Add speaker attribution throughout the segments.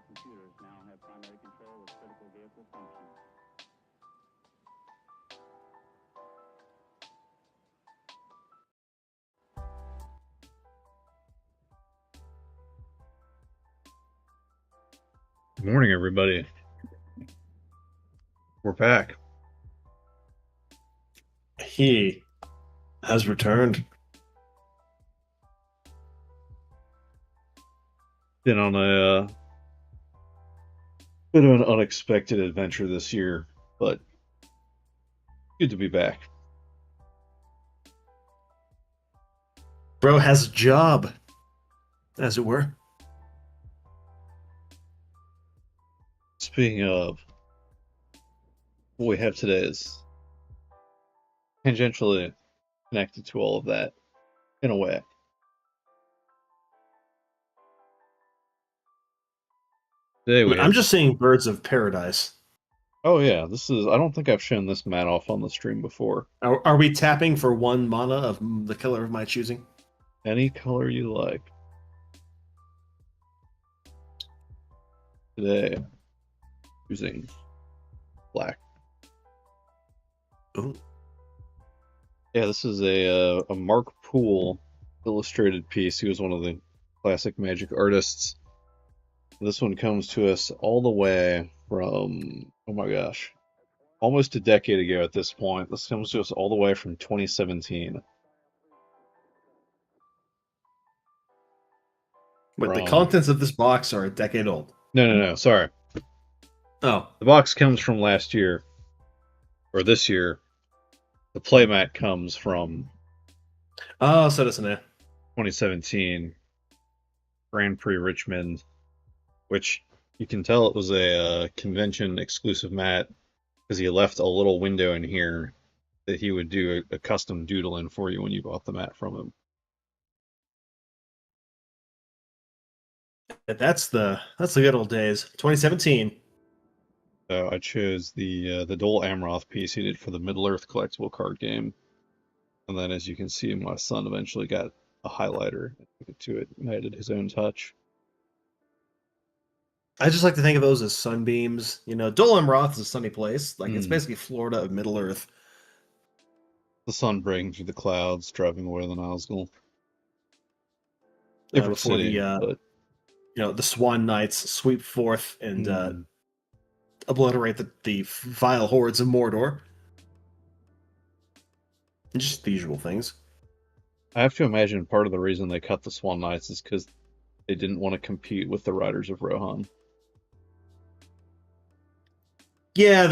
Speaker 1: computers now have primary control of critical vehicle functions.
Speaker 2: Good morning, everybody. We're back.
Speaker 3: He has returned.
Speaker 2: Been on a bit of an unexpected adventure this year, but good to be back.
Speaker 3: Bro has a job, as it were.
Speaker 2: Speaking of, what we have today is tangentially connected to all of that in a way. Today
Speaker 3: I'm just seeing birds of paradise.
Speaker 2: Oh yeah, this is. I don't think I've shown this mat off on the stream before.
Speaker 3: Are we tapping for 1 mana of the color of my choosing?
Speaker 2: Any color you like. Today, using black.
Speaker 3: Ooh.
Speaker 2: Yeah, this is a Mark Poole illustrated piece. He was one of the classic Magic artists. This one comes to us all the way from, oh my gosh, almost a decade ago at this point. This comes to us all the way from 2017.
Speaker 3: But the contents of this box are a decade old.
Speaker 2: No, sorry.
Speaker 3: Oh.
Speaker 2: The box comes from last year, or this year. The playmat comes from
Speaker 3: Citizen A.
Speaker 2: 2017 Grand Prix Richmond, which you can tell it was a convention exclusive mat because he left a little window in here that he would do a custom doodle in for you when you bought the mat from him.
Speaker 3: That's the good old days. 2017.
Speaker 2: So I chose the Dole Amroth piece he did for the Middle Earth collectible card game, and then as you can see, my son eventually got a highlighter and took it to it and added his own touch.
Speaker 3: I just like to think of those as sunbeams. You know, Dole Amroth is a sunny place. Like it's basically Florida of Middle Earth.
Speaker 2: The sun breaking through the clouds, driving away the Nazgul.
Speaker 3: Different city, but the Swan Knights sweep forth and obliterate the vile hordes of Mordor. Just the usual things.
Speaker 2: I have to imagine part of the reason they cut the Swan Knights is because they didn't want to compete with the Riders of Rohan.
Speaker 3: Yeah,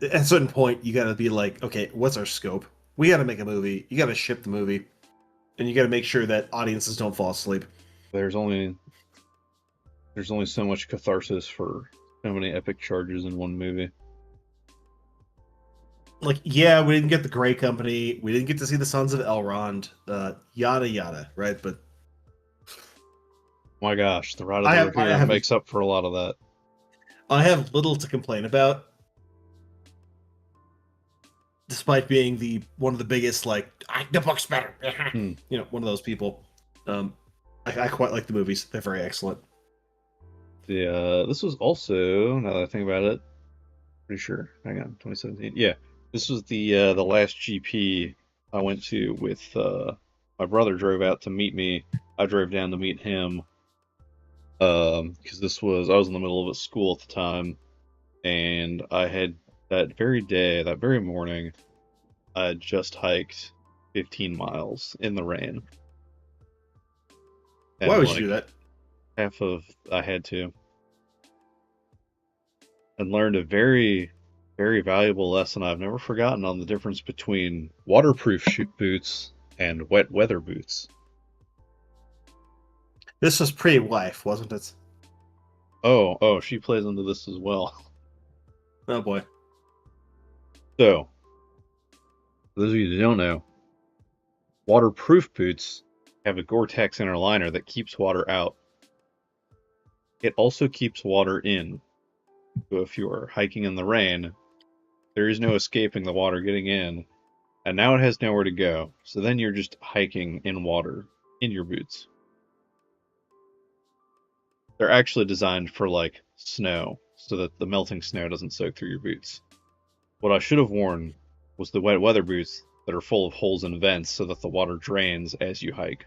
Speaker 3: at a certain point, you got to be like, okay, what's our scope? We got to make a movie. You got to ship the movie, and you got to make sure that audiences don't fall asleep.
Speaker 2: There's only so much catharsis for so many epic charges in one movie.
Speaker 3: Like, yeah, we didn't get the Grey Company. We didn't get to see the Sons of Elrond. Yada yada, right? But
Speaker 2: my gosh, the Ride of the Rohirrim makes up for a lot of that.
Speaker 3: I have little to complain about, despite being one of the biggest, like, the book's better. One of those people. I quite like the movies. They're very excellent.
Speaker 2: This was also, now that I think about it, pretty sure. Hang on, 2017. Yeah, this was the last GP I went to with my brother drove out to meet me. I drove down to meet him. Because I was in the middle of a school at the time, and I had that very morning, I had just hiked 15 miles in the rain.
Speaker 3: And why would you do that?
Speaker 2: I had to. And learned a very, very valuable lesson I've never forgotten on the difference between waterproof boots and wet weather boots.
Speaker 3: This was pre-wife, wasn't it?
Speaker 2: Oh, she plays into this as well.
Speaker 3: Oh boy.
Speaker 2: So, for those of you that don't know, waterproof boots have a Gore-Tex inner liner that keeps water out. It also keeps water in. So if you are hiking in the rain, there is no escaping the water getting in, and now it has nowhere to go. So then you're just hiking in water in your boots. they're actually designed for like snow, so that the melting snow doesn't soak through your boots. What I should have worn was the wet weather boots that are full of holes and vents, so that the water drains as you hike.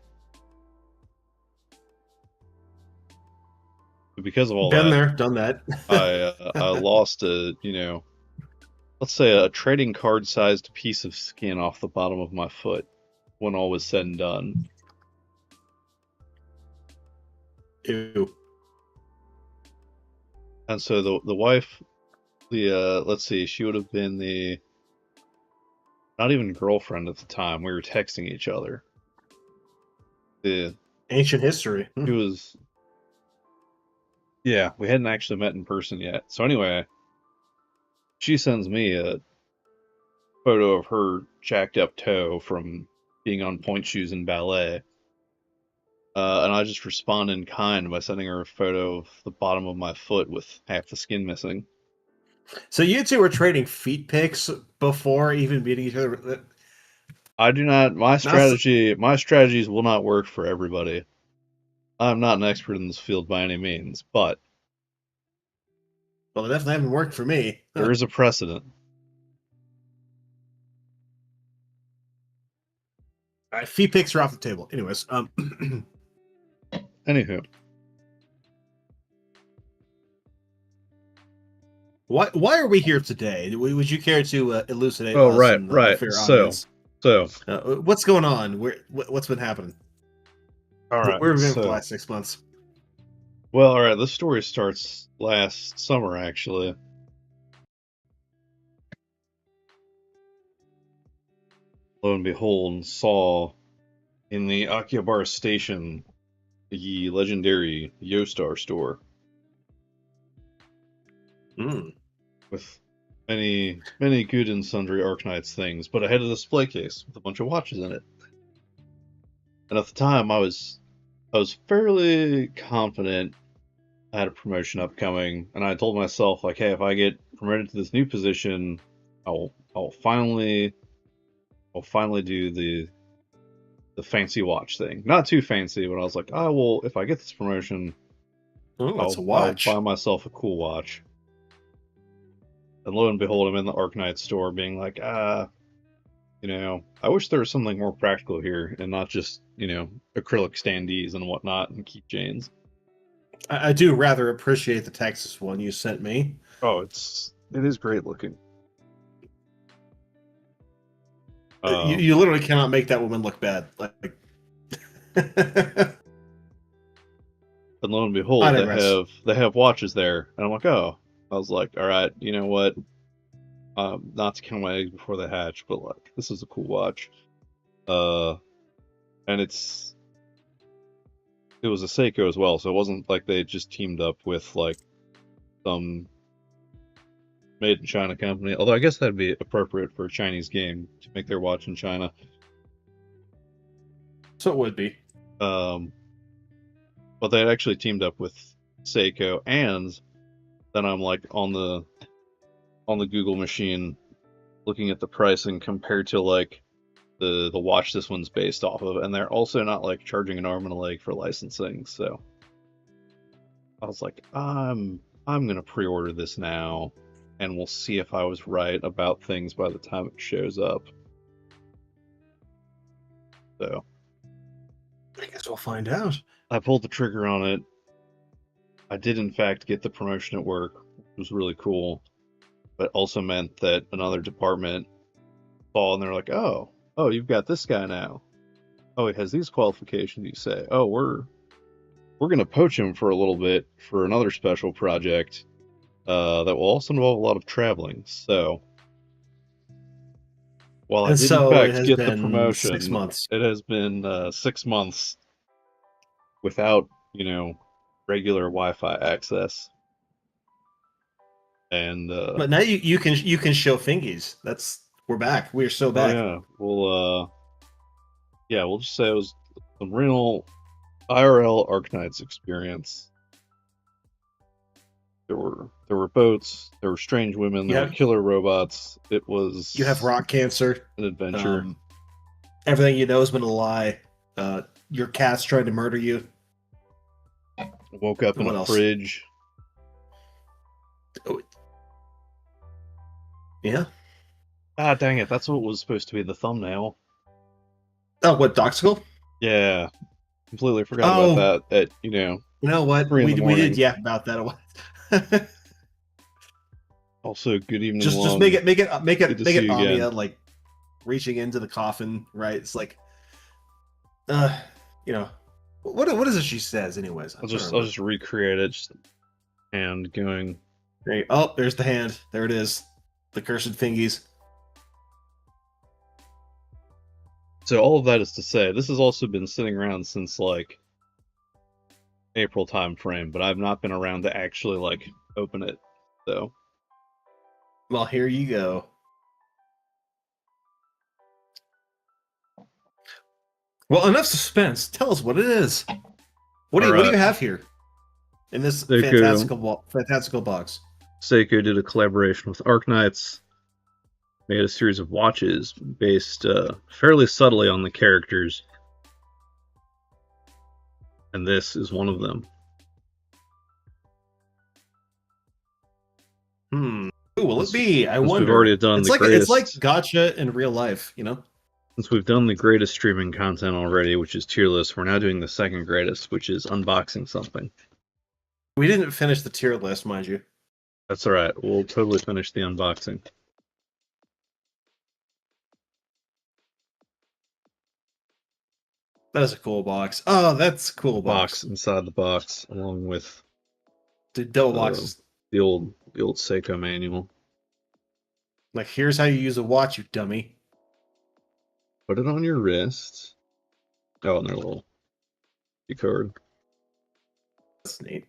Speaker 2: But because of all
Speaker 3: Been
Speaker 2: that,
Speaker 3: there, done that.
Speaker 2: I lost a, let's say a trading card sized piece of skin off the bottom of my foot when all was said and done.
Speaker 3: Ew.
Speaker 2: And so the wife, let's see, she would have been the, not even girlfriend at the time. We were texting each other.
Speaker 3: Ancient history.
Speaker 2: She was, yeah, we hadn't actually met in person yet. So anyway, she sends me a photo of her jacked up toe from being on point shoes in ballet. And I just respond in kind by sending her a photo of the bottom of my foot with half the skin missing.
Speaker 3: So you two were trading feet pics before even meeting each other?
Speaker 2: I do not, my strategies will not work for everybody. I'm not an expert in this field by any means, but
Speaker 3: Well, they definitely haven't worked for me.
Speaker 2: there is a precedent.
Speaker 3: All right, feet pics are off the table. Anyways,
Speaker 2: Anywho,
Speaker 3: why are we here today? Would you care to elucidate?
Speaker 2: oh
Speaker 3: us
Speaker 2: right,
Speaker 3: and the
Speaker 2: right.
Speaker 3: fair
Speaker 2: So,
Speaker 3: audience? What's going on? What's been happening?
Speaker 2: all right.
Speaker 3: Where have we been
Speaker 2: So,
Speaker 3: for the last 6 months?
Speaker 2: well, all right. This story starts last summer, actually. Lo and behold, saw in the Akihabara station the legendary Yostar store with many, many good and sundry Arknights things, but it had a display case with a bunch of watches in it. And at the time, I was fairly confident I had a promotion upcoming, and I told myself, like, hey, if I get promoted to this new position, I'll finally do the fancy watch thing. Not too fancy, but I was like, oh well, if I get this promotion,
Speaker 3: It's a watch.
Speaker 2: I'll buy myself a cool watch. And lo and behold, I'm in the Arknights store being like, I wish there was something more practical here and not just, acrylic standees and whatnot and keychains.
Speaker 3: I do rather appreciate the Texas one you sent me.
Speaker 2: Oh, it is great looking.
Speaker 3: You literally cannot make that woman look bad. Like,
Speaker 2: and lo and behold, they have watches there, and I'm like, oh. I was like, all right, you know what? Not to count my eggs before they hatch, but like, this is a cool watch. And it was a Seiko as well, so it wasn't like they just teamed up with like some made in China company. Although I guess that'd be appropriate for a Chinese game to make their watch in China.
Speaker 3: So it would be.
Speaker 2: But they had actually teamed up with Seiko, and then I'm like on the Google machine looking at the pricing compared to like the watch this one's based off of, and they're also not like charging an arm and a leg for licensing. So I was like, I'm gonna pre-order this now, and we'll see if I was right about things by the time it shows up. So
Speaker 3: I guess we'll find out.
Speaker 2: I pulled the trigger on it. I did in fact get the promotion at work, which was really cool, but also meant that another department saw and they're like, oh, you've got this guy now. Oh, he has these qualifications, you say. Oh, we're gonna poach him for a little bit for another special project that will also involve a lot of traveling. So while I did in fact get the promotion,
Speaker 3: 6 months.
Speaker 2: It has been 6 months without, regular Wi-Fi access. And
Speaker 3: but now you can show fingies. We're back. We're so back.
Speaker 2: Oh, yeah, we'll just say it was some real IRL Arknights experience. There were boats, there were strange women, there were killer robots. It was
Speaker 3: You have rock cancer.
Speaker 2: An adventure.
Speaker 3: Everything you know has been a lie. Your cat's trying to murder you.
Speaker 2: Woke up
Speaker 3: And
Speaker 2: in
Speaker 3: what
Speaker 2: a
Speaker 3: else?
Speaker 2: fridge.
Speaker 3: Oh. Yeah.
Speaker 2: Ah, dang it! That's what was supposed to be the thumbnail.
Speaker 3: Oh, what, Doxical?
Speaker 2: Yeah, completely forgot about
Speaker 3: Oh,
Speaker 2: that. At you know,
Speaker 3: you know what?
Speaker 2: 3 in the
Speaker 3: We did
Speaker 2: morning.
Speaker 3: yap about that a while.
Speaker 2: Also, good evening,
Speaker 3: just
Speaker 2: Long.
Speaker 3: make it
Speaker 2: Good to see you
Speaker 3: Amiya
Speaker 2: again.
Speaker 3: like reaching into the coffin, right? It's like, you know, what is it she says, anyways?
Speaker 2: I'll just recreate it. Just hand going.
Speaker 3: Oh, there's the hand. There it is. The cursed fingies.
Speaker 2: So all of that is to say, this has also been sitting around since like April time frame, but I've not been around to actually like open it. So
Speaker 3: Well, here you go. Well, enough suspense. Tell us what it is. What do you have here in this fantastical box?
Speaker 2: Seiko did a collaboration with Arknights, made a series of watches based fairly subtly on the characters, and this is one of them.
Speaker 3: Who will it be? I wonder.
Speaker 2: We've already done
Speaker 3: it's like gotcha in real life, you know?
Speaker 2: Since we've done the greatest streaming content already, which is tier list, we're now doing the second greatest, which is unboxing something.
Speaker 3: We didn't finish the tier list, mind you.
Speaker 2: That's alright, we'll totally finish the unboxing.
Speaker 3: That is a cool box. Oh, that's a cool box.
Speaker 2: Inside the box, along with
Speaker 3: the double boxes.
Speaker 2: The old Seiko manual.
Speaker 3: Like, here's how you use a watch, you dummy.
Speaker 2: Put it on your wrist. Oh, and their little card.
Speaker 3: That's neat.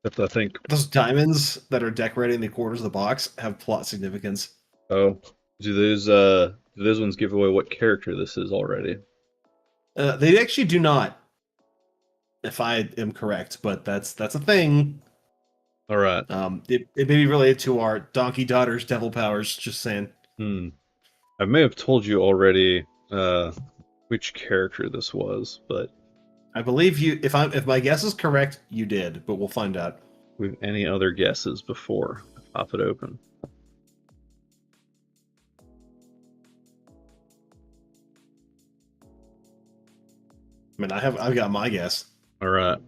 Speaker 2: But I think
Speaker 3: those diamonds that are decorating the corners of the box have plot significance.
Speaker 2: Oh, do those ones give away what character this is already?
Speaker 3: They actually do not, if I am correct, but that's a thing.
Speaker 2: All right.
Speaker 3: It may be related to our donkey daughter's devil powers. Just saying.
Speaker 2: I may have told you already which character this was, but
Speaker 3: I believe you. If my guess is correct, you did, but we'll find out.
Speaker 2: With any other guesses before I pop it open?
Speaker 3: I mean, I've got my guess.
Speaker 2: All right.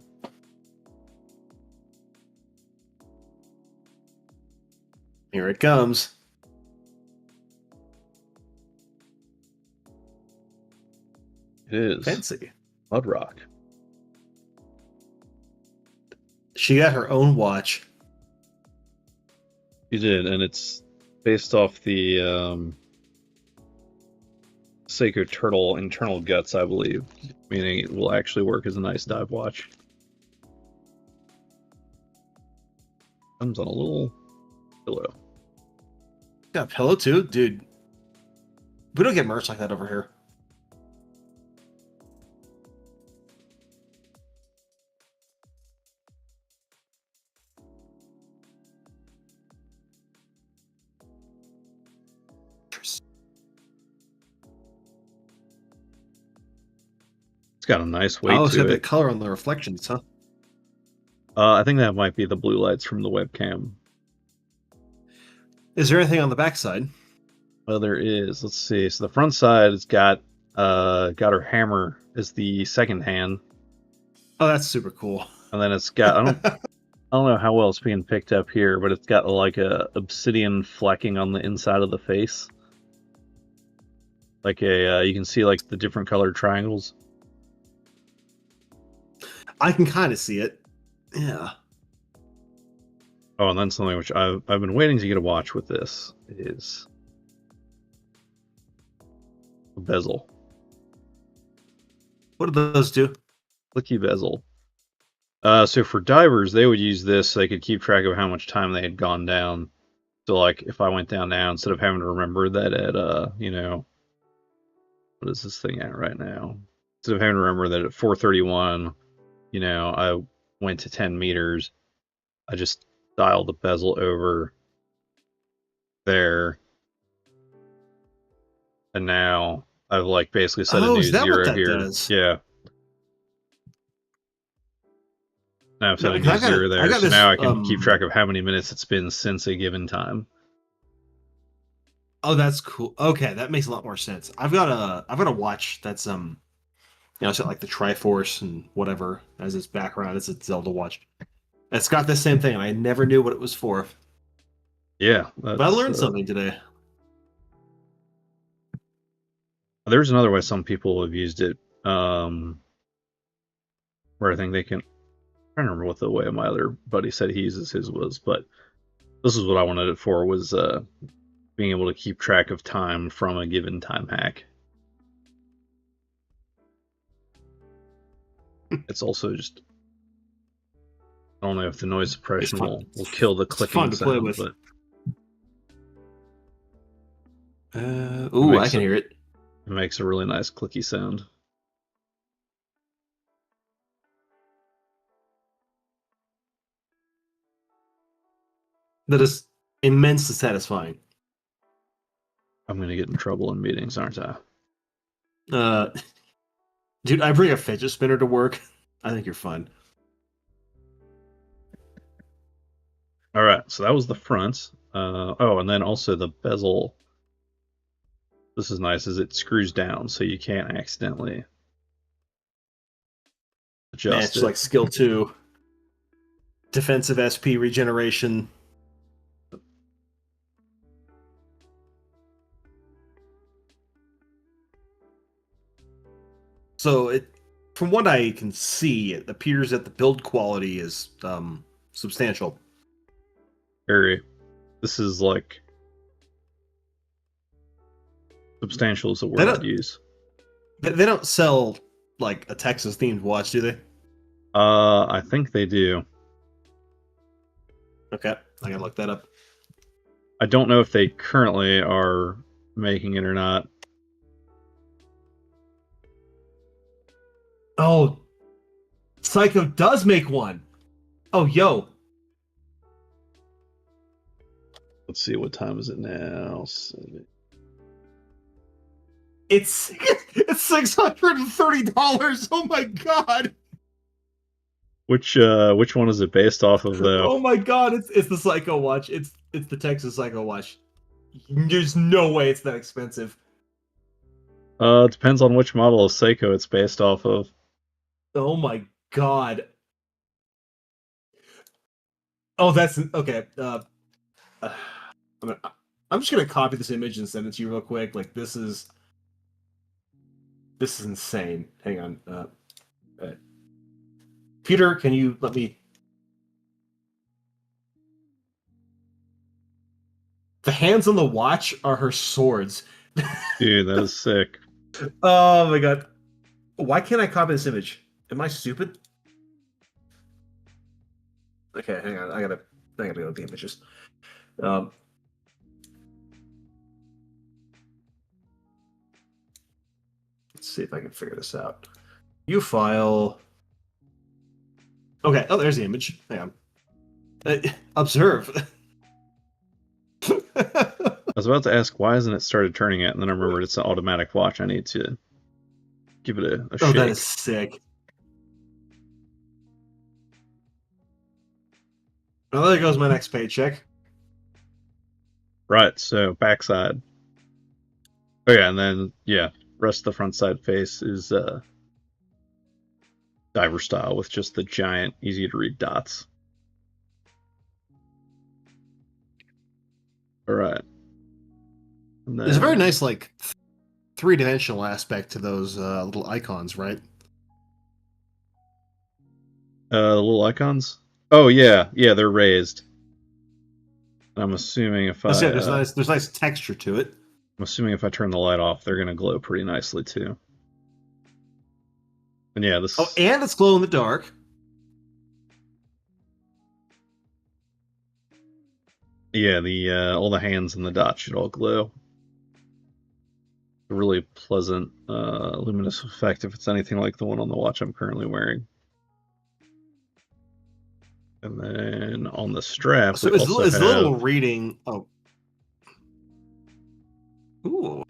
Speaker 3: Here it comes.
Speaker 2: It is
Speaker 3: fancy.
Speaker 2: Mudrock.
Speaker 3: She got her own watch.
Speaker 2: She did, and it's based off the Seiko Turtle internal guts, I believe, meaning it will actually work as a nice dive watch. Comes on a little pillow.
Speaker 3: Got a pillow too? Dude, we don't get merch like that over here.
Speaker 2: It's got a nice weight to it.
Speaker 3: Oh, it's got the color on the reflections, huh?
Speaker 2: I think that might be the blue lights from the webcam.
Speaker 3: Is there anything on the back side?
Speaker 2: Well, there is. Let's see. So the front side has got her hammer as the second hand.
Speaker 3: Oh, that's super cool.
Speaker 2: And then it's got I don't know how well it's being picked up here, but it's got like a obsidian flecking on the inside of the face. Like you can see like the different colored triangles.
Speaker 3: I can kind of see it. Yeah.
Speaker 2: Oh, and then something which I've been waiting to get a watch with this is a bezel.
Speaker 3: What do those do?
Speaker 2: Clicky bezel. So for divers, they would use this so they could keep track of how much time they had gone down. So like if I went down now, instead of having to remember that at you know, what is this thing at right now? Instead of having to remember that at 4:31, you know, I went to 10 meters, I just dialed the bezel over there, and now I've like basically set a new 0 here.
Speaker 3: Does?
Speaker 2: Yeah. Now I've set
Speaker 3: No,
Speaker 2: a
Speaker 3: 'cause
Speaker 2: new
Speaker 3: I got
Speaker 2: zero
Speaker 3: it-
Speaker 2: there,
Speaker 3: I got
Speaker 2: so
Speaker 3: this,
Speaker 2: now I can keep track of how many minutes it's been since a given time.
Speaker 3: Oh, that's cool. Okay, that makes a lot more sense. I've got a watch that's it's got like the Triforce and whatever as its background. It's a Zelda watch. It's got the same thing, and I never knew what it was for.
Speaker 2: Yeah,
Speaker 3: But I learned something today.
Speaker 2: There's another way some people have used it, where I think they can. I don't remember what the way my other buddy said he uses his was, but this is what I wanted it for, was being able to keep track of time from a given time hack. It's also just, I don't know if the noise suppression will kill the clicking sound, but
Speaker 3: I can hear it.
Speaker 2: It makes a really nice clicky sound.
Speaker 3: That is immensely satisfying.
Speaker 2: I'm going to get in trouble in meetings, aren't I?
Speaker 3: Dude, I bring a fidget spinner to work. I think you're fun.
Speaker 2: All right, so that was the front. Oh, and then also the bezel. This is nice, is it screws down, so you can't accidentally adjust
Speaker 3: Man, it's just like skill 2. Defensive SP regeneration. So from what I can see, it appears that the build quality is substantial.
Speaker 2: Very. This is like substantial is the word I'd use.
Speaker 3: They don't sell like a Texas themed watch, do they?
Speaker 2: I think they do.
Speaker 3: Okay, I gotta look that up.
Speaker 2: I don't know if they currently are making it or not.
Speaker 3: Oh, Seiko does make one. Oh, yo.
Speaker 2: Let's see, what time is it now?
Speaker 3: It's $630. Oh my god.
Speaker 2: Which one is it based off of though?
Speaker 3: Oh my god, it's the Seiko watch. It's the Texas Seiko watch. There's no way it's that expensive.
Speaker 2: It depends on which model of Seiko it's based off of.
Speaker 3: Oh my god. Oh, that's okay. I'm just gonna copy this image and send it to you real quick. Like this is insane. Hang on. Peter, can you let me? The hands on the watch are her swords.
Speaker 2: Dude, that is sick.
Speaker 3: Oh my god. Why can't I copy this image? Am I stupid? Okay, hang on. I gotta go with the images. Let's see if I can figure this out. View file. Okay. Oh, there's the image. Hang on. Observe.
Speaker 2: I was about to ask, why hasn't it started turning it? And then I remembered it's an automatic watch. I need to give it a shake.
Speaker 3: Oh, that is sick. Well, there goes my next paycheck.
Speaker 2: Right, so backside. Oh yeah, and then, yeah, rest of the front side face is diver style with just the giant, easy to read dots. Alright.
Speaker 3: There's a very nice, like, three-dimensional aspect to those little icons, right?
Speaker 2: The little icons? Oh yeah, they're raised. I'm assuming if
Speaker 3: there's nice texture to it.
Speaker 2: I'm assuming if I turn the light off, they're gonna glow pretty nicely too. And yeah, this.
Speaker 3: Oh, and it's glow in the dark.
Speaker 2: Yeah, all the hands and the dots should all glow. A really pleasant, luminous effect if it's anything like the one on the watch I'm currently wearing. And then on the strap,
Speaker 3: so it's a little reading. Oh, ooh,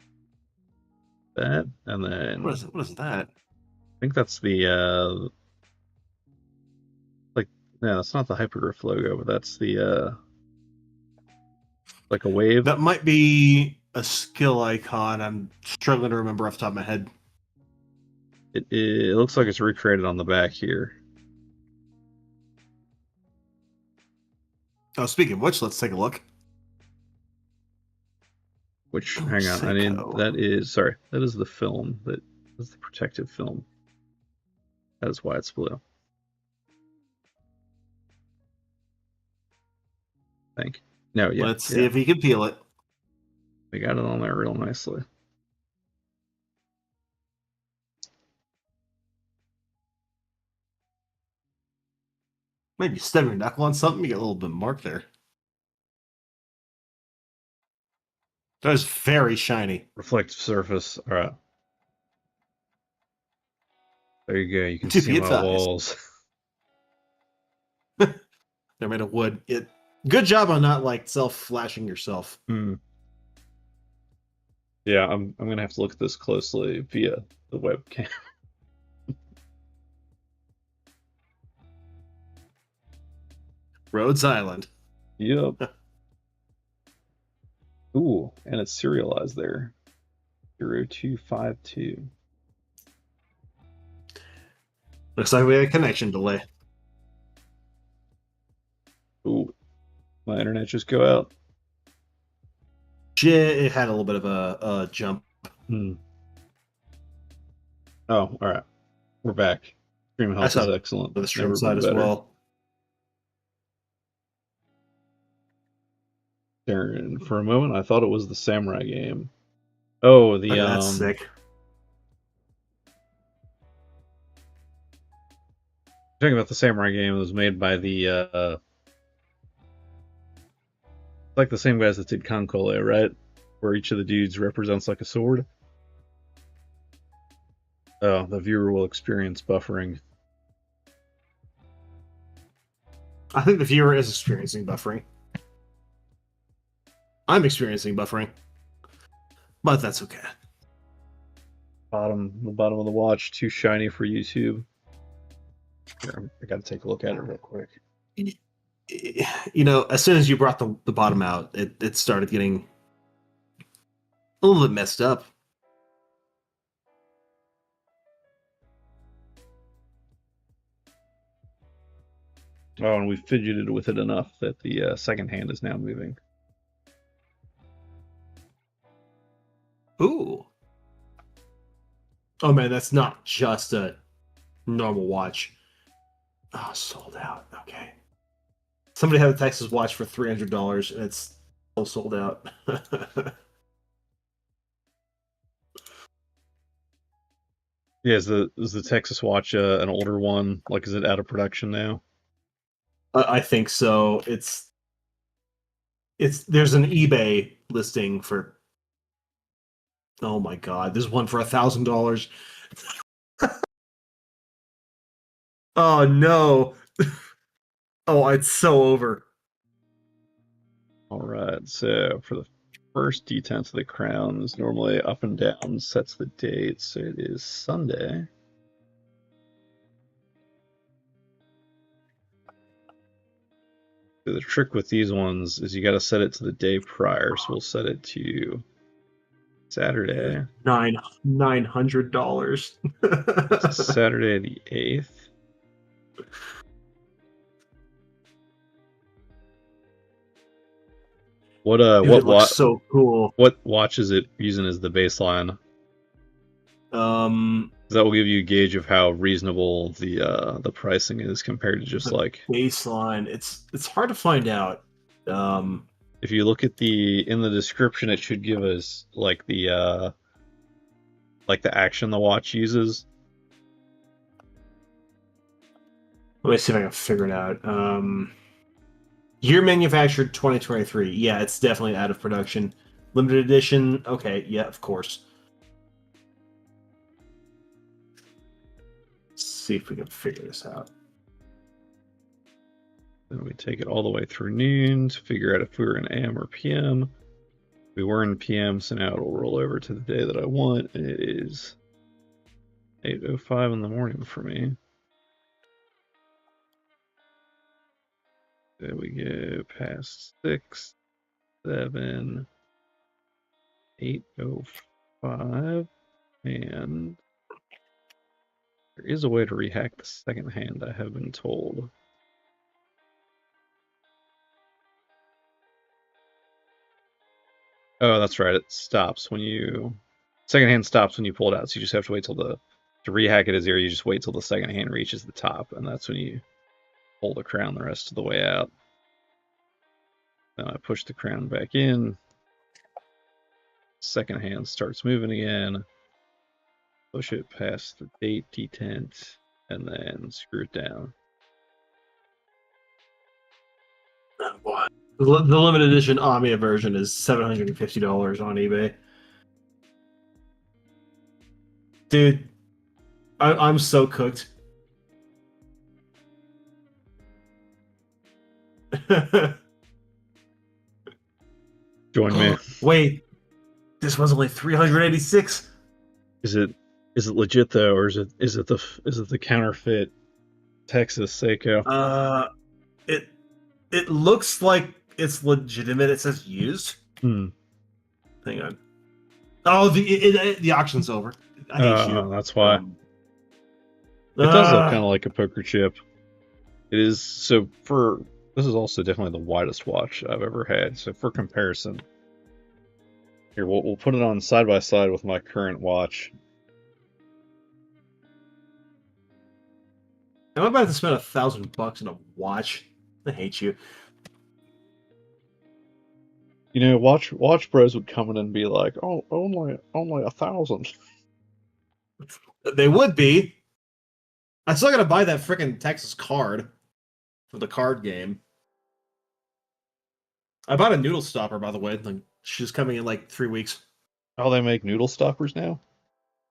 Speaker 2: that, and then
Speaker 3: what is that?
Speaker 2: I think that's the like No, that's not the Hypergriff logo, but that's the like a wave.
Speaker 3: That might be a skill icon. I'm struggling to remember off the top of my head.
Speaker 2: It looks like it's recreated on the back here.
Speaker 3: Oh, speaking of which, let's take a look.
Speaker 2: Which,
Speaker 3: Oh,
Speaker 2: hang on, I need,
Speaker 3: Seiko.
Speaker 2: that is the film, that is the protective film. That is why it's blue. I think. No, yeah.
Speaker 3: Let's see if he can peel it.
Speaker 2: We got it on there real nicely.
Speaker 3: Maybe stub your knuckle on something, you get a little bit marked there. That is very shiny.
Speaker 2: Reflective surface. All right. There you go. You can
Speaker 3: Two
Speaker 2: see my
Speaker 3: thighs.
Speaker 2: walls.
Speaker 3: They're made of wood. Good job on not like self-flashing yourself.
Speaker 2: Yeah, I'm gonna have to look at this closely via the webcam.
Speaker 3: Rhodes Island.
Speaker 2: Yep. Ooh, and it's serialized there. 0252.
Speaker 3: Looks like we had a connection delay.
Speaker 2: Ooh, my internet just go out.
Speaker 3: It had a little bit of a jump.
Speaker 2: Oh, all right. We're back. Stream health is excellent.
Speaker 3: The stream
Speaker 2: Never
Speaker 3: side
Speaker 2: been
Speaker 3: as
Speaker 2: better.
Speaker 3: well.
Speaker 2: Darren, for a moment, I thought it was the samurai game. Oh, the
Speaker 3: That's sick.
Speaker 2: Talking about the samurai game, it was made by the like the same guys that did Konkole, right? Where each of the dudes represents like a sword. Oh, the viewer will experience buffering.
Speaker 3: I think the viewer is experiencing buffering. I'm experiencing buffering. But that's okay.
Speaker 2: The bottom of the watch, too shiny for YouTube. Here, I gotta take a look at it real quick.
Speaker 3: You know, as soon as you brought the bottom out, it started getting a little bit messed up.
Speaker 2: Oh, and we fidgeted with it enough that the second hand is now moving.
Speaker 3: Ooh. Oh man, that's not just a normal watch. Oh, sold out. Okay. Somebody had a Texas watch for $300 and it's still sold out.
Speaker 2: Yeah, is the Texas watch an older one? Like, is it out of production now?
Speaker 3: I think so. There's an eBay listing for. Oh my god, there's one for $1,000. Oh no. Oh, it's so over.
Speaker 2: All right, so for the first detent of the crown is normally up and down, sets the date, so it is Sunday. So the trick with these ones is you got to set it to the day prior, so we'll set it to Saturday.
Speaker 3: $900.
Speaker 2: Saturday the 8th. What
Speaker 3: looks so cool.
Speaker 2: What watch is it using as the baseline? That will give you a gauge of how reasonable the pricing is compared to just like
Speaker 3: baseline. It's hard to find out.
Speaker 2: If you look at in the description, it should give us like the action the watch uses.
Speaker 3: Let me see if I can figure it out. Year manufactured 2023. Yeah, it's definitely out of production. Limited edition. Okay, yeah, of course. Let's see if we can figure this out.
Speaker 2: Then we take it all the way through noon to figure out if we were in AM or PM. We were in PM, so now it'll roll over to the day that I want, and it is 8:05 in the morning for me. There we go. Past 6, 7, 805, and there is a way to rehack the second hand, I have been told. Oh, that's right. It stops when you second hand stops when you pull it out. So you just have to wait till to rehack it as 0. You just wait till the second hand reaches the top, and that's when you pull the crown the rest of the way out. Then I push the crown back in. Second hand starts moving again. Push it past the date detent, and then screw it down.
Speaker 3: Oh boy. The limited edition Amiya version is $750 on eBay. Dude, I'm so cooked.
Speaker 2: Join me.
Speaker 3: Wait, this was only $386.
Speaker 2: Is it legit though, or is it the counterfeit Texas Seiko?
Speaker 3: It looks like it's legitimate. It says used. Hang on. Oh, the auction's over. I hate you.
Speaker 2: That's why. It does look kind of like a poker chip. It is. So this is also definitely the widest watch I've ever had. So for comparison, here we'll put it on side by side with my current watch.
Speaker 3: I'm about to spend $1,000 on a watch. I hate you.
Speaker 2: You know, watch bros would come in and be like, "Oh, only 1,000."
Speaker 3: They would be. I still gotta buy that freaking Texas card for the card game. I bought a noodle stopper, by the way. Like, she's coming in like 3 weeks.
Speaker 2: Oh, they make noodle stoppers now?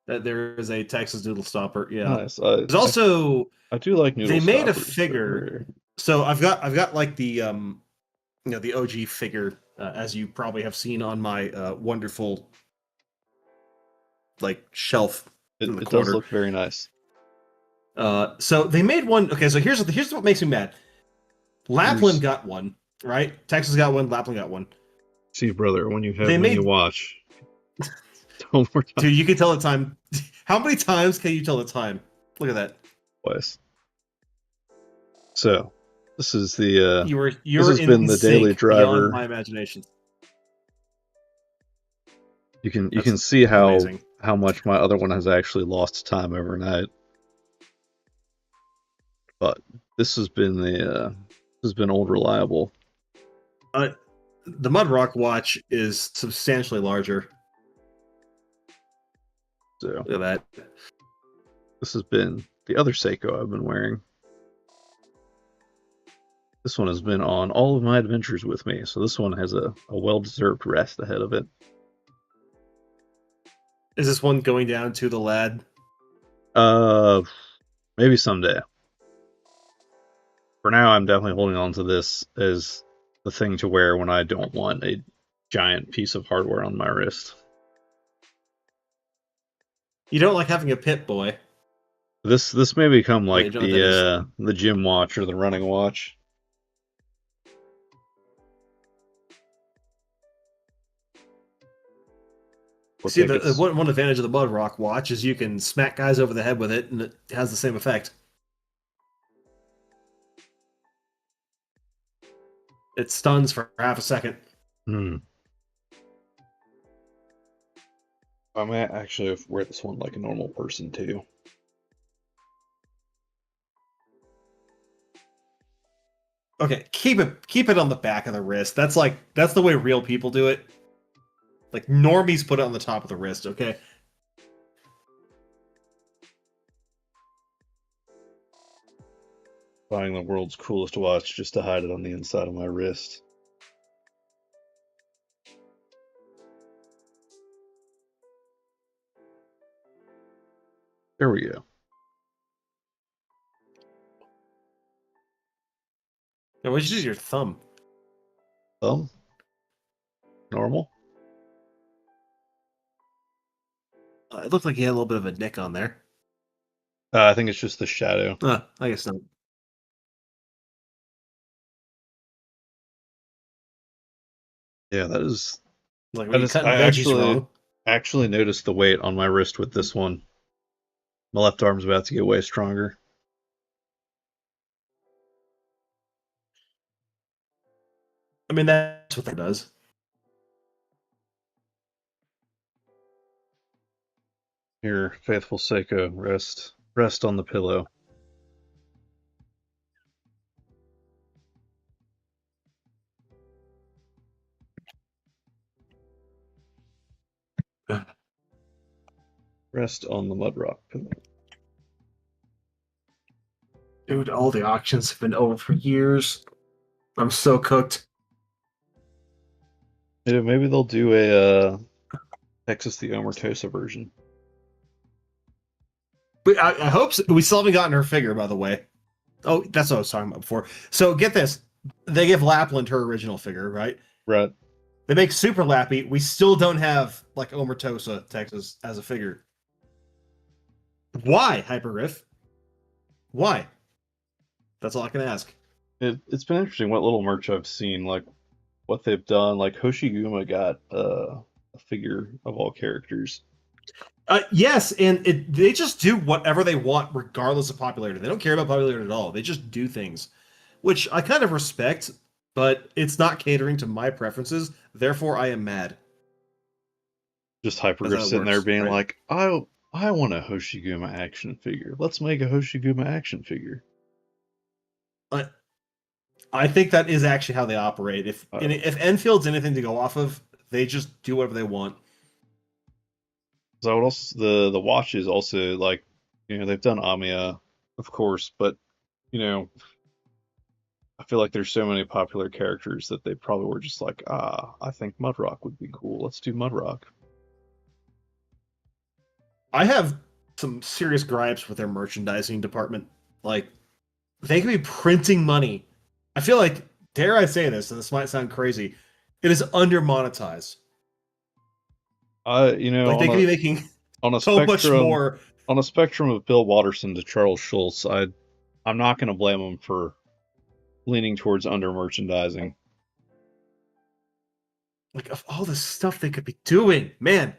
Speaker 3: There is a Texas noodle stopper. Yeah.
Speaker 2: Nice.
Speaker 3: There's also
Speaker 2: I do like noodle
Speaker 3: they
Speaker 2: stoppers.
Speaker 3: made a figure. So I've got like the the OG figure, as you probably have seen on my wonderful like shelf in the
Speaker 2: It
Speaker 3: corner.
Speaker 2: does look very nice.
Speaker 3: So they made one. Okay, so here's what makes me mad. Lapland got one, right? Texas got one. Lapland got one.
Speaker 2: See, brother, when you watch, don't worry.
Speaker 3: Dude, you can tell the time. How many times can you tell the time? Look at that.
Speaker 2: Twice. So, this is the.
Speaker 3: This
Speaker 2: has been the daily driver.
Speaker 3: My imagination.
Speaker 2: You can see how much my other one has actually lost time overnight. But this has been old reliable.
Speaker 3: The Mudrock watch is substantially larger.
Speaker 2: So
Speaker 3: look at that.
Speaker 2: This has been the other Seiko I've been wearing. This one has been on all of my adventures with me, so this one has a well-deserved rest ahead of it.
Speaker 3: Is this one going down to the lad?
Speaker 2: Maybe someday. For now, I'm definitely holding on to this as the thing to wear when I don't want a giant piece of hardware on my wrist.
Speaker 3: You don't like having a pit boy.
Speaker 2: This may become like the gym watch or the running watch.
Speaker 3: See, one advantage of the Mudrock watch is you can smack guys over the head with it, and it has the same effect. It stuns for half a second.
Speaker 2: I might actually wear this one like a normal person too.
Speaker 3: Okay, keep it on the back of the wrist. That's the way real people do it. Like normies put it on the top of the wrist, okay?
Speaker 2: Buying the world's coolest watch just to hide it on the inside of my wrist. There we go.
Speaker 3: Now, what'd you use your thumb?
Speaker 2: Thumb? Normal?
Speaker 3: It looked like you had a little bit of a nick on there.
Speaker 2: I think it's just the shadow.
Speaker 3: I guess not.
Speaker 2: Yeah, that is.
Speaker 3: Like
Speaker 2: I
Speaker 3: when you
Speaker 2: just
Speaker 3: cutting
Speaker 2: I
Speaker 3: veggies wrong.
Speaker 2: actually noticed the weight on my wrist with this one. My left arm's about to get way stronger.
Speaker 3: I mean, that's what that does.
Speaker 2: Here, faithful Seiko, rest on the pillow. Rest on the mud rock pillow.
Speaker 3: Dude, all the auctions have been over for years. I'm so cooked.
Speaker 2: Yeah, maybe they'll do a Texas the Omertosa version.
Speaker 3: But I hope so. We still haven't gotten her figure, by the way. Oh, that's what I was talking about before. So get this. They give Lapland her original figure, right?
Speaker 2: Right.
Speaker 3: They make Super Lappy. We still don't have, like, Omertosa, Texas, as a figure. Why, Hypergriff? Why? That's all I can ask.
Speaker 2: It's been interesting what little merch I've seen, like what they've done. Like Hoshiguma got a figure of all characters.
Speaker 3: Yes, and they just do whatever they want, regardless of popularity. They don't care about popularity at all. They just do things, which I kind of respect, but it's not catering to my preferences. Therefore, I am mad.
Speaker 2: Just Hypergriff sitting there being like, I want a Hoshiguma action figure. Let's make a Hoshiguma action figure.
Speaker 3: I think that is actually how they operate. If Enfield's anything to go off of, they just do whatever they want.
Speaker 2: So what else? The watches also, like, they've done Amiya, of course, but I feel like there's so many popular characters that they probably were just like, I think Mudrock would be cool. Let's do Mudrock.
Speaker 3: I have some serious gripes with their merchandising department. Like, they could be printing money. I feel like, dare I say this, and this might sound crazy, it is under-monetized.
Speaker 2: Like
Speaker 3: they could be making
Speaker 2: on a
Speaker 3: so much more.
Speaker 2: On a spectrum of Bill Watterson to Charles Schultz, I'm not going to blame them for leaning towards under-merchandising.
Speaker 3: Like, of all the stuff they could be doing, man,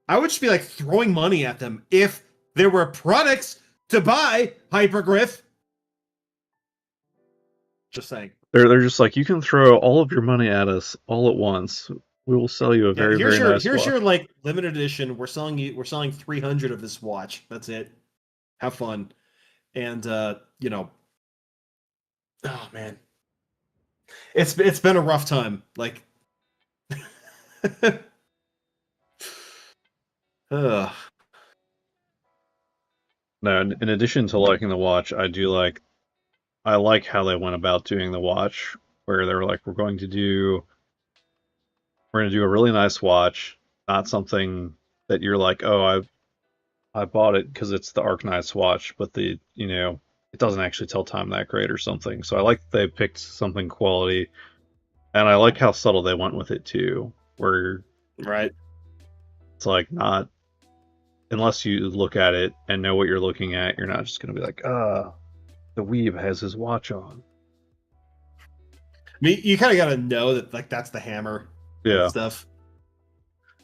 Speaker 3: I would just be like throwing money at them if there were products to buy, Hypergriff. Just saying.
Speaker 2: They're just like, you can throw all of your money at us all at once. We will sell you a very nice watch.
Speaker 3: Here's your like limited edition. We're selling 300 of this watch. That's it. Have fun. And oh man. It's been a rough time. Like
Speaker 2: No, in addition to liking the watch, I like how they went about doing the watch, where they were like, we're going to do a really nice watch, not something that you're like, oh, I bought it because it's the Arknights watch, but it doesn't actually tell time that great or something. So I like they picked something quality, and I like how subtle they went with it too, where
Speaker 3: right,
Speaker 2: it's like, not unless you look at it and know what you're looking at, you're not just going to be like, the weeb has his watch on.
Speaker 3: I mean, you kind of got to know that, like, that's the hammer.
Speaker 2: Yeah.
Speaker 3: And stuff.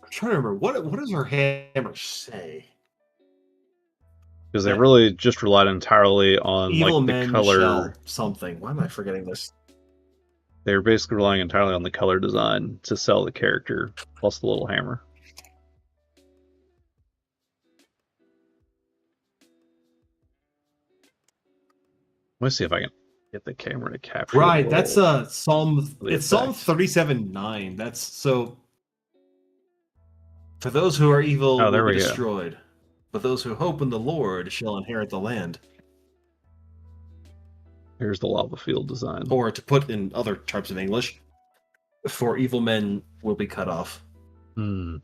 Speaker 3: I'm trying to remember what does her hammer say?
Speaker 2: Because they really just relied entirely on
Speaker 3: Evil
Speaker 2: like the color.
Speaker 3: Something. Why am I forgetting this?
Speaker 2: They were basically relying entirely on the color design to sell the character, plus the little hammer. Let me see if I can get the camera to capture.
Speaker 3: Right, that's Psalm. It's Psalm 37:9. That's so. For those who are evil will be destroyed, but those who hope in the Lord shall inherit the land.
Speaker 2: Here's the lava field design.
Speaker 3: Or to put in other types of English, for evil men will be cut off.
Speaker 2: Hmm.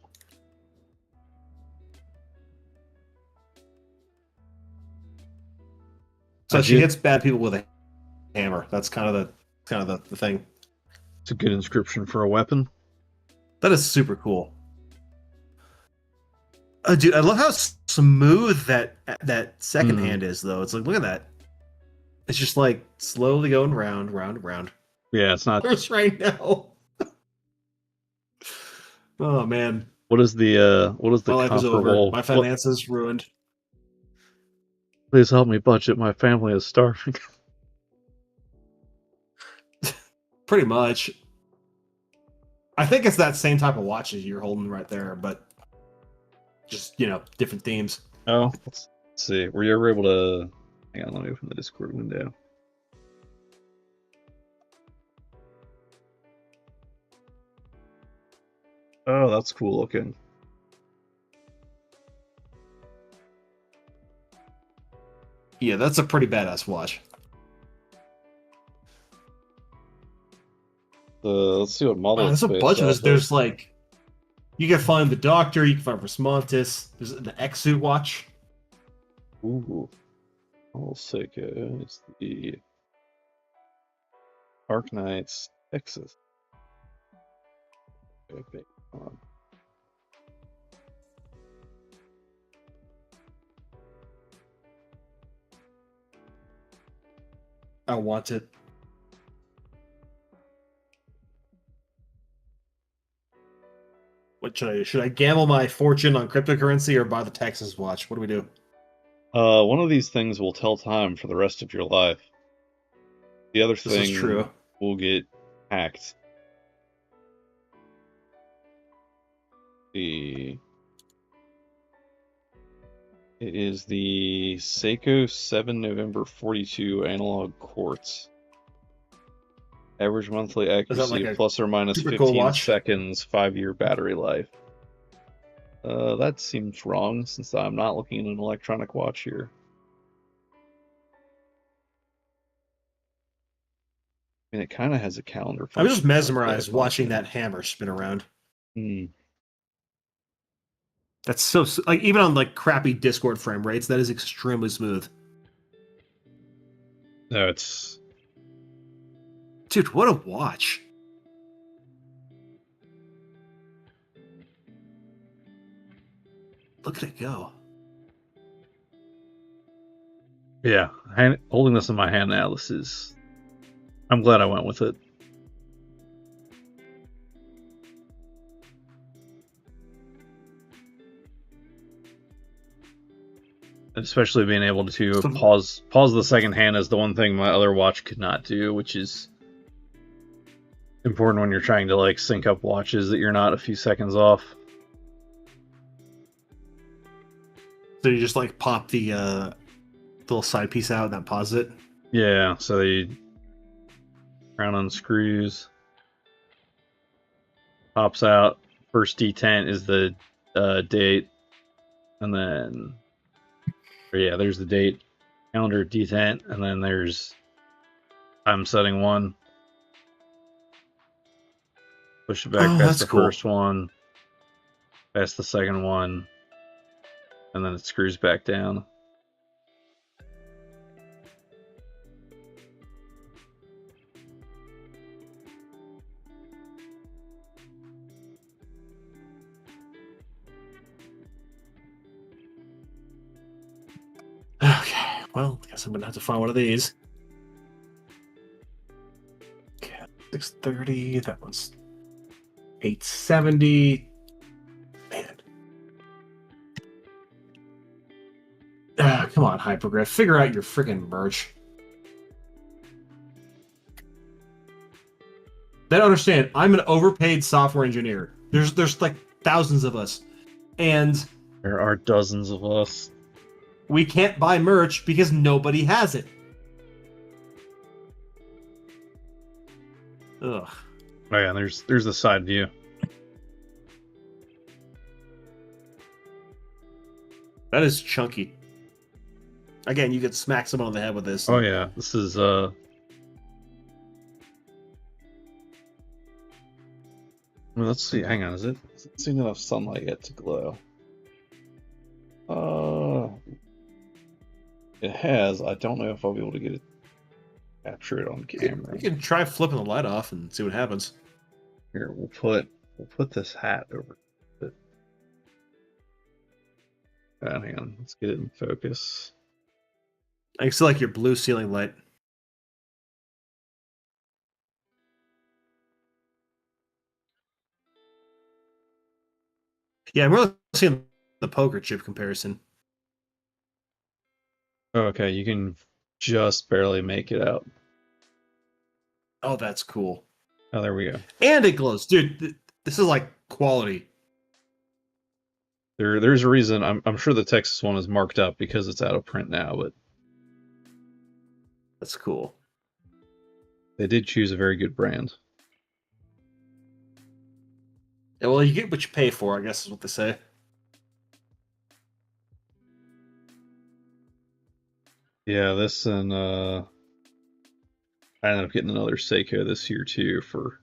Speaker 3: So she hits bad people with a hammer. That's kind of the thing.
Speaker 2: It's a good inscription for a weapon.
Speaker 3: That is super cool. Dude, I love how smooth that second hand is, though. It's like, look at that. It's just like slowly going round.
Speaker 2: Yeah, it's not
Speaker 3: Worse right now. Oh man,
Speaker 2: What is the
Speaker 3: my life is over.
Speaker 2: comparable?
Speaker 3: My
Speaker 2: What,
Speaker 3: finances ruined.
Speaker 2: please help me budget. My family is starving.
Speaker 3: Pretty much. I think it's that same type of watch as you're holding right there, but just different themes.
Speaker 2: Oh, let's see. Were you ever able to? Hang on, let me open the Discord window. Oh, that's cool looking.
Speaker 3: Yeah, that's a pretty badass watch.
Speaker 2: Let's see what model
Speaker 3: There's
Speaker 2: it's
Speaker 3: a
Speaker 2: based
Speaker 3: bunch of
Speaker 2: off
Speaker 3: this. There's like, you can find the Doctor, you can find Resmontis. There's the X-Suit watch.
Speaker 2: Ooh, all Seiko. It's the Arknights, Texas. Okay, come on.
Speaker 3: I want it. What should I gamble my fortune on cryptocurrency or buy the Texas watch? What do we do?
Speaker 2: One of these things will tell time for the rest of your life. The other
Speaker 3: This is
Speaker 2: thing
Speaker 3: true.
Speaker 2: will get hacked. It is the Seiko 7 November 42 analog quartz. Average monthly accuracy
Speaker 3: like
Speaker 2: of
Speaker 3: a
Speaker 2: plus or minus
Speaker 3: super
Speaker 2: 15
Speaker 3: cool watch?
Speaker 2: seconds, 5-year battery life. That seems wrong since I'm not looking at an electronic watch here. I mean, it kind of has a calendar function.
Speaker 3: I'm just
Speaker 2: so it's
Speaker 3: mesmerized
Speaker 2: that
Speaker 3: watching
Speaker 2: function.
Speaker 3: that hammer spin around.
Speaker 2: Hmm.
Speaker 3: That's so like even on like crappy Discord frame rates, that is extremely smooth.
Speaker 2: No, it's
Speaker 3: Dude, what a watch. Look at it go.
Speaker 2: yeah. Holding this in my hand now. I'm glad I went with it. Especially being able to pause the second hand is the one thing my other watch could not do, which is important when you're trying to like sync up watches that you're not a few seconds off.
Speaker 3: So you just like pop the little side piece out and then pause it?
Speaker 2: Yeah, so the crown unscrews, pops out. First detent is the date, and then there's the date, calendar detent, and then there's time setting 1. Push it back past the first one, past the second one, and then it screws back down.
Speaker 3: Okay, well, I guess I'm gonna have to find one of these. Okay, 630. That one's 870. Man. Come on, Hypergraph. Figure out your freaking merch. They don't understand. I'm an overpaid software engineer. There's like thousands of us. And
Speaker 2: There are dozens of us.
Speaker 3: we can't buy merch because nobody has it. Ugh.
Speaker 2: Oh yeah, there's the side view.
Speaker 3: That is chunky. Again, you could smack someone on the head with this.
Speaker 2: Oh yeah, this is well, let's see. Hang on, is it seen enough sunlight yet to glow? It has. I don't know if I'll be able to get it capture it on camera.
Speaker 3: You can try flipping the light off and see what happens.
Speaker 2: Here, we'll put this hat over it. Hang on, let's get it in focus.
Speaker 3: I can see like your blue ceiling light. Yeah, I'm really seeing the poker chip comparison.
Speaker 2: Oh, okay, you can just barely make it out.
Speaker 3: Oh, that's cool.
Speaker 2: Oh, there we go.
Speaker 3: And it glows, dude. This is like quality.
Speaker 2: There's a reason. I'm sure the Texas one is marked up because it's out of print now, but
Speaker 3: That's cool.
Speaker 2: they did choose a very good brand.
Speaker 3: Yeah, well, you get what you pay for, I guess is what they say.
Speaker 2: Yeah, this and I ended up getting another Seiko this year too for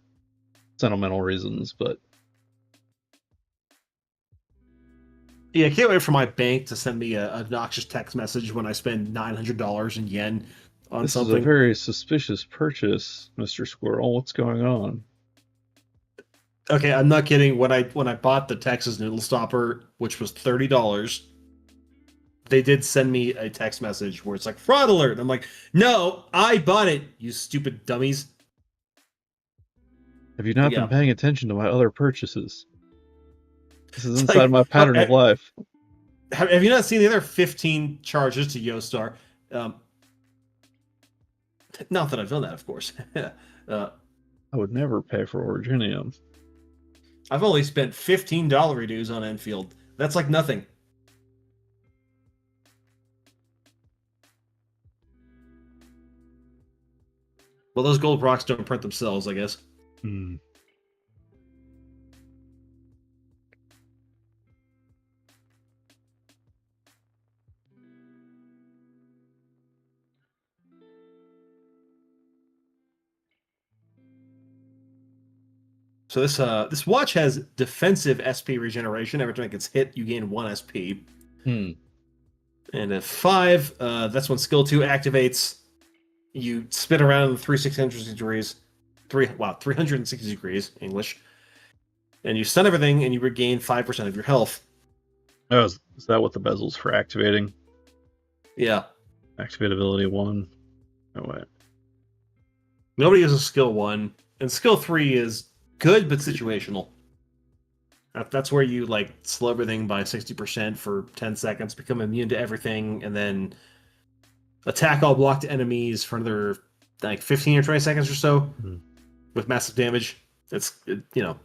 Speaker 2: sentimental reasons, but
Speaker 3: Yeah, I can't wait for my bank to send me a obnoxious text message when I spend $900 in yen on
Speaker 2: this
Speaker 3: something.
Speaker 2: is a very suspicious purchase, Mr. Squirrel. What's going on?
Speaker 3: Okay, I'm not kidding. When I bought the Texas Noodle Stopper, which was $30, they did send me a text message where it's like fraud alert. And I'm like, no, I bought it, you stupid dummies.
Speaker 2: Have you not
Speaker 3: Yeah.
Speaker 2: been paying attention to my other purchases? This is
Speaker 3: It's
Speaker 2: inside
Speaker 3: like,
Speaker 2: my pattern of life.
Speaker 3: Have you not seen the other 15 charges to Yostar? Not that I've done that, of course.
Speaker 2: I would never pay for Originium.
Speaker 3: I've only spent $15 dues on Enfield. That's like nothing. Well, those gold rocks don't print themselves, I guess.
Speaker 2: Hmm.
Speaker 3: So this watch has defensive SP regeneration. Every time it gets hit, you gain 1 SP.
Speaker 2: Hmm.
Speaker 3: And at 5, that's when skill 2 activates. You spin around 360 degrees. 360 degrees, English. And you stun everything, and you regain 5% of your health.
Speaker 2: Oh, is that what the bezel's for activating?
Speaker 3: Yeah.
Speaker 2: Activate ability 1. Oh, wait.
Speaker 3: Nobody uses skill 1. And skill 3 is good, but situational. That's where you, like, slow everything by 60% for 10 seconds, become immune to everything, and then attack all blocked enemies for another, like, 15 or 20 seconds or so, with massive damage. You know.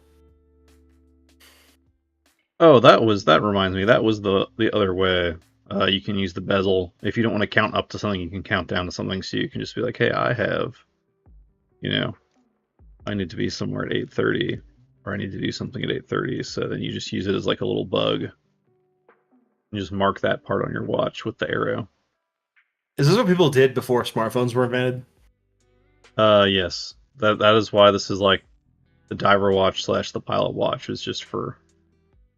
Speaker 2: Oh, that reminds me. That was the other way. You can use the bezel. If you don't want to count up to something, you can count down to something, so you can just be like, hey, I need to be somewhere at 8:30, or I need to do something at 8:30, so then you just use it as like a little bug. You just mark that part on your watch with the arrow.
Speaker 3: Is this what people did before smartphones were invented?
Speaker 2: Yes. That is why this is like the diver watch / the pilot watch is just for...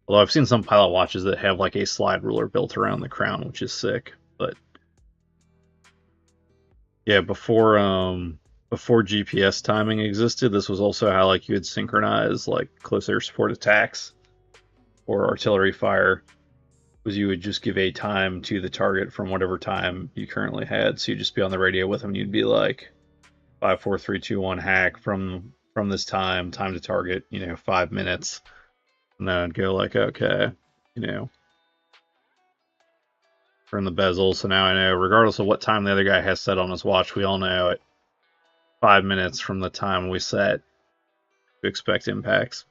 Speaker 2: Although I've seen some pilot watches that have like a slide ruler built around the crown, which is sick, but yeah, before GPS timing existed, this was also how like you would synchronize like close air support attacks or artillery fire, was you would just give a time to the target from whatever time you currently had. So you'd just be on the radio with them, and you'd be like 5, 4, 3, 2, 1 hack from this time to target, 5 minutes. And then I'd go like, okay, turn the bezel. So now I know, regardless of what time the other guy has set on his watch, we all know at 5 minutes from the time we set to expect impacts.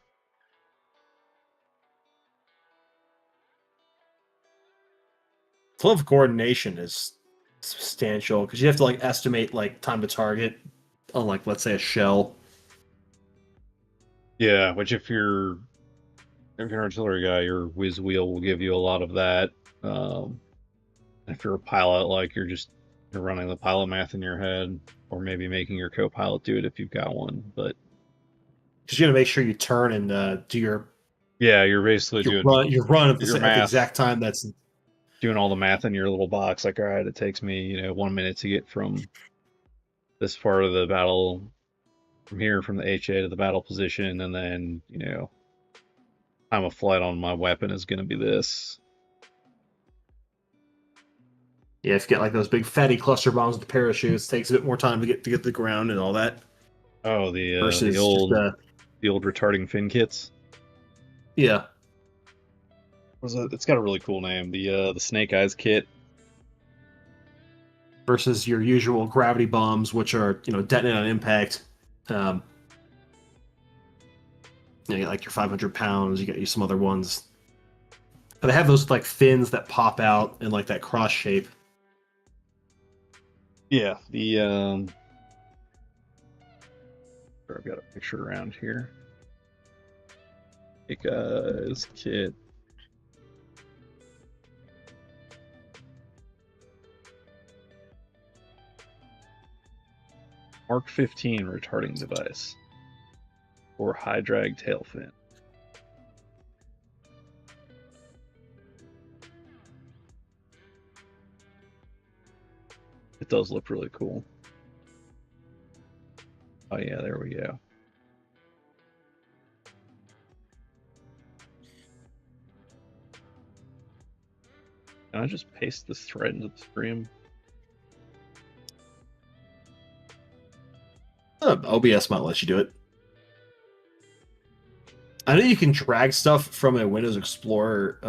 Speaker 3: Flow of coordination is substantial because you have to like estimate like time to target on like, let's say, a shell.
Speaker 2: Yeah, which if you're an artillery guy, your whiz wheel will give you a lot of that. If you're a pilot, like you're running the pilot math in your head, or maybe making your co-pilot do it if you've got one. But
Speaker 3: because you're gonna make sure you turn and do your
Speaker 2: you're basically
Speaker 3: your
Speaker 2: doing
Speaker 3: run at
Speaker 2: your
Speaker 3: the exact time that's
Speaker 2: doing all the math in your little box. Like, all right, it takes me 1 minute to get from this part of the battle, from here, from the HA to the battle position, and then time of flight on my weapon is going to be this.
Speaker 3: Yeah, if you get like those big fatty cluster bombs with the parachutes, it takes a bit more time to get to the ground and all that.
Speaker 2: Oh, the
Speaker 3: versus
Speaker 2: old
Speaker 3: just,
Speaker 2: retarding fin kits.
Speaker 3: Yeah.
Speaker 2: It's got a really cool name. The Snake Eyes kit.
Speaker 3: Versus your usual gravity bombs, which are detonate on impact. You get like your 500 pounds. You get some other ones, but they have those like fins that pop out in like that cross shape.
Speaker 2: Yeah, I've got a picture around here. Snake Eyes kit. Mark 15 retarding device or high drag tail fin. It does look really cool. Oh yeah, there we go. Can I just paste this thread into the stream?
Speaker 3: OBS might let you do it. I know you can drag stuff from a Windows Explorer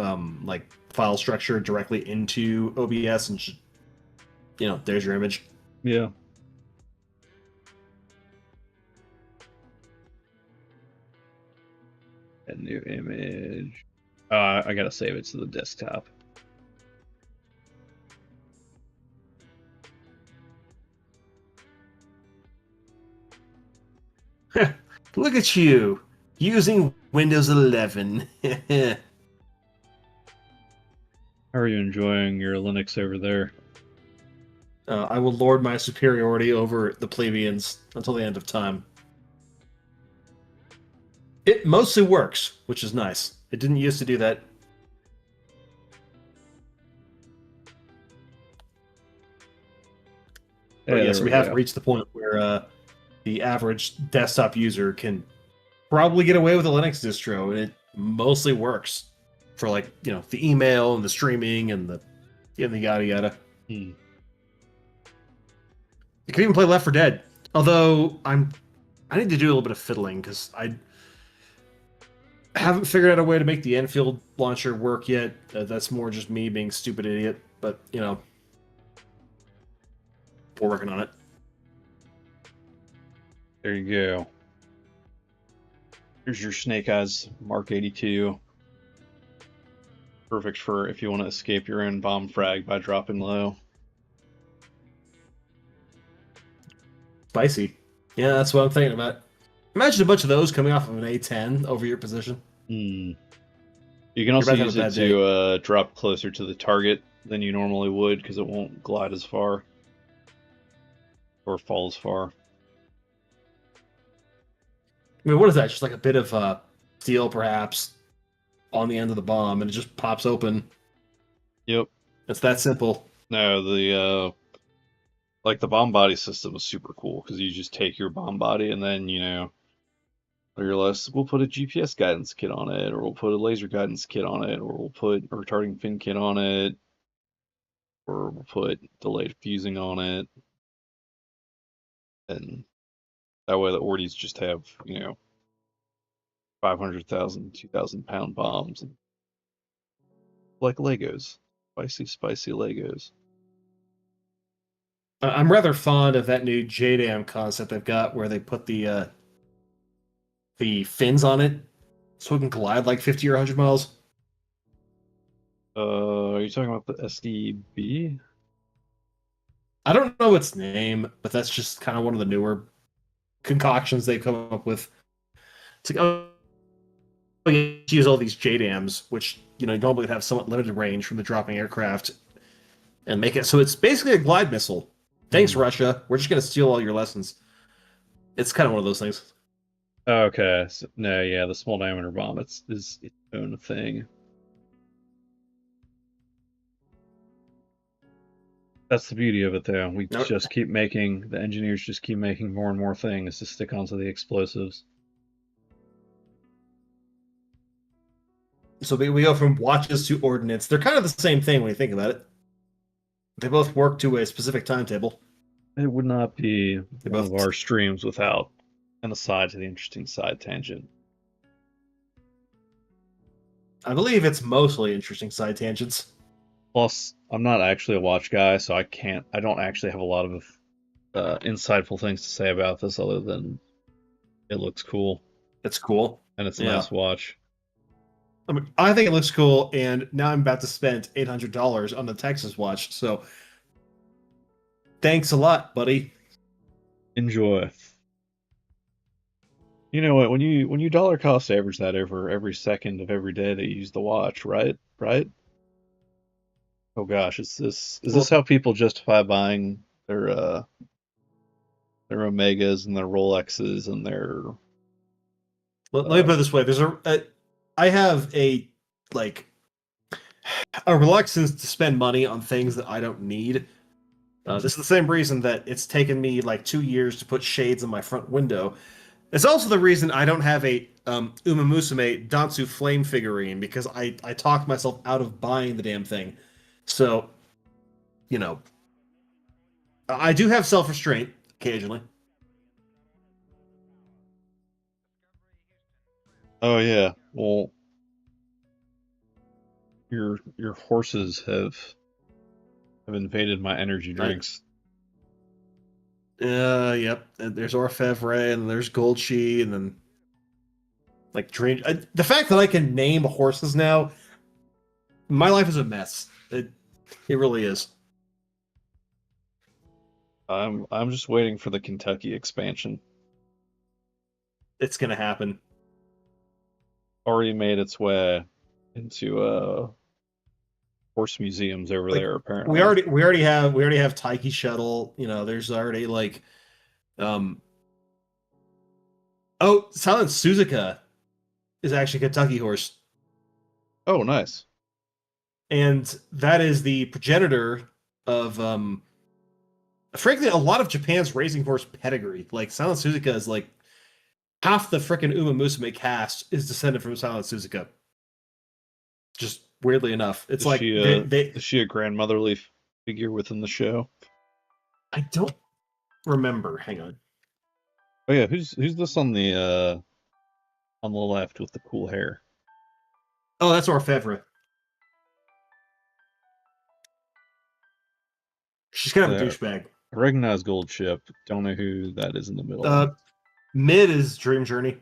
Speaker 3: like file structure directly into OBS and just, there's your image.
Speaker 2: Yeah. A new image. I gotta save it to the desktop.
Speaker 3: Look at you using Windows 11.
Speaker 2: How are you enjoying your Linux over there?
Speaker 3: I will lord my superiority over the plebeians until the end of time. It mostly works, which is nice. It didn't used to do that. But yes, we have reached the point where the average desktop user can probably get away with a Linux distro, and it mostly works for the email and the streaming and the yada yada. You can even play Left 4 Dead. Although I need to do a little bit of fiddling because I haven't figured out a way to make the Enfield launcher work yet. That's more just me being a stupid idiot, but we're working on it.
Speaker 2: There you go. Here's your Snake Eyes Mark 82. Perfect for if you want to escape your own bomb frag by dropping low.
Speaker 3: Spicy. Yeah, that's what I'm thinking about. Imagine a bunch of those coming off of an A10 over your position.
Speaker 2: You can also use it to drop closer to the target than you normally would because it won't glide as far or fall as far.
Speaker 3: I mean, what is that? Just like a bit of steel, perhaps, on the end of the bomb, and it just pops open.
Speaker 2: Yep.
Speaker 3: It's that simple.
Speaker 2: No, the bomb body system is super cool because you just take your bomb body and then we'll put a GPS guidance kit on it, or we'll put a laser guidance kit on it, or we'll put a retarding fin kit on it, or we'll put delayed fusing on it, and that way the ordies just have 500,000, 2,000 pound bombs, and like Legos, spicy Legos.
Speaker 3: I'm rather fond of that new JDAM concept they've got, where they put the fins on it, so it can glide like 50 or 100 miles.
Speaker 2: Are you talking about the SDB?
Speaker 3: I don't know its name, but that's just kind of one of the newer concoctions they've come up with. It's like, you use all these JDAMs, which normally have somewhat limited range from the dropping aircraft, and make it so it's basically a glide missile. Thanks, Russia. We're just going to steal all your lessons. It's kind of one of those things.
Speaker 2: Okay. So, no, yeah, the small diameter bomb is its own thing. That's the beauty of it, though. The engineers just keep making more and more things to stick onto the explosives.
Speaker 3: So we go from watches to ordnance. They're kind of the same thing when you think about it. They both work to a specific timetable.
Speaker 2: It would not be one of our streams without an aside to the interesting side tangent.
Speaker 3: I believe it's mostly interesting side tangents.
Speaker 2: Plus, I'm not actually a watch guy, so I don't actually have a lot of insightful things to say about this other than it looks cool
Speaker 3: It's cool.
Speaker 2: and it's a
Speaker 3: Yeah.
Speaker 2: nice watch.
Speaker 3: I mean, I think it looks cool, and now I'm about to spend $800 on the Texas watch. So, thanks a lot, buddy.
Speaker 2: Enjoy. You know what? When you dollar cost average that over every second of every day that you use the watch, right? Right? Oh gosh, is this how people justify buying their Omegas and their Rolexes and their
Speaker 3: Let me put it this way: I have a reluctance to spend money on things that I don't need. This is the same reason that it's taken me like 2 years to put shades in my front window. It's also the reason I don't have a Uma Musume Dansu flame figurine, because I talked myself out of buying the damn thing. So, you know, I do have self-restraint occasionally.
Speaker 2: Oh yeah. Well, your horses have invaded my energy drinks.
Speaker 3: Yep. And there's Orfevre, and there's Goldshi, and then like Dream. The fact that I can name horses now, my life is a mess. It really is.
Speaker 2: I'm just waiting for the Kentucky expansion.
Speaker 3: It's gonna happen.
Speaker 2: Already made its way into horse museums over there apparently.
Speaker 3: We already have Taiki Shuttle. You know, there's already like Silent Suzuka is actually a Kentucky horse.
Speaker 2: Oh, nice.
Speaker 3: And that is the progenitor of frankly a lot of Japan's racing horse pedigree. Like Silent Suzuka is like half the frickin' Uma Musume cast is descended from Silent Suzuka. Just weirdly enough, it's
Speaker 2: is she a grandmotherly figure within the show?
Speaker 3: I don't remember. Hang on.
Speaker 2: Oh yeah, who's this on the left with the cool hair?
Speaker 3: Oh, that's Orfevre. She's kind of a douchebag.
Speaker 2: I recognize Gold Ship. Don't know who that is in the middle.
Speaker 3: Mid is Dream Journey.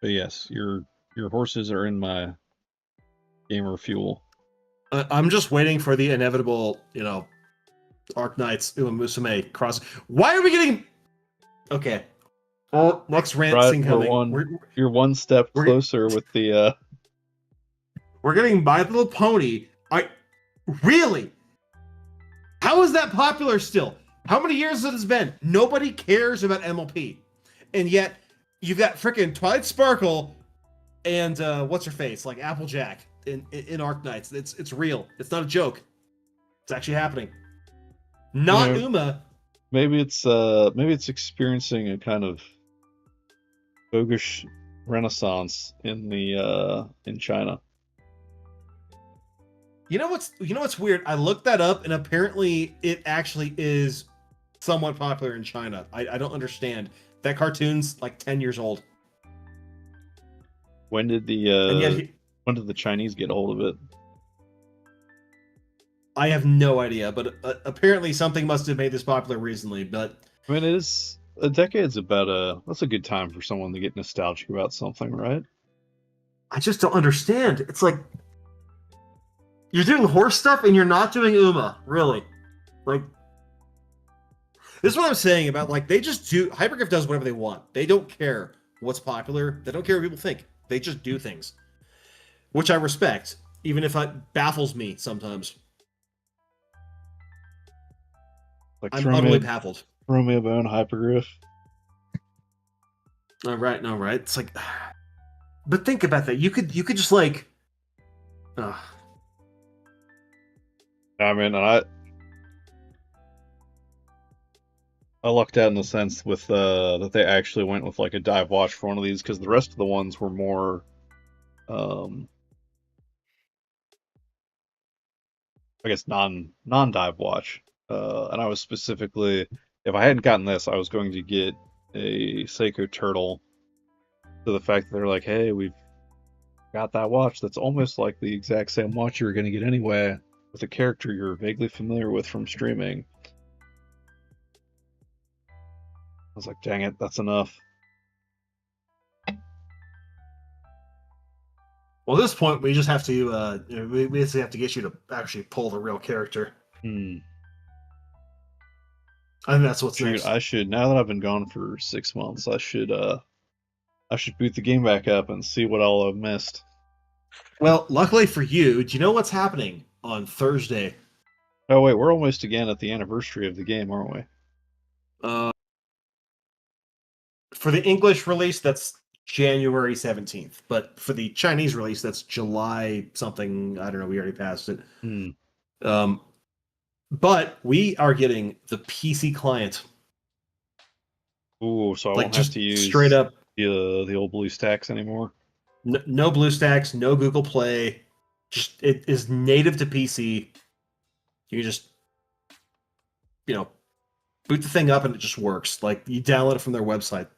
Speaker 2: But yes, your horses are in my gamer fuel.
Speaker 3: I'm just waiting for the inevitable, Arknights Uma Musume cross. Why are we getting? Okay. Next rant scene coming.
Speaker 2: You're one step closer with the.
Speaker 3: We're getting My Little Pony. Really? How is that popular still? How many years has it been? Nobody cares about MLP, and yet you've got freaking Twilight Sparkle and what's her face, like Applejack in Arknights. It's real. It's not a joke. It's actually happening. Not Uma.
Speaker 2: Maybe it's experiencing a kind of bogus renaissance in China.
Speaker 3: You know what's weird? I looked that up, and apparently it actually is somewhat popular in China. I don't understand. That cartoon's like 10 years old.
Speaker 2: When did the Chinese get hold of it?
Speaker 3: I have no idea, but apparently something must have made this popular recently. But
Speaker 2: I mean, a decade's that's a good time for someone to get nostalgic about something, right?
Speaker 3: I just don't understand. It's like you're doing horse stuff and you're not doing Uma, really. Like, this is what I'm saying about, like, they just do. Hypergraph does whatever they want. They don't care what's popular. They don't care what people think. They just do things, which I respect, even if it baffles me sometimes.
Speaker 2: Like
Speaker 3: I'm utterly baffled.
Speaker 2: Romeo Bone Hypergraph.
Speaker 3: No, right. It's like, but think about that. You could just like,
Speaker 2: I mean, I lucked out in the sense with that they actually went with like a dive watch for one of these, because the rest of the ones were more, I guess non-dive watch. And I was specifically, if I hadn't gotten this, I was going to get a Seiko turtle to the fact that they're like, hey, we've got that watch that's almost like the exact same watch you were going to get anyway, with a character you're vaguely familiar with from streaming. I was like, dang it, that's enough.
Speaker 3: Well, at this point, we just have to we basically have to get you to actually pull the real character. I think that's what's next.
Speaker 2: I should, now that I've been gone for 6 months, I should boot the game back up and see what all I've missed.
Speaker 3: Well, luckily for you, do you know what's happening on Thursday?
Speaker 2: Oh wait, we're almost again at the anniversary of the game, aren't we?
Speaker 3: For the English release, that's January 17th. But for the Chinese release, that's July something. I don't know. We already passed it. But we are getting the PC client.
Speaker 2: Ooh, so I won't have to use
Speaker 3: straight up
Speaker 2: the old BlueStacks anymore.
Speaker 3: No BlueStacks, no Google Play. Just it is native to PC. You can just, boot the thing up and it just works. Like you download it from their website.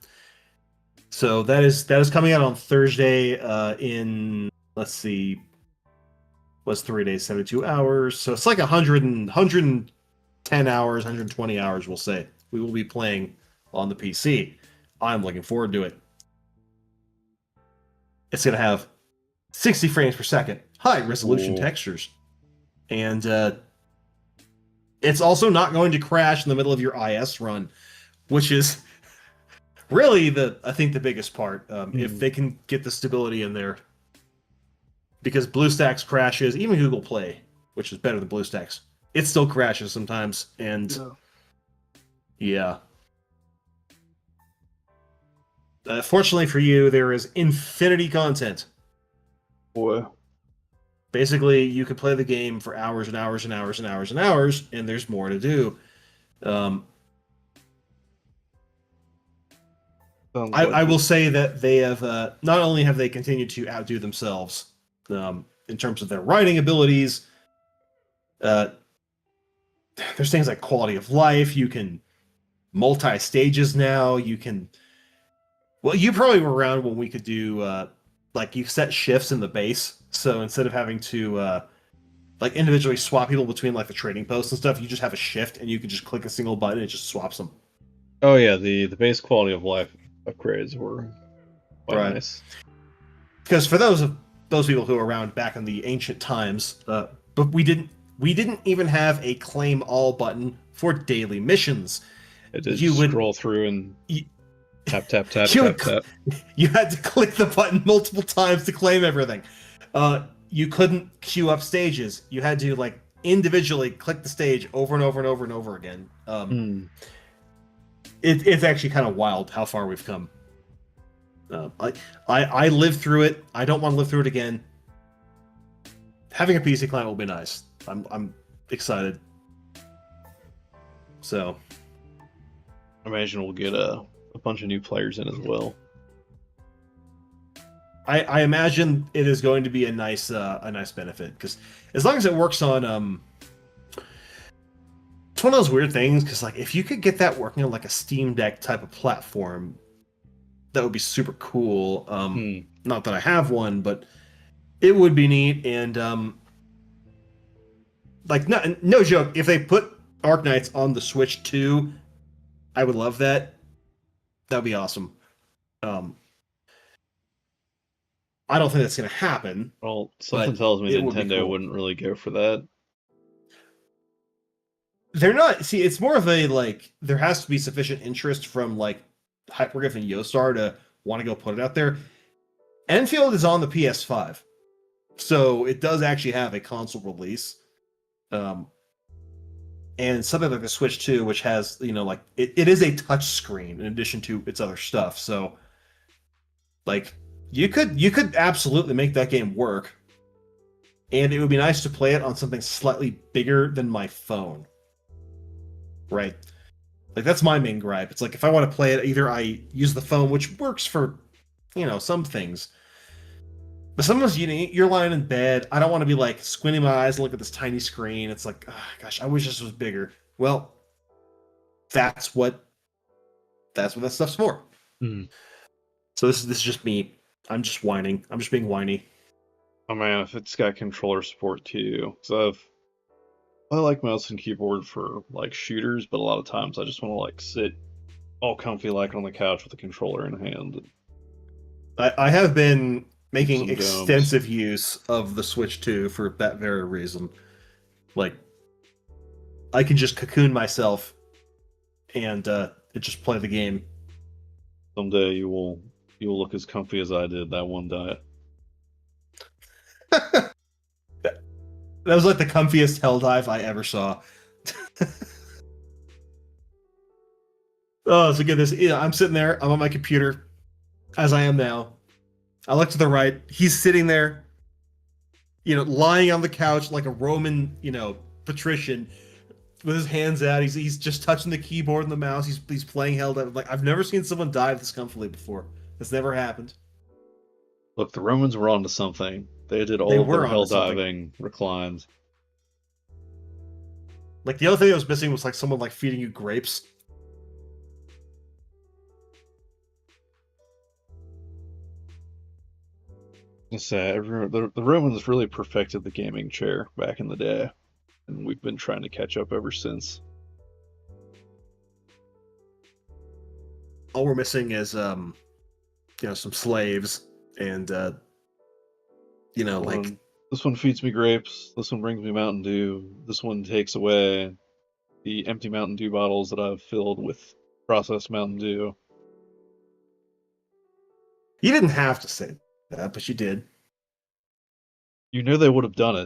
Speaker 3: So that is coming out on Thursday. In let's see, what's 3 days, 72 hours. So it's like 110 hours, 120 hours. We'll say we will be playing on the PC. I'm looking forward to it. It's going to have 60 frames per second, high resolution textures. And it's also not going to crash in the middle of your IS run, which is really I think the biggest part. If they can get the stability in there. Because BlueStacks crashes, even Google Play, which is better than BlueStacks, it still crashes sometimes. And yeah. Fortunately for you, there is infinity content.
Speaker 2: Boy.
Speaker 3: Basically, you could play the game for hours and hours and hours and hours and hours, and there's more to do. I will say that they have not only have they continued to outdo themselves in terms of their writing abilities. There's things like quality of life. You can multi-stages now. You can. Well, you probably were around when we could do like you set shifts in the base. So instead of having to like individually swap people between like the trading posts and stuff, you just have a shift and you can just click a single button and it just swaps them.
Speaker 2: Oh yeah, the base quality of life upgrades were quite nice.
Speaker 3: Because for those people who were around back in the ancient times, but we didn't even have a claim all button for daily missions.
Speaker 2: You would scroll through and tap tap tap tap tap.
Speaker 3: You had to click the button multiple times to claim everything. You couldn't queue up stages. You had to like individually click the stage over and over and over and over again. It's actually kind of wild how far we've come. I lived through it. I don't want to live through it again. Having a PC client will be nice. I'm excited. So,
Speaker 2: I imagine we'll get a bunch of new players in as well.
Speaker 3: I imagine it is going to be a nice benefit because as long as it works on it's one of those weird things because like if you could get that working on like a Steam Deck type of platform, that would be super cool. Not that I have one, but it would be neat. And like no joke, if they put Arknights on the Switch 2, I would love that. That would be awesome. I don't think that's going to happen.
Speaker 2: Well, something tells me Nintendo wouldn't really go for that.
Speaker 3: They're not. See, it's more of a like there has to be sufficient interest from like Hyperglyph and Yostar to want to go put it out there. Enfield is on the PS5, so it does actually have a console release, and something like the Switch 2, which has like it is a touch screen in addition to its other stuff. So, like you could absolutely make that game work, and it would be nice to play it on something slightly bigger than my phone. Right. Like that's my main gripe. It's like if I want to play it, either I use the phone, which works for, some things. But sometimes you're lying in bed. I don't want to be like squinting my eyes and look at this tiny screen. It's like, oh, gosh, I wish this was bigger. Well, that's what that's what that stuff's for.
Speaker 2: Hmm.
Speaker 3: So this is just me. I'm just whining. I'm just being whiny.
Speaker 2: Oh man, if it's got controller support too, because I like mouse and keyboard for like shooters, but a lot of times I just want to like sit all comfy like on the couch with a controller in hand.
Speaker 3: I have been making
Speaker 2: Some domes.
Speaker 3: extensive use of the Switch 2 for that very reason. Like, I can just cocoon myself and just play the game.
Speaker 2: Someday you will look as comfy as I did that one day.
Speaker 3: That was like the comfiest hell dive I ever saw. Oh, so get this. Yeah, I'm sitting there. I'm on my computer, as I am now. I look to the right. He's sitting there, lying on the couch like a Roman, patrician, with his hands out. He's just touching the keyboard and the mouse. He's playing hell dive. Like, I've never seen someone dive this comfortably before. That's never happened.
Speaker 2: Look, the Romans were onto something. They did all
Speaker 3: They
Speaker 2: of
Speaker 3: were
Speaker 2: their hell
Speaker 3: onto something.
Speaker 2: diving reclined.
Speaker 3: Like, the other thing that was missing was like someone like feeding you grapes.
Speaker 2: It's sad. The Romans really perfected the gaming chair back in the day, and we've been trying to catch up ever since.
Speaker 3: All we're missing is some slaves and like
Speaker 2: This one feeds me grapes. This one brings me Mountain Dew. This one takes away the empty Mountain Dew bottles that I've filled with processed Mountain Dew.
Speaker 3: you didn't have to say that, but you did.
Speaker 2: You know they would have done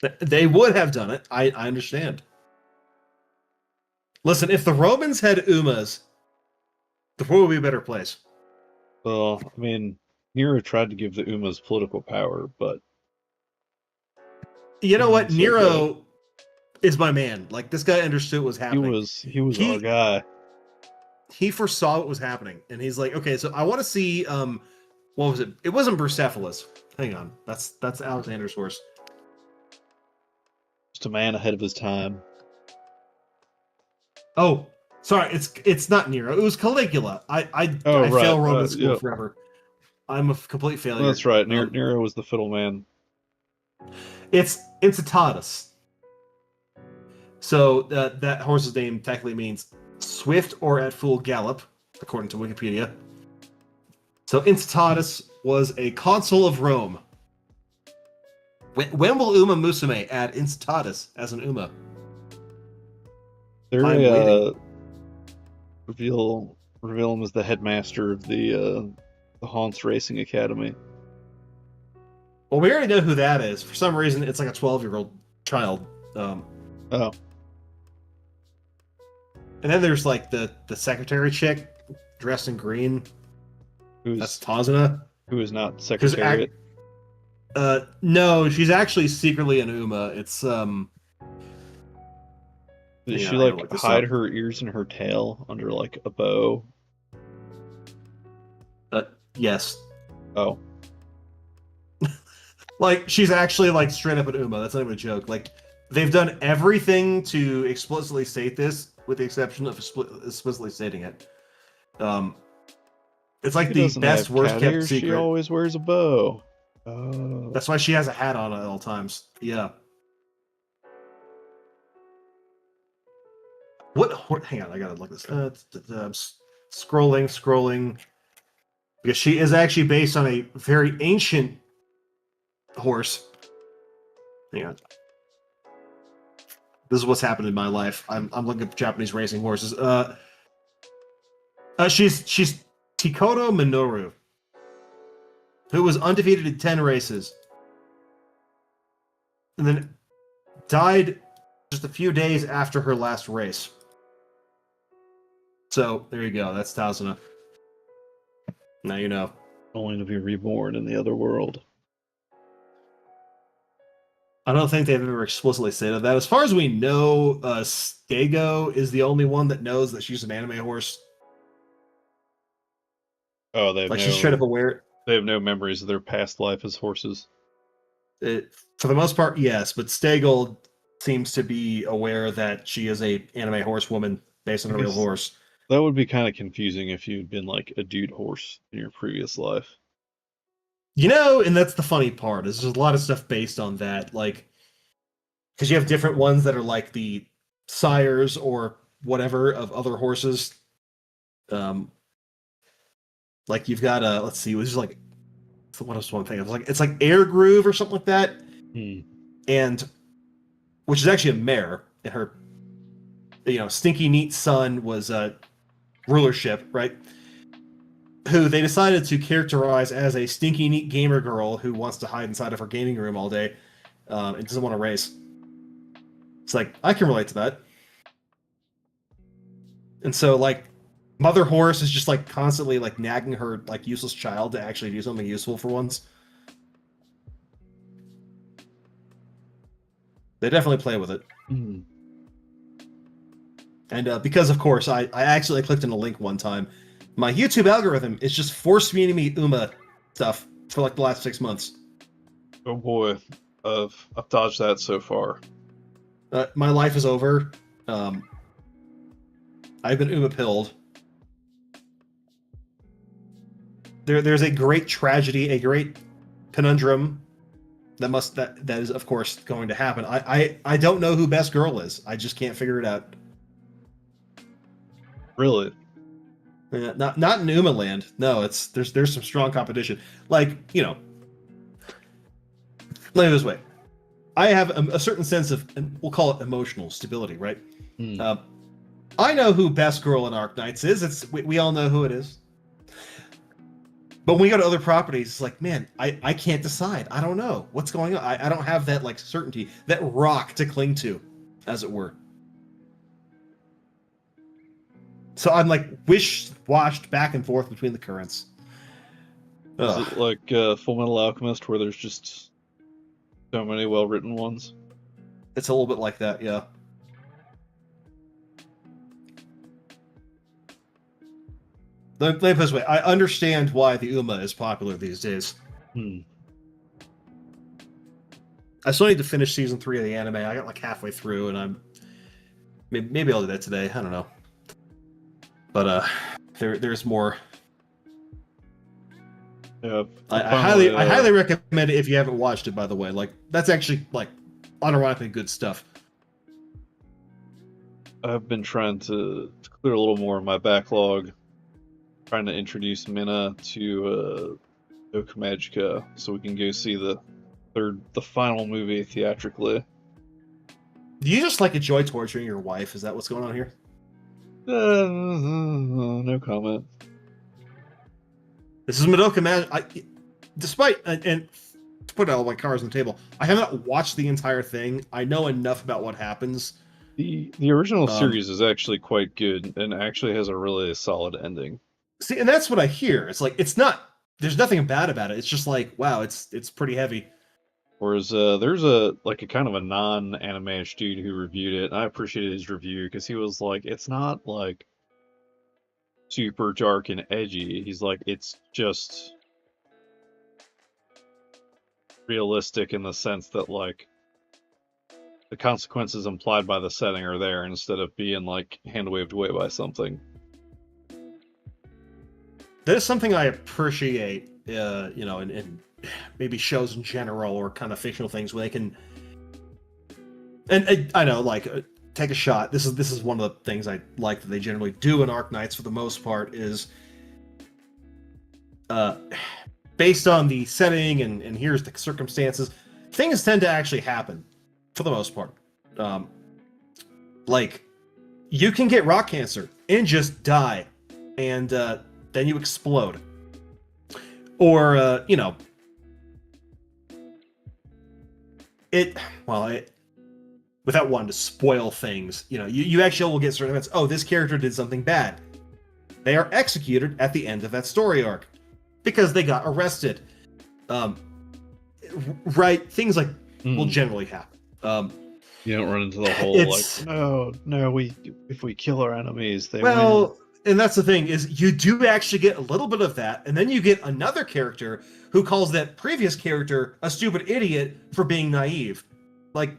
Speaker 2: it.
Speaker 3: They would have done it. I understand. Listen, if the Romans had Umas, the world would be a better place.
Speaker 2: Well, I mean, Nero tried to give the Umas political power, but
Speaker 3: You know what?
Speaker 2: So
Speaker 3: Nero is my man. Like, this guy understood what was happening.
Speaker 2: he was our guy.
Speaker 3: He foresaw what was happening, and he's like, okay, so I want to see what was it? It wasn't Bucephalus. Hang on. That's Alexander's horse.
Speaker 2: Just a man ahead of his time.
Speaker 3: Oh, sorry, it's not Nero. It was Caligula. I
Speaker 2: right.
Speaker 3: fail Roman school
Speaker 2: Yep.
Speaker 3: forever. I'm a complete failure.
Speaker 2: Well, that's right. Nero was the fiddle man.
Speaker 3: It's Incitatus. So that horse's name technically means swift or at full gallop, according to Wikipedia. So Incitatus was a consul of Rome. When will Uma Musume add Incitatus as an Uma?
Speaker 2: They
Speaker 3: I'm waiting.
Speaker 2: reveal him as the headmaster of the Haunts Racing Academy.
Speaker 3: Well, we already know who that is. For some reason, it's like a 12-year-old child.
Speaker 2: Oh,
Speaker 3: And then there's like the secretary chick dressed in green. That's Tazana.
Speaker 2: who is not Secretariat?
Speaker 3: No, she's actually secretly an Uma. It's
Speaker 2: Did
Speaker 3: yeah,
Speaker 2: she
Speaker 3: I gotta look
Speaker 2: like
Speaker 3: this
Speaker 2: hide
Speaker 3: up.
Speaker 2: her ears and her tail under like a bow?
Speaker 3: Yes.
Speaker 2: Oh,
Speaker 3: Like, she's actually like straight up an Uma. That's not even a joke. Like, they've done everything to explicitly state this, with the exception of explicitly stating it. It's like
Speaker 2: she
Speaker 3: the
Speaker 2: doesn't
Speaker 3: best,
Speaker 2: have
Speaker 3: worst
Speaker 2: cat
Speaker 3: kept
Speaker 2: ears.
Speaker 3: secret.
Speaker 2: She always wears a bow. Oh,
Speaker 3: That's why she has a hat on at all times. Yeah. Hang on, I gotta look this. Scrolling. Because she is actually based on a very ancient horse. Hang on. This is what's happened in my life. I'm looking at Japanese racing horses. She's Tikoto Minoru, who was undefeated in 10 races, and then died just a few days after her last race. So there you go. That's Tazuna. Now you know.
Speaker 2: only to be reborn in the other world.
Speaker 3: I don't think they've ever explicitly stated that. As far as we know, Stego is the only one that knows that she's an anime horse.
Speaker 2: Oh, they have
Speaker 3: Like, she's straight up aware.
Speaker 2: They have no memories of their past life as horses.
Speaker 3: For the most part, yes, but Stego seems to be aware that she is a anime horsewoman based on a real horse.
Speaker 2: That would be kind of confusing if you'd been like a dude horse in your previous life.
Speaker 3: And that's the funny part, is there's a lot of stuff based on that, like, because you have different ones that are like the sires or whatever of other horses. Like you've got let's see, it was like, what was one thing? It was like, it's like Air Groove or something like that. And which is actually a mare, and her Stinky Neat son was Rulership, right? Who they decided to characterize as a stinky neat gamer girl who wants to hide inside of her gaming room all day and doesn't want to race. It's like, I can relate to that. And so, like, Mother Horse is just like constantly like nagging her like useless child to actually do something useful for once. They definitely play with it.
Speaker 2: Mm-hmm.
Speaker 3: And because, of course, I accidentally clicked on a link one time. My YouTube algorithm is just force feeding me Uma stuff for like the last 6 months.
Speaker 2: Oh boy, I've dodged that so far.
Speaker 3: My life is over. I've been Uma pilled. There's a great tragedy, a great conundrum that is of course going to happen. I don't know who Best Girl is. I just can't figure it out.
Speaker 2: Really?
Speaker 3: Yeah, not in Uma Land. No, there's some strong competition. Like, let me this way. I have a certain sense of, we'll call it emotional stability, right? I know who Best Girl in Arknights is. We all know who it is. But when we go to other properties, it's like, man, I can't decide. I don't know what's going on. I don't have that like certainty, that rock to cling to, as it were. So I'm like washed back and forth between the currents.
Speaker 2: Is it like Full Metal Alchemist, where there's just so many well-written ones?
Speaker 3: It's a little bit like that, yeah. Let me put it this way. I understand why the Uma is popular these days. I still need to finish season 3 of the anime. I got like halfway through, and maybe I'll do that today. I don't know. But there's more.
Speaker 2: Yeah,
Speaker 3: I highly recommend it if you haven't watched it. By the way, like that's actually like unironically good stuff.
Speaker 2: I've been trying to clear a little more of my backlog, trying to introduce Minna to Oka Magica so we can go see the final movie theatrically.
Speaker 3: Do you just like enjoy torturing your wife? Is that what's going on here?
Speaker 2: No comment.
Speaker 3: This is Madoka Magic. Despite, and to put all my cards on the table, I have not watched the entire thing. I know enough about what happens.
Speaker 2: The original series is actually quite good and actually has a really solid ending.
Speaker 3: See, and that's what I hear. It's like, there's nothing bad about it. It's just like, wow, it's pretty heavy.
Speaker 2: Whereas there's a kind of a non-anime-ish dude who reviewed it, and I appreciated his review because he was like, it's not like super dark and edgy. He's like, it's just realistic in the sense that like the consequences implied by the setting are there instead of being like hand-waved away by something.
Speaker 3: That is something I appreciate, in maybe shows in general or kind of fictional things where they can, and I know, like, take a shot. This is one of the things I like that they generally do in Arknights for the most part is based on the setting and here's the circumstances, things tend to actually happen for the most part. Like, you can get rock cancer and just die, and then you explode. Or, without wanting to spoil things, you actually will get certain events. Oh, this character did something bad. They are executed at the end of that story arc because they got arrested. Right? Things like will generally happen.
Speaker 2: You don't run into the whole if we kill our enemies, they win.
Speaker 3: And that's the thing, is you do actually get a little bit of that, and then you get another character who calls that previous character a stupid idiot for being naive. Like,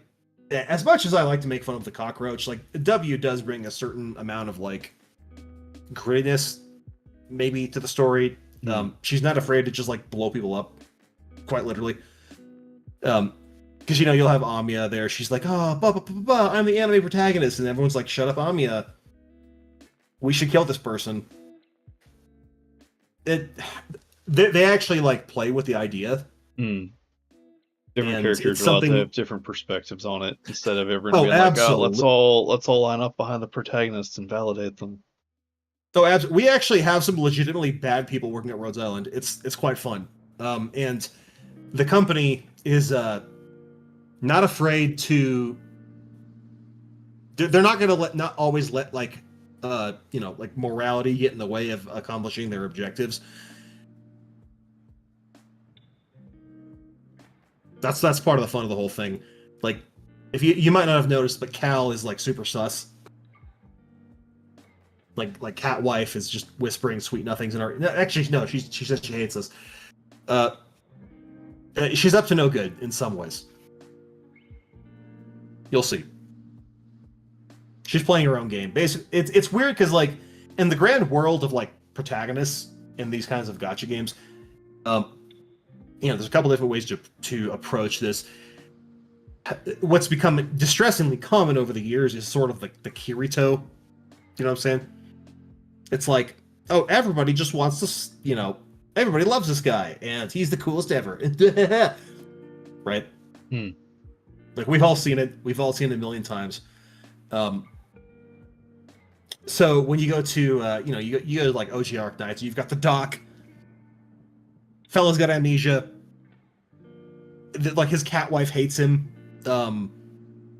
Speaker 3: as much as I like to make fun of the cockroach, like, W does bring a certain amount of, like, grittiness maybe to the story. She's not afraid to just like blow people up, quite literally. Because you'll have Amiya there. She's like, oh, I'm the anime protagonist, and everyone's like, shut up, Amiya. We should kill this person. They actually like play with the idea.
Speaker 2: Different characters are allowed to have different perspectives on it instead of everyone being
Speaker 3: absolutely.
Speaker 2: like, oh, let's all line up behind the protagonists and validate them.
Speaker 3: So we actually have some legitimately bad people working at Rhodes Island. It's quite fun. And the company is not afraid to. They're not going to not always let like morality get in the way of accomplishing their objectives. That's part of the fun of the whole thing. Like, if you might not have noticed, but Cal is like super sus. Like Cat Wife is just whispering sweet nothings in our. Actually, no, she says she hates us. She's up to no good in some ways. You'll see. She's playing her own game. Basically, it's weird because like in the grand world of like protagonists in these kinds of gacha games, there's a couple different ways to approach this. What's become distressingly common over the years is sort of like the Kirito. You know what I'm saying? It's like, oh, everybody just wants to, everybody loves this guy, and he's the coolest ever. Right? Like, we've all seen it. We've all seen it a million times. So when you go to, you go to like OG Arknights, you've got the Doc. Fella's got amnesia. Like, his cat wife hates him.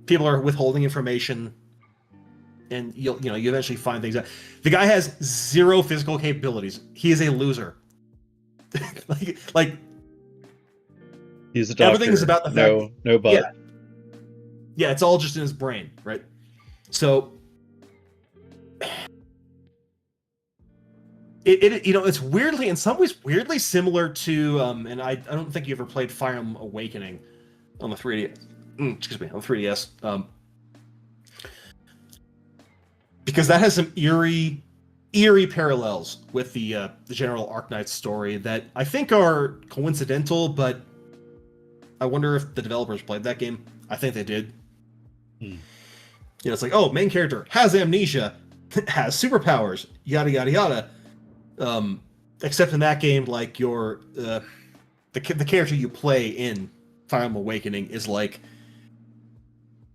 Speaker 3: People are withholding information. And you eventually find things out. The guy has zero physical capabilities. He is a loser. like
Speaker 2: he's a doctor.
Speaker 3: Everything is about the fact.
Speaker 2: No butt.
Speaker 3: Yeah, it's all just in his brain, right? So it's weirdly, in some ways, weirdly similar to and I don't think you ever played Fire Emblem Awakening on the 3DS. On the 3DS. Because that has some eerie parallels with the general Arknights story that I think are coincidental, but I wonder if the developers played that game. I think they did. It's like, oh, main character has amnesia, has superpowers, yada yada yada. Except in that game, like your the character you play in Fire Emblem Awakening is like,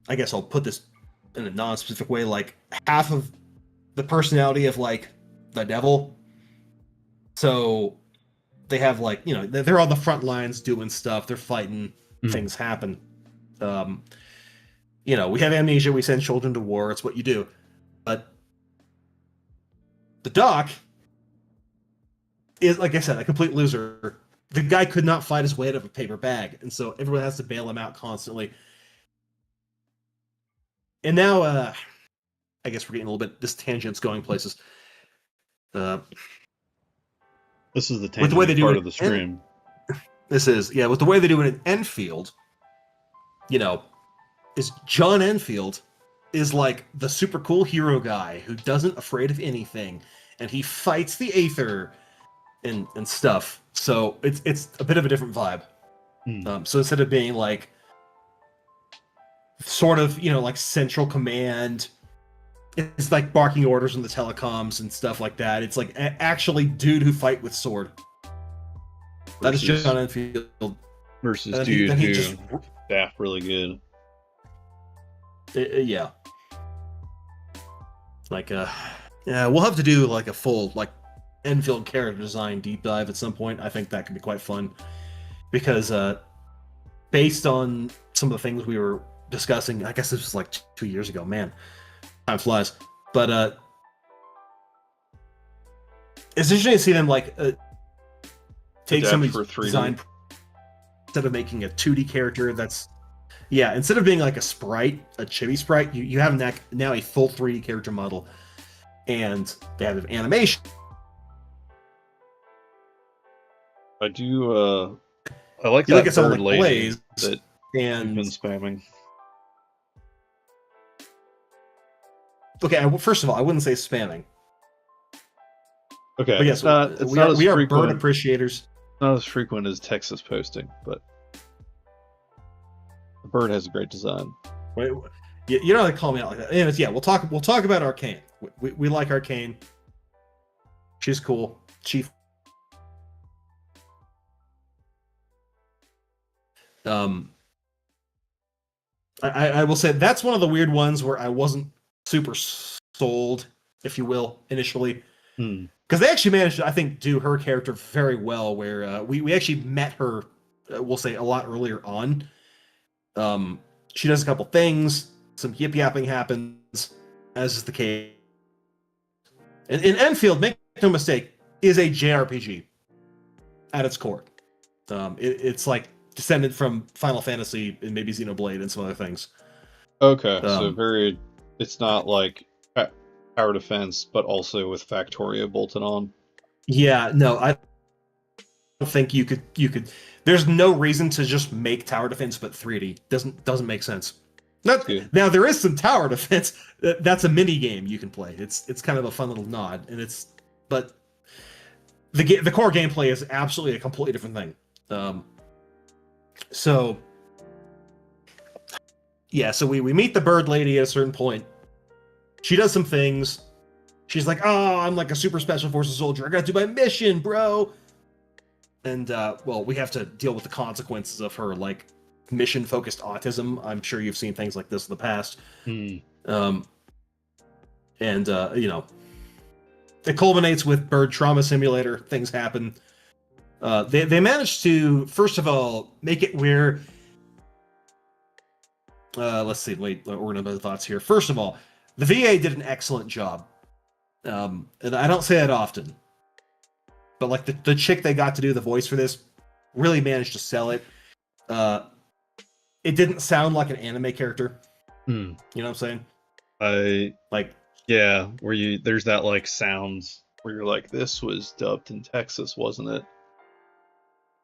Speaker 3: I guess I'll put this in a non-specific way, like half of the personality of like the devil. So they have like, they're on the front lines doing stuff, they're fighting, things happen. We have amnesia, we send children to war, it's what you do. But the Doc is, like I said, a complete loser. The guy could not fight his way out of a paper bag, and so everyone has to bail him out constantly. And now, I guess we're getting a little bit, this tangent's going places.
Speaker 2: This is the tangent with the way part of the stream.
Speaker 3: This is, with the way they do it in Enfield, is John Enfield is like the super cool hero guy who doesn't afraid of anything, and he fights the Aether and stuff. So it's a bit of a different vibe. So instead of being like sort of, like central command, it's like barking orders on the telecoms and stuff like that. It's like actually dude who fight with sword. That is John Enfield.
Speaker 2: Versus dude who staff really good.
Speaker 3: Yeah. Like, we'll have to do like a full like Enfield character design deep dive at some point. I think that could be quite fun. Because based on some of the things we were discussing, I guess this was like 2 years ago, man. Time flies. But it's interesting to see them like take some of these design instead of making a 2D character that's instead of being like a sprite, a chibi sprite, you have now a full 3D character model, and they have animation.
Speaker 2: I do I like
Speaker 3: you
Speaker 2: that
Speaker 3: look at
Speaker 2: third
Speaker 3: something like
Speaker 2: lady
Speaker 3: Blaze,
Speaker 2: that
Speaker 3: and
Speaker 2: you've been spamming.
Speaker 3: Okay, first of all, I wouldn't say spamming.
Speaker 2: Okay,
Speaker 3: But yes,
Speaker 2: it's not as
Speaker 3: we are bird
Speaker 2: frequent.
Speaker 3: appreciators.
Speaker 2: Not as frequent as Texas posting, but the bird has a great design.
Speaker 3: Wait, you know they call me out like that. Anyways, yeah, we'll talk about Arcane. We like Arcane. She's cool. I will say that's one of the weird ones where I wasn't super sold, if you will, initially. Because they actually managed to, I think, do her character very well, where we actually met her, we'll say, a lot earlier on. She does a couple things, some yip-yapping happens, as is the case. And Enfield, make no mistake, is a JRPG at its core. It's like descended from Final Fantasy and maybe Xenoblade and some other things.
Speaker 2: Okay, so it's not like tower defense, but also with Factorio bolted on.
Speaker 3: Yeah, no, I don't think you could. There's no reason to just make tower defense but 3D. Doesn't make sense. Now there is some tower defense. That's a mini game you can play. It's kind of a fun little nod, but the core gameplay is absolutely a completely different thing. So we meet the bird lady at a certain point. She does some things. She's like, "Oh, I'm like a super special forces soldier. I gotta do my mission, bro." And well, we have to deal with the consequences of her like mission-focused autism. I'm sure you've seen things like this in the past. You know, it culminates with Bird Trauma Simulator. Things happen. They managed to, first of all, make it where. Let's see. Wait, organize my thoughts here. First of all, the VA did an excellent job, and I don't say that often. But like the chick they got to do the voice for this really managed to sell it. It didn't sound like an anime character. You know what I'm saying?
Speaker 2: Yeah, there's that like sounds where you're like, this was dubbed in Texas, wasn't it?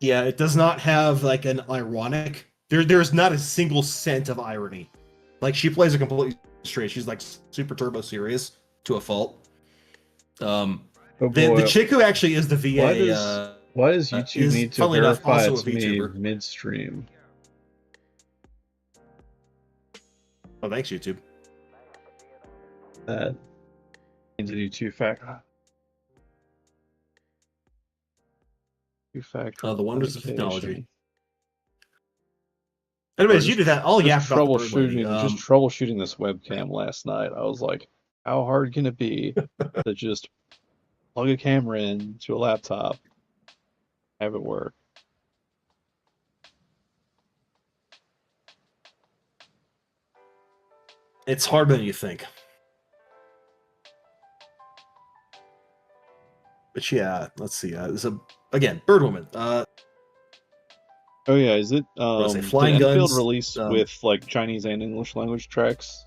Speaker 3: Yeah, it does not have like an ironic. There's not a single scent of irony. Like she plays it completely straight. She's like super turbo serious to a fault. The chick who actually is the VA.
Speaker 2: Why does YouTube need to verify it's me midstream?
Speaker 3: Oh, thanks, YouTube.
Speaker 2: That needs to do two-factor.
Speaker 3: The wonders of technology. Anyways, you do that. I'll yap about
Speaker 2: just troubleshooting this webcam last night. I was like, how hard can it be to just plug a camera in to a laptop, have it work?
Speaker 3: It's harder than you think. But yeah, let's see. There's again, Bird Woman. Oh
Speaker 2: yeah, is it
Speaker 3: Flying
Speaker 2: Enfield
Speaker 3: Guns
Speaker 2: released with like Chinese and English language tracks?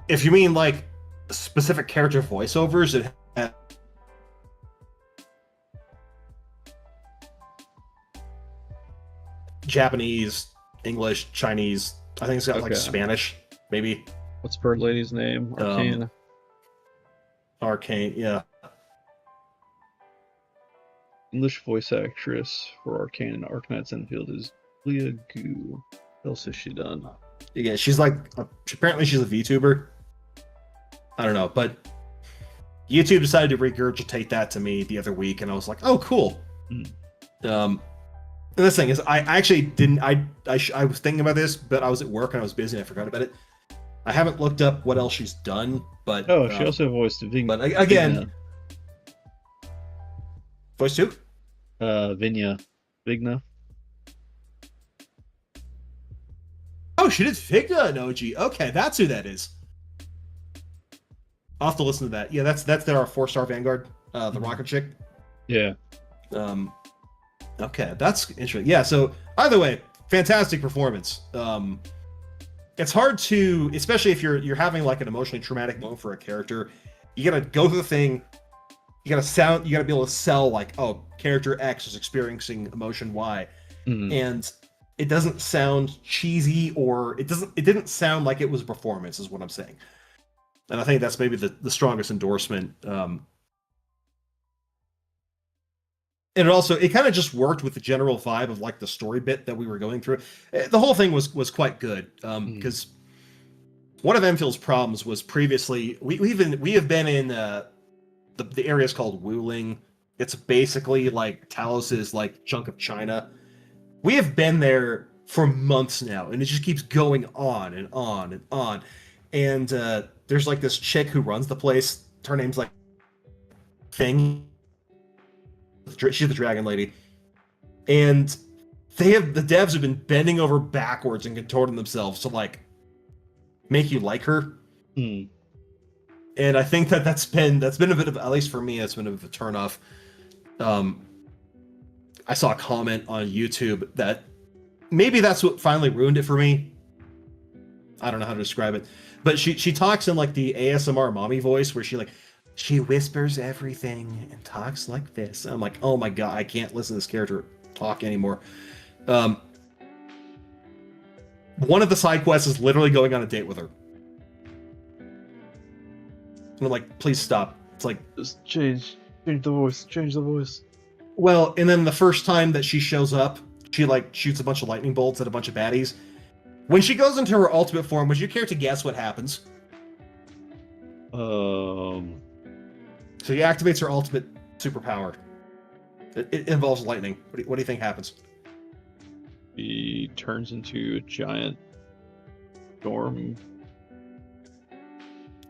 Speaker 3: If you mean like specific character voiceovers, it has Japanese, English, Chinese. I think it's got like Spanish, maybe.
Speaker 2: What's Bird Lady's name? Arcane.
Speaker 3: Arcane, yeah.
Speaker 2: English voice actress for Arcane and Arknights Enfield is Leah Gu. What else has she done?
Speaker 3: Yeah, she's like apparently she's a VTuber. I don't know, but YouTube decided to regurgitate that to me the other week, and I was like, "Oh, cool." And this thing is, I actually didn't. I was thinking about this, but I was at work and I was busy and I forgot about it. I haven't looked up what else she's done, but
Speaker 2: she also voiced Vigna.
Speaker 3: But again, voice who?
Speaker 2: Vigna.
Speaker 3: Oh, she did Vigna in OG. Okay, that's who that is. I'll have to listen to that. Yeah, that's our 4-star Vanguard, the rocket chick.
Speaker 2: Yeah.
Speaker 3: Okay, that's interesting. Yeah, so either way, fantastic performance. It's hard to, especially if you're having like an emotionally traumatic moment for a character, you gotta go through the thing. You gotta be able to sell like, oh, character X is experiencing emotion Y, and it doesn't sound cheesy or it didn't sound like it was a performance, is what I'm saying. And I think that's maybe the strongest endorsement. And it kind of just worked with the general vibe of like the story bit that we were going through. The whole thing was quite good because one of Enfield's problems was previously we have been in the areas called Wuling. It's basically like Talos's like chunk of China. We have been there for months now, and it just keeps going on and on and on. And there's like this chick who runs the place. Her name's like Feng. She's the dragon lady. And the devs have been bending over backwards and contorting themselves to like make you like her. And I think that's been a bit of, at least for me, it's been a bit of a turnoff. I saw a comment on YouTube that maybe that's what finally ruined it for me. I don't know how to describe it, but she talks in like the ASMR mommy voice where she whispers everything and talks like this. And I'm like, oh my god, I can't listen to this character talk anymore. One of the side quests is literally going on a date with her. And I'm like, please stop. It's like,
Speaker 2: just change the voice.
Speaker 3: Well, and then the first time that she shows up, she like shoots a bunch of lightning bolts at a bunch of baddies. When she goes into her ultimate form, would you care to guess what happens? So she activates her ultimate superpower. It involves lightning. What do you think happens?
Speaker 2: He turns into a giant storm.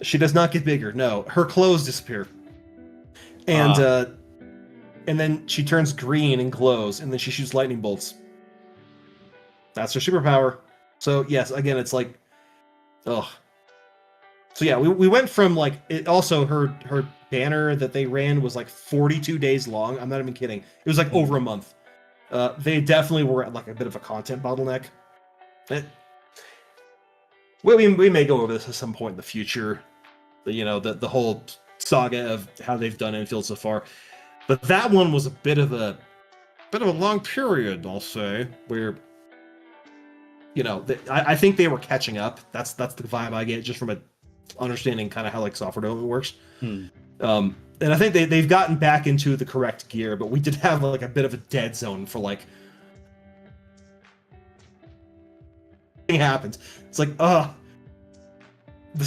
Speaker 3: She does not get bigger. No, her clothes disappear, and then she turns green and glows, and then she shoots lightning bolts. That's her superpower. So yes, again, it's like, ugh. So yeah, we went from like it. Also, her banner that they ran was like 42 days long. I'm not even kidding. It was like over a month. They definitely were at like a bit of a content bottleneck. We may go over this at some point in the future. You know, the whole saga of how they've done Enfield so far. But that one was a bit of a long period, I'll say, where, you know, I think they were catching up. That's the vibe I get just from a understanding kind of how like software development works. And I think they've gotten back into the correct gear, but we did have like a bit of a dead zone for like thing happens. It's like,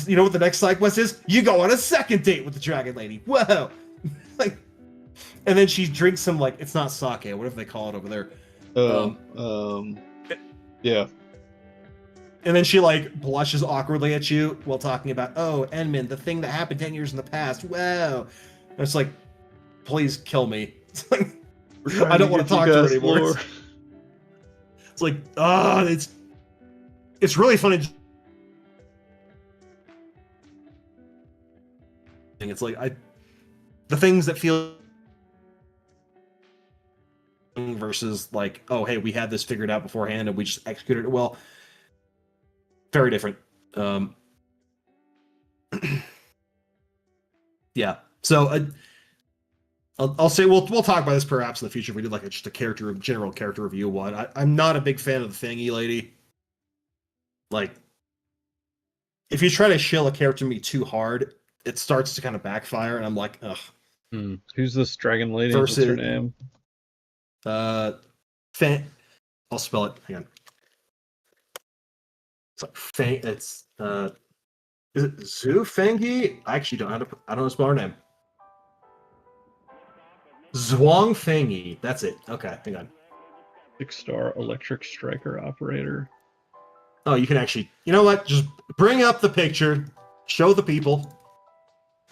Speaker 3: you know what the next side quest is? You go on a second date with the dragon lady. Whoa. Like, and then she drinks some like, it's not sake, whatever they call it over there.
Speaker 2: Yeah.
Speaker 3: And then she like blushes awkwardly at you while talking about, oh, Enman, the thing that happened 10 years in the past. Wow. And it's like, please kill me. It's like, I don't want to talk to her anymore. It's like, it's really funny. It's like the things that feel versus like, oh hey, we had this figured out beforehand and we just executed it well. Very different. Yeah. So I'll say we'll talk about this perhaps in the future if we did like just a general character review one. I'm not a big fan of the thingy lady. Like, if you try to shill a character to me too hard, it starts to kind of backfire, and I'm like, ugh.
Speaker 2: Who's this dragon lady? What's her name?
Speaker 3: I'll spell it. Hang on. It's like it's is it Zhu Fengyi? I actually don't know how to spell her name. Zhuang Fengyi. That's it. Okay, hang on.
Speaker 2: 6-star electric striker operator.
Speaker 3: Oh, you can actually. You know what? Just bring up the picture. Show the people.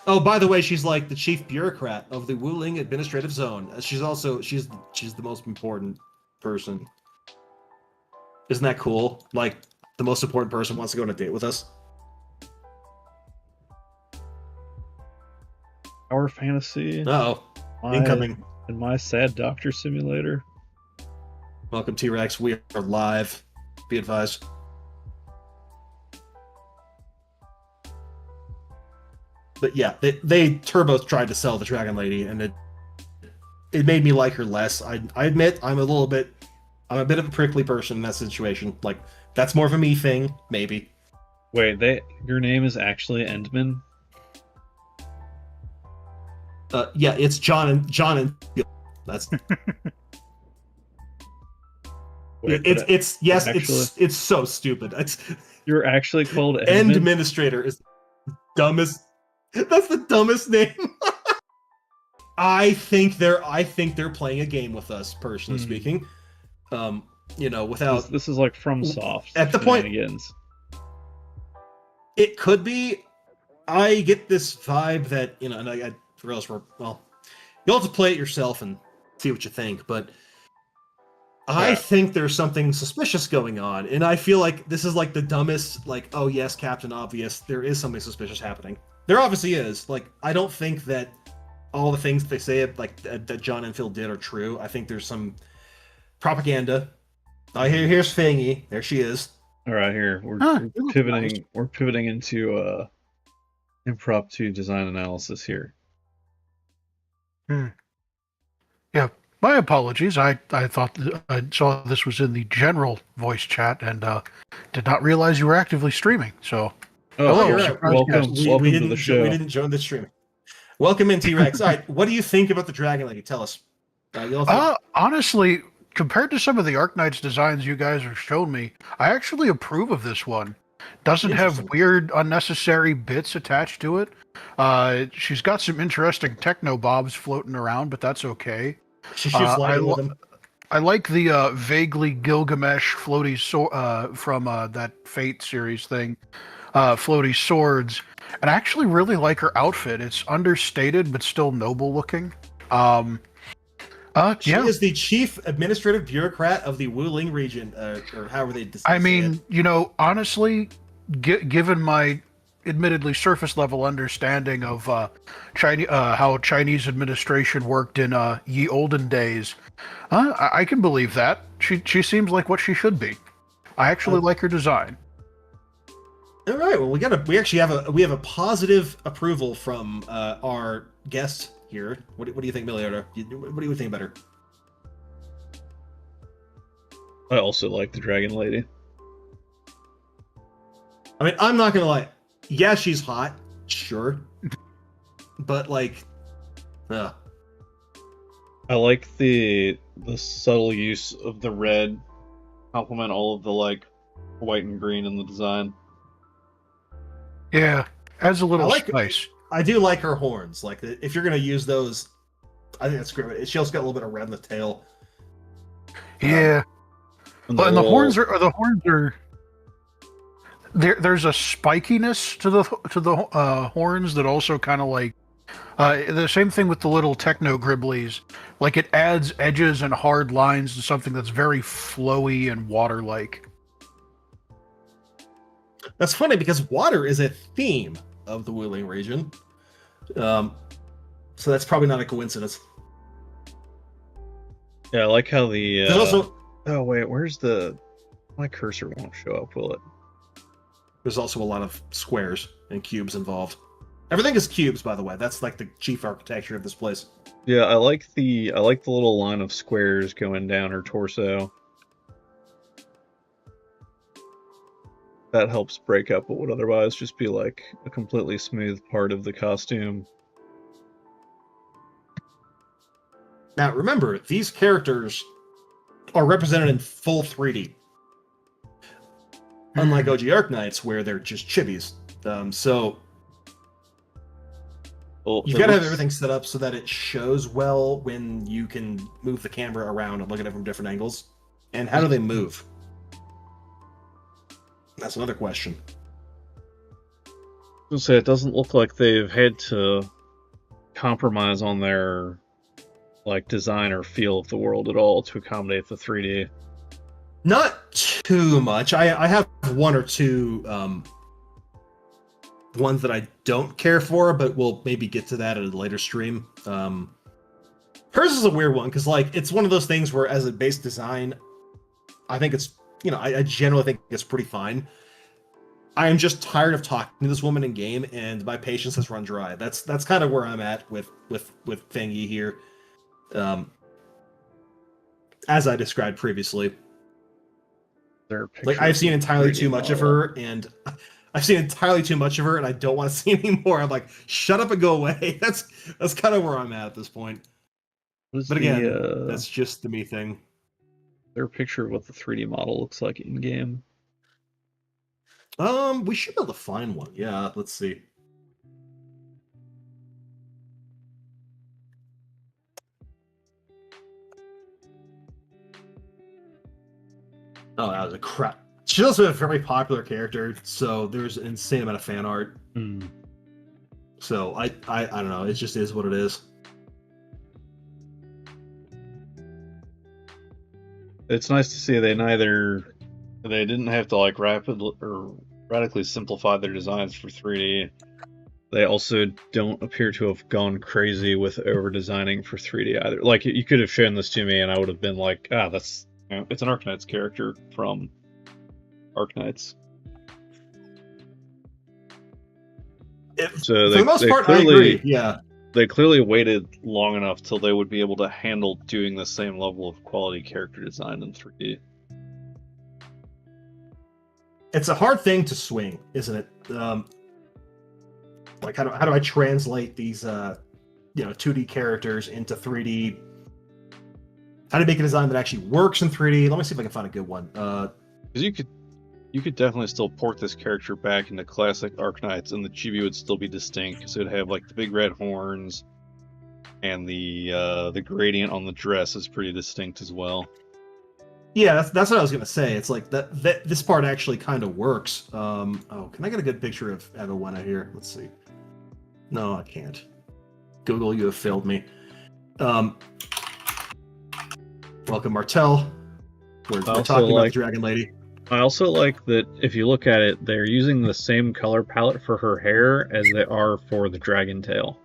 Speaker 3: Oh, by the way, she's like the chief bureaucrat of the Wuling Administrative Zone. She's the most important person. Isn't that cool? Like, the most important person wants to go on a date with us.
Speaker 2: Our fantasy.
Speaker 3: Uh-oh. Incoming.
Speaker 2: In my sad doctor simulator.
Speaker 3: Welcome, T-Rex. We are live. Be advised. But yeah, they turbo tried to sell the Dragon Lady, and it made me like her less. I admit I'm a bit of a prickly person in that situation. Like, that's more of a me thing, maybe.
Speaker 2: Wait, your name is actually Endman?
Speaker 3: Yeah, it's John and Phil. That's
Speaker 2: Wait,
Speaker 3: it's so stupid. It's
Speaker 2: you're actually called
Speaker 3: End
Speaker 2: Edmund?
Speaker 3: Administrator is dumbest. That's the dumbest name. I think they're playing a game with us, personally speaking. Without
Speaker 2: This is like FromSoft
Speaker 3: at the point.
Speaker 2: shenanigans.
Speaker 3: It could be. I get this vibe that and I realize you'll have to play it yourself and see what you think, but I think there's something suspicious going on, and I feel like this is like the dumbest, like, oh yes, Captain Obvious, there is something suspicious happening. There obviously is. Like, I don't think that all the things they say that John and Phil did are true. I think there's some propaganda. Here's Fangy. There she is.
Speaker 2: All right, here we're pivoting. We're pivoting into impromptu design analysis here.
Speaker 4: Yeah, my apologies. I thought I saw this was in the general voice chat and did not realize you were actively streaming. So,
Speaker 3: hello,
Speaker 2: welcome to the show.
Speaker 3: We didn't join the stream. Welcome in, T-Rex. All right, what do you think about the Dragon Lady? Tell us.
Speaker 4: Honestly, compared to some of the Arknights designs you guys have shown me, I actually approve of this one. Doesn't have weird, unnecessary bits attached to it. She's got some interesting techno bobs floating around, but that's okay.
Speaker 3: She shoots lightning with them.
Speaker 4: I like the vaguely Gilgamesh floaty from that Fate series thing, floaty swords, and I actually really like her outfit. It's understated but still noble looking.
Speaker 3: She is the chief administrative bureaucrat of the Wuling region, or however they decide.
Speaker 4: I mean, honestly, given my admittedly surface level understanding of how Chinese administration worked in ye olden days, I can believe that. She seems like what she should be. I actually like her design.
Speaker 3: All right. Well, we actually have a positive approval from our guest here. What do you think, Miliota? What do you think about her?
Speaker 2: I also like the Dragon Lady.
Speaker 3: I mean, I'm not gonna lie. Yeah, she's hot, sure, but like,
Speaker 2: I like the subtle use of the red, complement all of the like white and green in the design.
Speaker 4: Yeah, adds a little spice.
Speaker 3: I do like her horns. Like, if you're gonna use those, I think that's great. She also got a little bit of red in the tail.
Speaker 4: Yeah, and the horns are. There's a spikiness to the horns that also kind of like the same thing with the little techno gribblies. Like, it adds edges and hard lines to something that's very flowy and water-like.
Speaker 3: That's funny because water is a theme of the Wuling region, so that's probably not a coincidence.
Speaker 2: Yeah, I like how the.
Speaker 3: There's also.
Speaker 2: Oh wait, where's my cursor? Won't show up, will it?
Speaker 3: There's also a lot of squares and cubes involved. Everything is cubes, by the way. That's like the chief architecture of this place.
Speaker 2: Yeah, I like the little line of squares going down her torso. That helps break up what would otherwise just be like a completely smooth part of the costume.
Speaker 3: Now, remember, these characters are represented in full 3D. Unlike OG Arknights, where they're just chibis. So you've got to have everything set up so that it shows well when you can move the camera around and look at it from different angles. And how do they move? That's another question.
Speaker 2: I'll say it doesn't look like they've had to compromise on their like design or feel of the world at all to accommodate the 3D.
Speaker 3: Not too much. I have one or two ones that I don't care for, but we'll maybe get to that at a later stream. Hers is a weird one because like it's one of those things where as a base design, I think it's I generally think it's pretty fine. I am just tired of talking to this woman in game, and my patience has run dry. That's kind of where I'm at with Fangy here, as I described previously. Like, I've seen entirely too much of her, and I've seen entirely too much of her, and I don't want to see anymore. I'm like, shut up and go away. That's kind of where I'm at this point. But again, that's just the me thing.
Speaker 2: Their picture of what the 3D model looks like in game.
Speaker 3: We should be able to find one. Yeah, let's see. Oh, that was a crap. She's also a very popular character, so there's an insane amount of fan art. So I don't know. It just is what it is.
Speaker 2: It's nice to see they didn't have to like rapidly or radically simplify their designs for 3D. They also don't appear to have gone crazy with over designing for 3D either. Like you could have shown this to me and I would have been like, that's it's an Arknights character from Arknights. So
Speaker 3: for the most part,
Speaker 2: clearly,
Speaker 3: I agree. Yeah.
Speaker 2: They clearly waited long enough till they would be able to handle doing the same level of quality character design in 3D.
Speaker 3: It's a hard thing to swing, isn't it? Like how do I translate these 2D characters into 3D? How to make a design that actually works in 3D? Let me see if I can find a good one.
Speaker 2: Because you could definitely still port this character back into classic Arknights, and the chibi would still be distinct because it would have like the big red horns, and the gradient on the dress is pretty distinct as well.
Speaker 3: Yeah, that's what I was gonna say. It's like that this part actually kind of works. Can I get a good picture of Evelina here? Let's see. No, I can't. Google, you have failed me. Welcome, Martel. We're talking about the Dragon Lady.
Speaker 2: I also like that if you look at it, they're using the same color palette for her hair as they are for the dragon tail.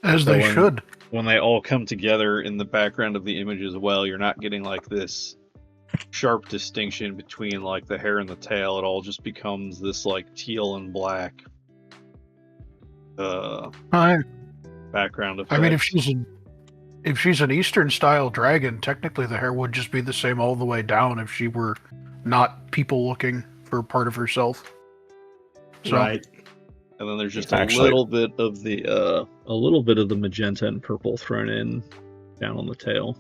Speaker 4: As they should.
Speaker 2: When they all come together in the background of the image as well, you're not getting like this sharp distinction between like the hair and the tail. It all just becomes this like teal and black background effect.
Speaker 4: I mean, if she's an Eastern style dragon, technically the hair would just be the same all the way down if she were not people looking for part of herself. So,
Speaker 3: right.
Speaker 2: And then there's just a little bit of the magenta and purple thrown in down on the tail.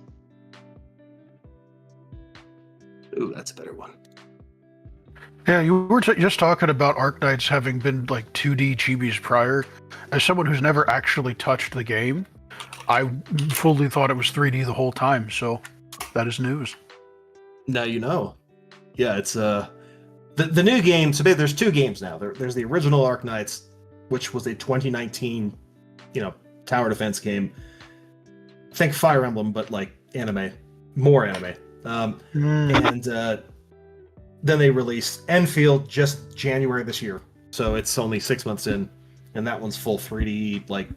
Speaker 3: Ooh, that's a better one.
Speaker 4: Yeah, you were just talking about Arknights having been like 2D chibis prior. As someone who's never actually touched the game, I fully thought it was 3D the whole time, so that is news.
Speaker 3: Now you know. Yeah, it's the new game. So there's two games now. There's the original Arknights, which was a 2019, tower defense game. Think Fire Emblem, but like anime, more anime. And then they released Enfield just January this year, so it's only 6 months in, and that one's full 3D. Like,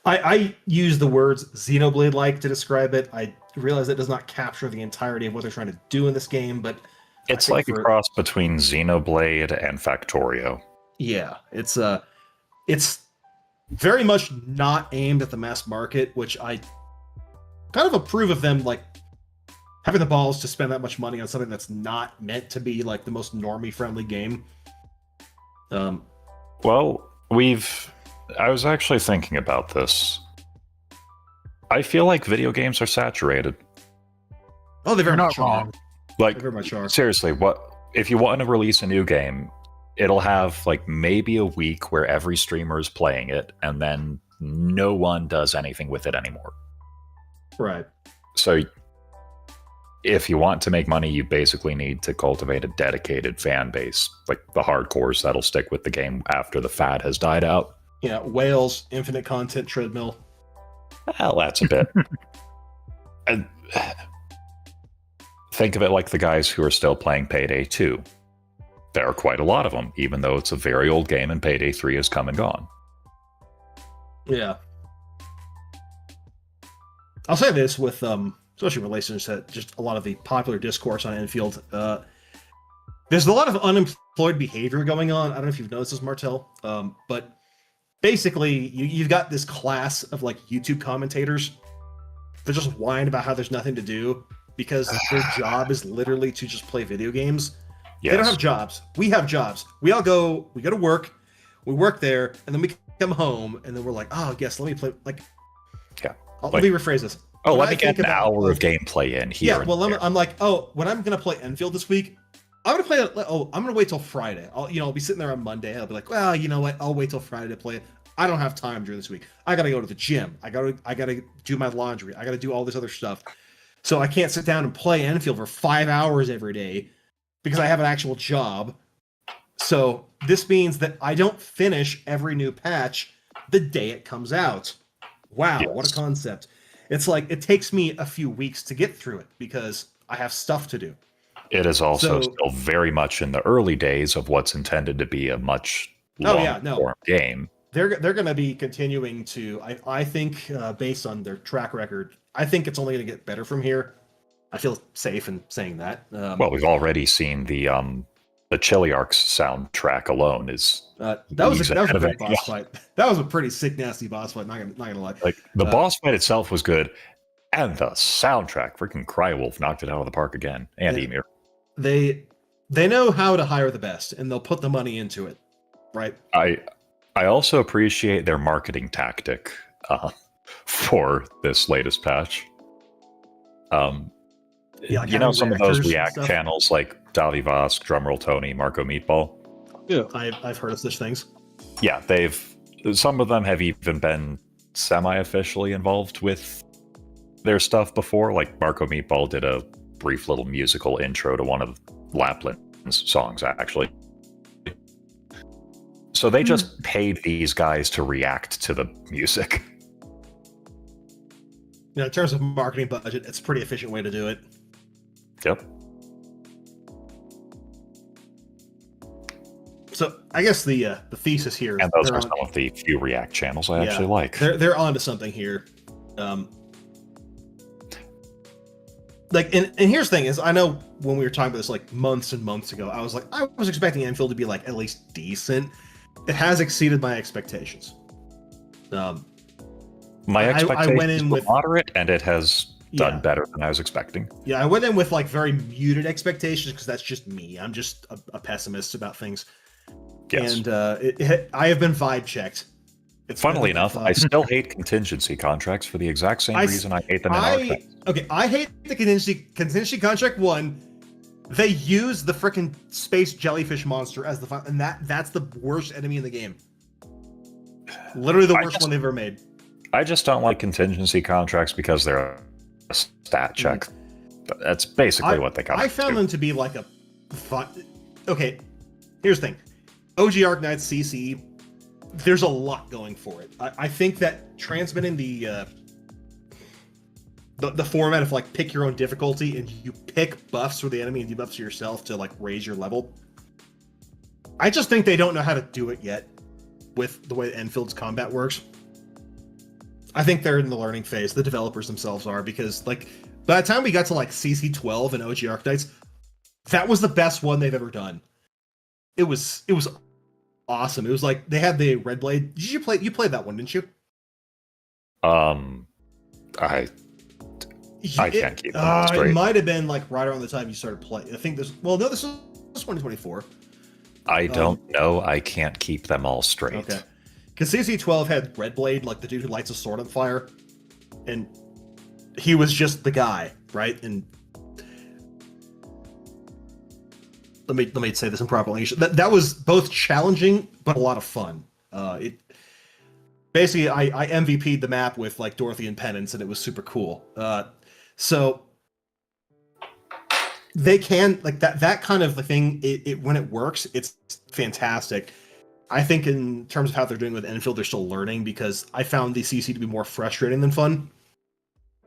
Speaker 3: I use the words Xenoblade-like to describe it. I realize it does not capture the entirety of what they're trying to do in this game, but
Speaker 5: it's like a cross between Xenoblade and Factorio.
Speaker 3: Yeah, it's very much not aimed at the mass market, which I kind of approve of them, like having the balls to spend that much money on something that's not meant to be like the most normie friendly game.
Speaker 5: Well, I was actually thinking about this. I feel like video games are saturated.
Speaker 3: Oh, they're very
Speaker 4: not
Speaker 3: much
Speaker 4: wrong.
Speaker 5: Like,
Speaker 3: very much are.
Speaker 5: Seriously, if you want to release a new game, it'll have like maybe a week where every streamer is playing it, and then no one does anything with it anymore.
Speaker 3: Right.
Speaker 5: So if you want to make money, you basically need to cultivate a dedicated fan base, like the hardcores that'll stick with the game after the fad has died out.
Speaker 3: Yeah, whales, infinite content treadmill.
Speaker 5: Well, that's a bit. And think of it like the guys who are still playing Payday 2. There are quite a lot of them, even though it's a very old game and Payday 3 has come and gone.
Speaker 3: Yeah. I'll say this with especially relations to just a lot of the popular discourse on Enfield. There's a lot of unemployed behavior going on. I don't know if you've noticed this, Martel, but basically you've got this class of like YouTube commentators that just whine about how there's nothing to do because their job is literally to just play video games. They don't have jobs. We have jobs. We all go. We go to work. We work there, and then we come home, and then we're like, oh, yes, let me play. Like,
Speaker 5: Yeah.
Speaker 3: let me rephrase this.
Speaker 5: Oh,
Speaker 3: When
Speaker 5: let
Speaker 3: I
Speaker 5: me get
Speaker 3: think
Speaker 5: an
Speaker 3: about-
Speaker 5: hour of gameplay in here.
Speaker 3: Yeah, well, I'm like, oh, when I'm gonna play Enfield this week, I'm gonna play. I'm gonna wait till Friday. I'll be sitting there on Monday. I'll be like, well, you know what? I'll wait till Friday to play it. I don't have time during this week. I gotta go to the gym. I gotta do my laundry. I gotta do all this other stuff. So I can't sit down and play Enfield for 5 hours every day because I have an actual job. So this means that I don't finish every new patch the day it comes out. Wow, what a concept. It's like it takes me a few weeks to get through it because I have stuff to do.
Speaker 5: It is also still very much in the early days of what's intended to be a much longer game.
Speaker 3: They're going to be continuing to, I think, based on their track record, I think it's only going to get better from here. I feel safe in saying that.
Speaker 5: Well, we've already seen the Chiliarch's soundtrack alone is
Speaker 3: that was a great boss fight. That was a pretty sick, nasty boss fight. Not gonna lie.
Speaker 5: Like the boss fight itself was good, and the soundtrack, freaking Crywolf knocked it out of the park again. And Emir.
Speaker 3: They know how to hire the best, and they'll put the money into it, right?
Speaker 5: I also appreciate their marketing tactic for this latest patch.
Speaker 3: Like
Speaker 5: some of those
Speaker 3: reactors
Speaker 5: React channels like Davi Vosk, Drumroll Tony, Marco Meatball.
Speaker 3: Yeah, I've heard of such things.
Speaker 5: Yeah, some of them have even been semi-officially involved with their stuff before. Like Marco Meatball did a brief little musical intro to one of Lapland's songs, actually. So they just paid these guys to react to the music.
Speaker 3: In terms of marketing budget, it's a pretty efficient way to do it.
Speaker 5: Yep.
Speaker 3: So I guess the thesis here,
Speaker 5: and those are some of the few React channels I actually like.
Speaker 3: They're onto something here. And here's the thing is, I know when we were talking about this like months and months ago, I was expecting Enfield to be like at least decent. It has exceeded my expectations.
Speaker 5: My expectations
Speaker 3: went in
Speaker 5: were
Speaker 3: with
Speaker 5: moderate, and it has done better than I was expecting.
Speaker 3: Yeah, I went in with like very muted expectations because that's just me. I'm just a pessimist about things.
Speaker 5: Yes.
Speaker 3: And I have been vibe checked.
Speaker 5: Funnily enough, I still hate contingency contracts for the exact same reason I hate them in Arknights.
Speaker 3: Okay, I hate the contingency contract one. They use the frickin' space jellyfish monster as the and that's the worst enemy in the game. Literally the worst one they've ever made.
Speaker 5: I just don't like contingency contracts because they're a stat check. That's basically what they got.
Speaker 3: I found them to be like a fun. Okay, here's the thing. OG Arknights CC, there's a lot going for it. I think that transmitting the format of like pick your own difficulty and you pick buffs for the enemy and debuffs for yourself to like raise your level. I just think they don't know how to do it yet with the way Enfield's combat works. I think they're in the learning phase. The developers themselves are, because like by the time we got to like CC12 and OG Arknights, that was the best one they've ever done. It was awesome. It was like they had the Red Blade. You played that one, didn't you?
Speaker 5: I can't keep them straight.
Speaker 3: It might have been like right around the time you started playing. I think this was 2024.
Speaker 5: I don't know. I can't keep them all straight.
Speaker 3: Okay. Because CC12 had Red Blade, like the dude who lights a sword on fire, and he was just the guy, right? And let me say this in proper English. That was both challenging but a lot of fun. Basically, I MVP'd the map with like Dorothy and Penance, and it was super cool. So they can like that kind of thing. It when it works, it's fantastic. I think in terms of how they're doing with Enfield, they're still learning, because I found the CC to be more frustrating than fun.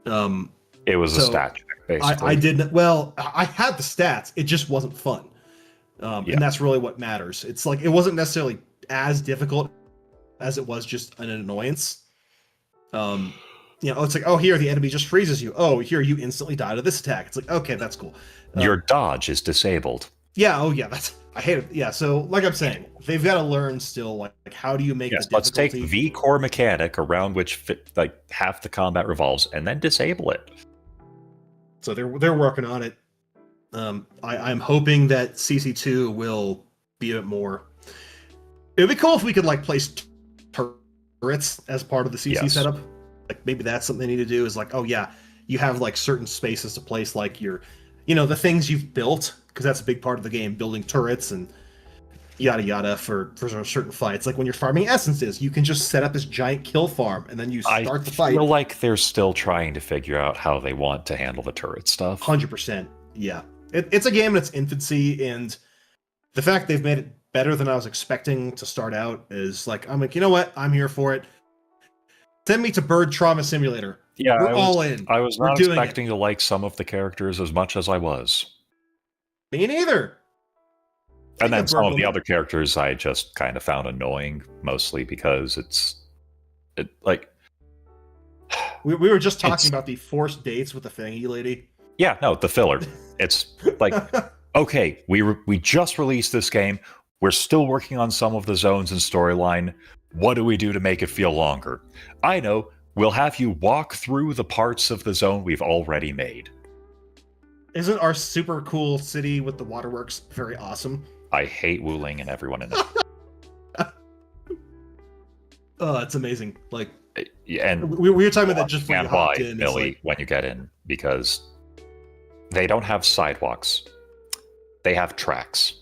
Speaker 5: It was a stat check, basically.
Speaker 3: I didn't. Well, I had the stats. It just wasn't fun. And that's really what matters. It's like it wasn't necessarily as difficult as it was just an annoyance. It's like, oh, here the enemy just freezes you. Oh, here you instantly die to this attack. It's like, okay, that's cool.
Speaker 5: Your dodge is disabled.
Speaker 3: Yeah. Oh, yeah. I hate it. Yeah. So, like I'm saying, they've got to learn still. Like how do you make?
Speaker 5: Yes.
Speaker 3: The
Speaker 5: Let's take the core mechanic around which half the combat revolves, and then disable it.
Speaker 3: So they're working on it. I'm hoping that CC2 will be a bit more. It'd be cool if we could like place turrets as part of the CC setup. Like maybe that's something they need to do. Is like, oh yeah, you have like certain spaces to place like your, the things you've built, because that's a big part of the game, building turrets and yada yada for certain fights. Like when you're farming essences, you can just set up this giant kill farm and then you start the fight.
Speaker 5: I feel like they're still trying to figure out how they want to handle the turret stuff.
Speaker 3: 100%. Yeah. It's a game in its infancy, and the fact they've made it better than I was expecting to start out is like, I'm like, you know what? I'm here for it. Send me to Bird Trauma Simulator.
Speaker 5: Yeah,
Speaker 3: We're all in.
Speaker 5: I was not expecting to like some of the characters as much as I was.
Speaker 3: Me neither.
Speaker 5: And then some of the other characters I just kind of found annoying, mostly because
Speaker 3: we were just talking about the forced dates with the Fangy lady.
Speaker 5: Yeah, no, the filler. It's like, okay, we just released this game. We're still working on some of the zones and storyline. What do we do to make it feel longer? I know, we'll have you walk through the parts of the zone we've already made.
Speaker 3: Isn't our super cool city with the waterworks very awesome?
Speaker 5: I hate Wuling and everyone in it.
Speaker 3: Oh, it's amazing. Like,
Speaker 5: and
Speaker 3: we were talking about that just before you hopped in.
Speaker 5: Billy, when you get in, because they don't have sidewalks. They have tracks.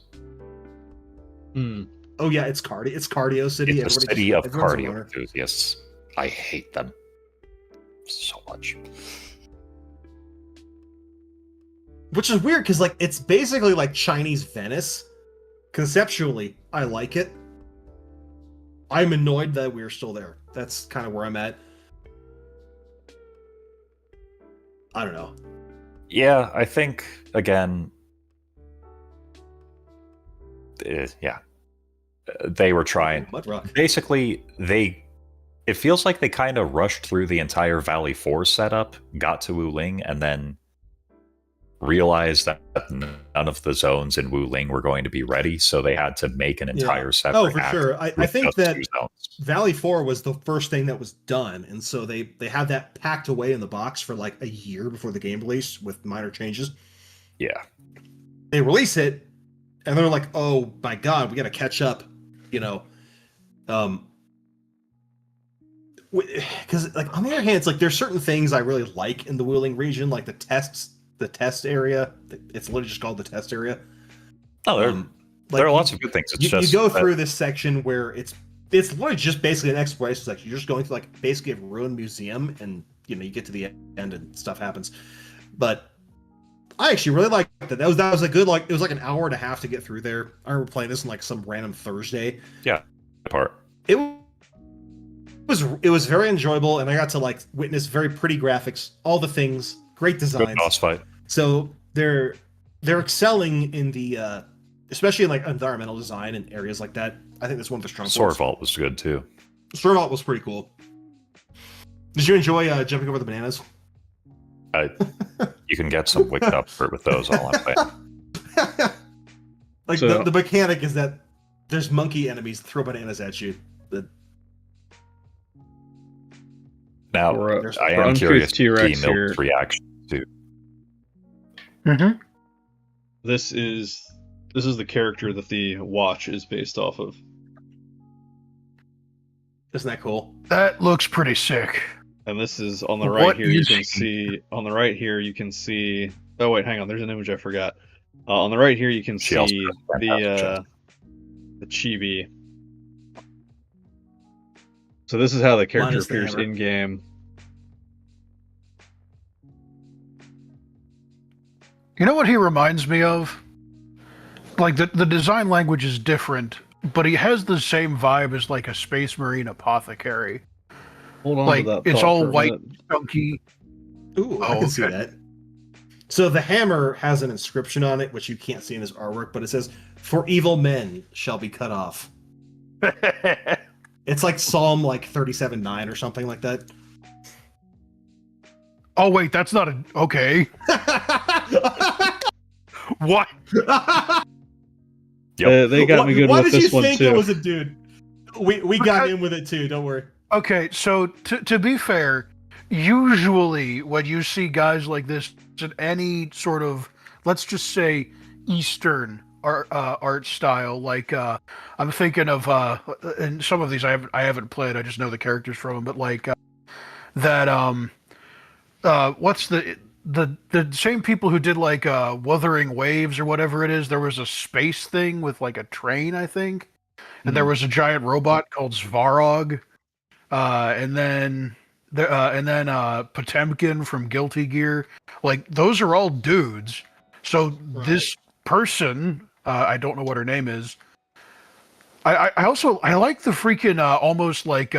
Speaker 3: Oh yeah, it's cardio city.
Speaker 5: It's a city of cardio enthusiasts. I hate them so much.
Speaker 3: Which is weird, because like it's basically like Chinese Venice. Conceptually, I like it. I'm annoyed that we're still there. That's kind of where I'm at. I don't know.
Speaker 5: Yeah, I think, again, they were trying. Basically, it feels like they kind of rushed through the entire Valley 4 setup, got to Wuling, and then realized that none of the zones in Wuling were going to be ready, so they had to make an entire separate.
Speaker 3: Oh, for sure. I think that Valley 4 was the first thing that was done, and so they had that packed away in the box for like a year before the game released with minor changes.
Speaker 5: Yeah.
Speaker 3: They release it, and they're like, oh my god, we got to catch up, because like on the other hand, it's like there's certain things I really like in the Wuling region, like the test area. It's literally just called the test area.
Speaker 5: Oh, there are lots of good things. It's
Speaker 3: you go through this section where it's literally just basically an exploration section. You're just going through like basically a ruined museum, and you get to the end and stuff happens. But I actually really liked that. That was a good, like, it was like an hour and a half to get through there. I remember playing this on like some random Thursday.
Speaker 5: Yeah, part.
Speaker 3: It was very enjoyable, and I got to like witness very pretty graphics, all the things, great designs.
Speaker 5: Good boss fight.
Speaker 3: So they're excelling in the especially in like environmental design and areas like that. I think that's one of the strong points.
Speaker 5: Sword Vault was good too.
Speaker 3: Sword Vault was pretty cool. Did you enjoy jumping over the bananas?
Speaker 5: You can get some wicked up for it with those all I'm playing.
Speaker 3: Like so, the mechanic is that there's monkey enemies that throw bananas at you.
Speaker 5: Now, I am curious to see Milk's reaction too.
Speaker 4: Mm-hmm.
Speaker 2: This is the character that the watch is based off of.
Speaker 3: Isn't that cool?
Speaker 4: That looks pretty sick.
Speaker 2: And this is on the right here. You can see on the right here. You can see. Oh wait, hang on. There's an image I forgot. On the right here, you can see the chibi. So this is how the character appears in game.
Speaker 4: You know what he reminds me of? Like the design language is different, but he has the same vibe as like a Space Marine apothecary.
Speaker 2: Hold on
Speaker 4: like
Speaker 2: to that
Speaker 4: it's all white, chunky.
Speaker 3: Ooh, I can see that. So the hammer has an inscription on it, which you can't see in his artwork, but it says, "For evil men shall be cut off." It's like Psalm like 37:9 or something like that.
Speaker 4: Oh wait, that's not a okay. What?
Speaker 5: Yep.
Speaker 2: They got me good with this one too.
Speaker 3: Why did you think it was a dude? We got in with it too. Don't worry.
Speaker 4: Okay, so to be fair, usually when you see guys like this in any sort of let's just say Eastern art style. Like I'm thinking of and some of these I haven't played. I just know the characters from them. But like that what's the same people who did like Wuthering Waves or whatever it is. There was a space thing with like a train, I think, and there was a giant robot called Svarog, and then Potemkin from Guilty Gear. Like those are all dudes. So this person, I don't know what her name is. I also like the freaking almost like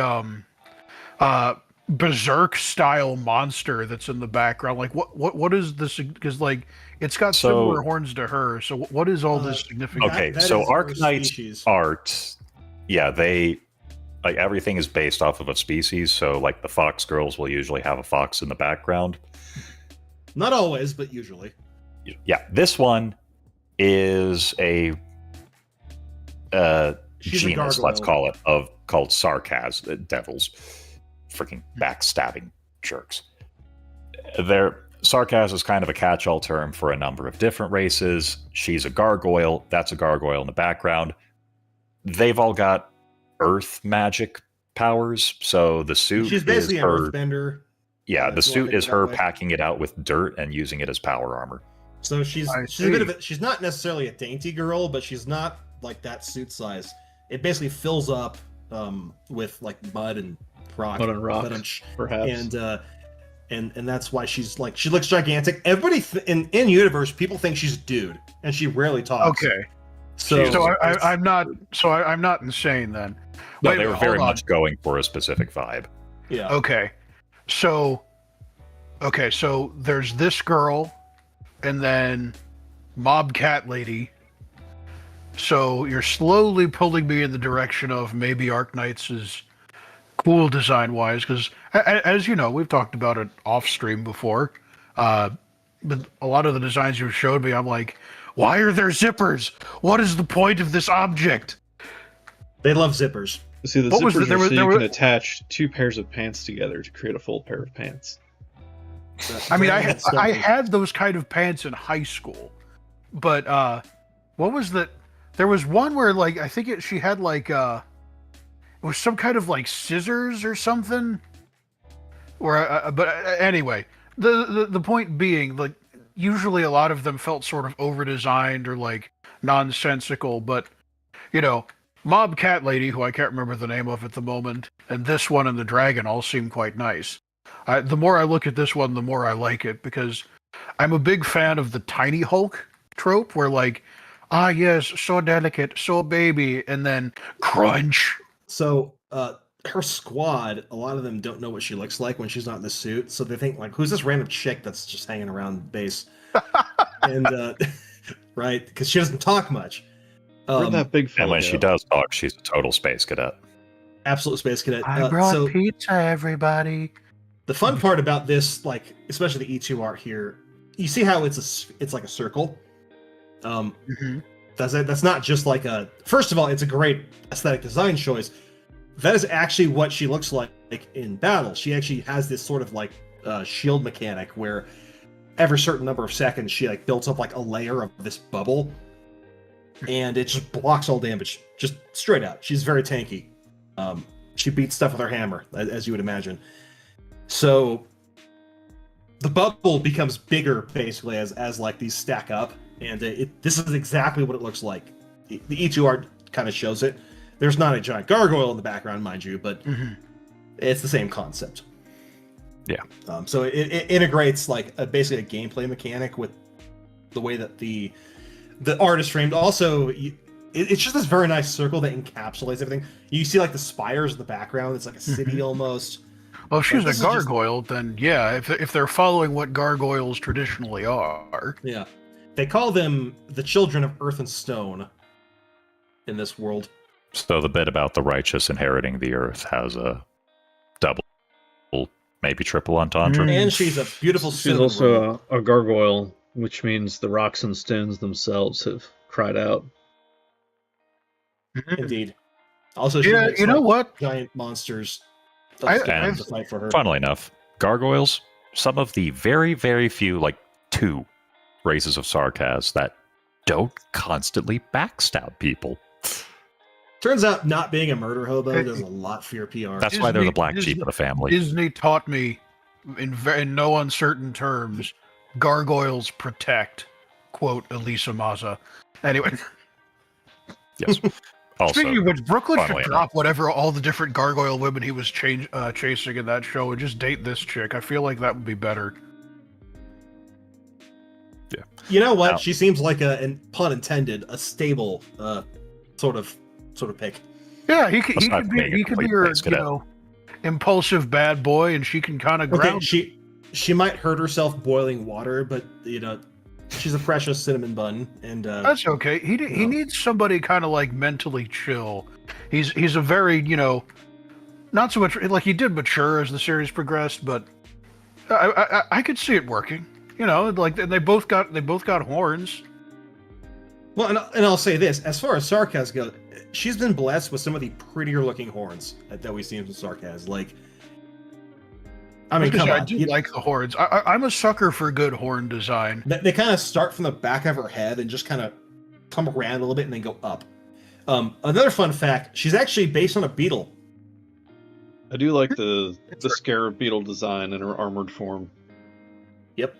Speaker 4: berserk style monster that's in the background. Like what is this? Because like it's got similar horns to her. So what is all this significant?
Speaker 5: Okay,
Speaker 3: that
Speaker 5: so
Speaker 3: is her
Speaker 5: Arknights
Speaker 3: species.
Speaker 5: art, yeah, they like everything is based off of a species. So like the fox girls will usually have a fox in the background.
Speaker 3: Not always, but usually.
Speaker 5: Yeah, this one is a
Speaker 3: She's a
Speaker 5: genus,
Speaker 3: gargoyle.
Speaker 5: let's call it, called sarcas, devils, freaking backstabbing jerks. Sarcas is kind of a catch-all term for a number of different races. She's a gargoyle. That's a gargoyle in the background. They've all got earth magic powers, so the suit
Speaker 3: She's basically
Speaker 5: is
Speaker 3: an
Speaker 5: her.
Speaker 3: earthbender.
Speaker 5: Yeah, the
Speaker 3: That's what I
Speaker 5: suit
Speaker 3: think
Speaker 5: is
Speaker 3: that
Speaker 5: her
Speaker 3: way.
Speaker 5: packing it out with dirt and using it as power armor.
Speaker 3: So she's
Speaker 4: I
Speaker 3: a bit of
Speaker 4: see.
Speaker 3: a, she's not necessarily a dainty girl, but she's not like that suit size. It basically fills up with like mud and rock,
Speaker 2: Mud and rock, perhaps.
Speaker 3: and that's why she's like she looks gigantic. Everybody in universe, people think she's a dude, and she rarely talks.
Speaker 4: Okay,
Speaker 3: so
Speaker 4: I'm not insane then.
Speaker 5: No,
Speaker 4: Wait,
Speaker 5: they were
Speaker 4: hold
Speaker 5: very
Speaker 4: on.
Speaker 5: much going for a specific vibe.
Speaker 3: yeah.
Speaker 4: Okay, so there's this girl, and then Mob Cat Lady. So you're slowly pulling me in the direction of maybe Arknights is cool design wise, because as you know, we've talked about it off stream before. But a lot of the designs you showed me, I'm like, why are there zippers? What is the point of this object?
Speaker 3: They love zippers.
Speaker 2: See, the
Speaker 4: What was
Speaker 2: zippers
Speaker 4: the-
Speaker 2: are so you
Speaker 4: there
Speaker 2: can
Speaker 4: were-
Speaker 2: attach two pairs of pants together to create a full pair of pants.
Speaker 4: I mean, I
Speaker 3: That's
Speaker 4: had those kind of pants in high school, but what was that? There was one where like I think she had like it was some kind of like scissors or something. But anyway, the point being, like usually a lot of them felt sort of over designed or like nonsensical, but you know, Mob Cat Lady, who I can't remember the name of at the moment, and this one and the dragon all seem quite nice. The more I look at this one, the more I like it, because I'm a big fan of the tiny Hulk trope, where like, ah yes, so delicate, so baby, and then crunch.
Speaker 3: So her squad, a lot of them don't know what she looks like when she's not in the suit, so they think like, who's this random chick that's just hanging around base? And right, because she doesn't talk much.
Speaker 2: Where'd that big
Speaker 5: And
Speaker 2: fella
Speaker 5: when
Speaker 2: go?
Speaker 5: she does talk, she's a total space cadet.
Speaker 3: Absolute space cadet.
Speaker 4: I brought
Speaker 3: So
Speaker 4: pizza, everybody.
Speaker 3: the fun part about this, like especially the E2 art here, you see how it's like a circle. That's not just like a. First of all, it's a great aesthetic design choice. That is actually what she looks like in battle. She actually has this sort of like shield mechanic where every certain number of seconds she like builds up like a layer of this bubble, and it just blocks all damage, just straight out. She's very tanky. She beats stuff with her hammer, as you would imagine. So the bubble becomes bigger basically as like these stack up, and this is exactly what it looks like. The E2 art kind of shows it. There's not a giant gargoyle in the background, mind you, but it's the same concept.
Speaker 5: Yeah.
Speaker 3: So it integrates like basically a gameplay mechanic with the way that the art is framed. Also, it's just this very nice circle that encapsulates everything. You see like the spires in the background. It's like a city almost.
Speaker 4: Well, if she's
Speaker 3: This
Speaker 4: a
Speaker 3: is just-
Speaker 4: gargoyle, then yeah, if they're following what gargoyles traditionally are.
Speaker 3: Yeah. They call them the children of earth and stone in this world.
Speaker 5: So the bit about the righteous inheriting the earth has a double, maybe triple entendre.
Speaker 3: And she's a beautiful
Speaker 2: She's
Speaker 3: cinnamon roll.
Speaker 2: also a gargoyle, which means the rocks and stones themselves have cried out.
Speaker 3: Indeed. Also, she
Speaker 4: Yeah,
Speaker 3: makes,
Speaker 4: you know
Speaker 3: like,
Speaker 4: what?
Speaker 3: giant monsters
Speaker 5: And
Speaker 3: to fight for her.
Speaker 5: Funnily enough, gargoyles, some of the very, very few, like 2 races of Sarkaz that don't constantly backstab people.
Speaker 3: Turns out not being a murder hobo does a lot for your PR.
Speaker 5: That's why they're the black sheep of the family.
Speaker 4: Disney taught me, in no uncertain terms, gargoyles protect. Quote Elisa Maza. Anyway.
Speaker 5: Yes. Also,
Speaker 4: speaking of which, Brooklyn should
Speaker 5: funnily
Speaker 4: drop whatever all the different gargoyle women he was chasing in that show and just date this chick. I feel like that would be better.
Speaker 5: Yeah.
Speaker 3: You know what? She seems like and pun intended, a stable sort of pick.
Speaker 4: Yeah, he could be her,
Speaker 5: cadet.
Speaker 4: impulsive bad boy, and she can kind of ground.
Speaker 3: She might hurt herself boiling water, but she's a precious cinnamon bun, and
Speaker 4: that's okay. He needs somebody kind of like mentally chill. He's a very not so much like he did mature as the series progressed, but I could see it working. Like they both got horns.
Speaker 3: Well, and I'll say this: as far as Sarkaz goes, she's been blessed with some of the prettier looking horns that we see in Sarkaz. Like, I mean, come on.
Speaker 4: I do like the horns. I'm a sucker for good horn design.
Speaker 3: They kind of start from the back of her head and just kind of come around a little bit and then go up. Another fun fact: she's actually based on a beetle.
Speaker 2: I do like the scarab beetle design in her armored form.
Speaker 3: Yep.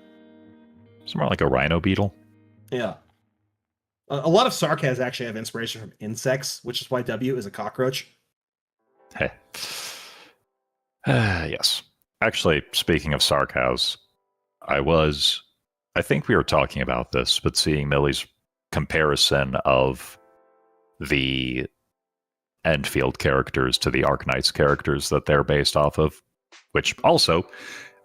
Speaker 5: It's more like a rhino beetle.
Speaker 3: Yeah. A lot of Sarkaz actually have inspiration from insects, which is why W is a cockroach.
Speaker 5: Hey. Yes. Actually, speaking of Sarkaz, I think we were talking about this, but seeing Millie's comparison of the Enfield characters to the Arknights characters that they're based off of, which also,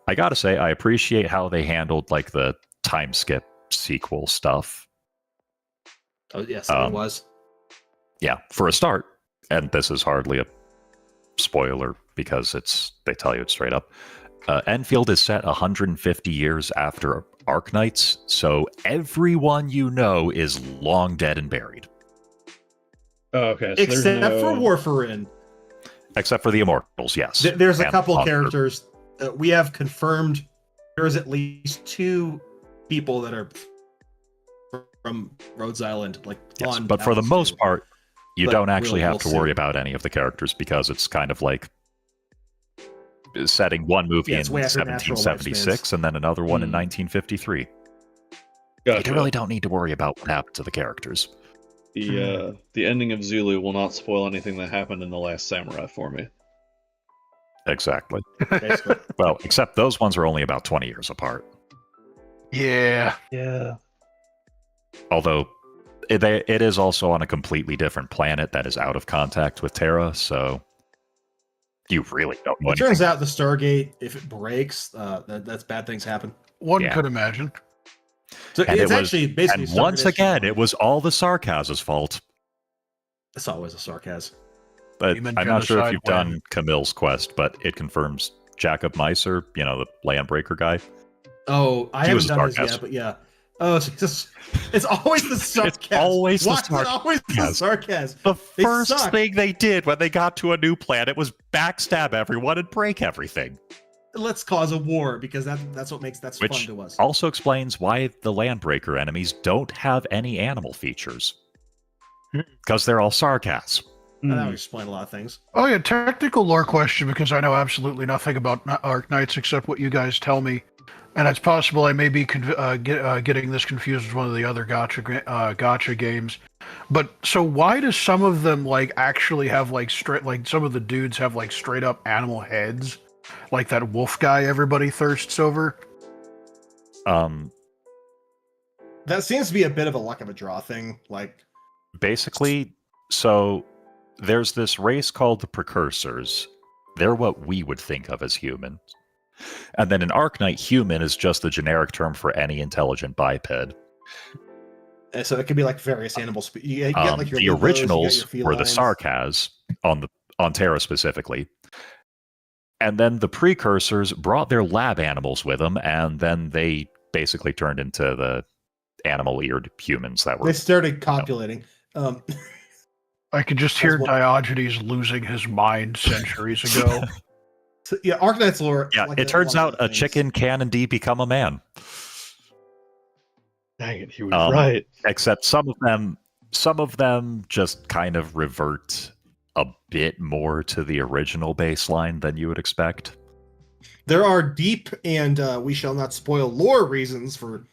Speaker 5: I gotta say, I appreciate how they handled like the time skip sequel stuff.
Speaker 3: Oh, yes, it was.
Speaker 5: Yeah, for a start, and this is hardly a spoiler because they tell you it straight up. Enfield is set 150 years after Arknights, so everyone is long dead and buried.
Speaker 2: Oh, okay. So
Speaker 3: except for Warfarin.
Speaker 5: Except for the Immortals, yes.
Speaker 3: There's a couple characters. We have confirmed there's at least 2 people that are from Rhodes Island.
Speaker 5: Yes, but for the most part, you don't actually have to worry about any of the characters because it's kind of like setting one movie in 1776 and then another one in 1953.
Speaker 2: Gotcha.
Speaker 5: You really don't need to worry about what happened to the characters.
Speaker 2: The ending of Zulu will not spoil anything that happened in The Last Samurai for me.
Speaker 5: Exactly.
Speaker 3: Basically.
Speaker 5: Well, except those ones are only about 20 years apart.
Speaker 4: Yeah.
Speaker 5: Although it is also on a completely different planet that is out of contact with Terra, so you really don't know.
Speaker 3: It turns out the Stargate, if it breaks, that's bad things happen.
Speaker 4: One could imagine.
Speaker 3: So it's actually basically.
Speaker 5: And once again, it was all the Sarkaz's fault.
Speaker 3: It's always a Sarkaz.
Speaker 5: But I'm not sure if you've done Camille's quest, but it confirms Jacob Meiser, the Landbreaker guy.
Speaker 3: Oh, I haven't done his yet, but yeah. Oh, it's always the Sarkaz.
Speaker 5: It's always the
Speaker 3: Sarkaz. Always the Sarkaz.
Speaker 5: The first thing they did when they got to a new planet was backstab everyone and break everything.
Speaker 3: Let's cause a war because that's what makes fun to us.
Speaker 5: Also explains why the Landbreaker enemies don't have any animal features. Because they're all Sarkaz.
Speaker 3: That would explain a lot of things.
Speaker 4: Oh yeah, technical lore question because I know absolutely nothing about Arknights except what you guys tell me, and it's possible I may be getting this confused with one of the other gacha games. But so why do some of them actually have some of the dudes have straight up animal heads, like that wolf guy everybody thirsts over?
Speaker 3: That seems to be a bit of a luck of a draw thing.
Speaker 5: Basically, so there's this race called the Precursors. They're what we would think of as humans. And then an Arknight human is just the generic term for any intelligent biped.
Speaker 3: So it could be various animal species.
Speaker 5: The originals were the Sarkaz on Terra specifically. And then the Precursors brought their lab animals with them, and then they basically turned into the animal-eared humans that were...
Speaker 3: They started copulating.
Speaker 4: I could just hear Diogenes losing his mind centuries ago.
Speaker 3: So, yeah, Arknights lore.
Speaker 5: Yeah, it turns out a chicken can indeed become a man.
Speaker 2: Dang it, he was right.
Speaker 5: Except some of them just kind of revert a bit more to the original baseline than you would expect.
Speaker 3: There are deep and we shall not spoil lore reasons for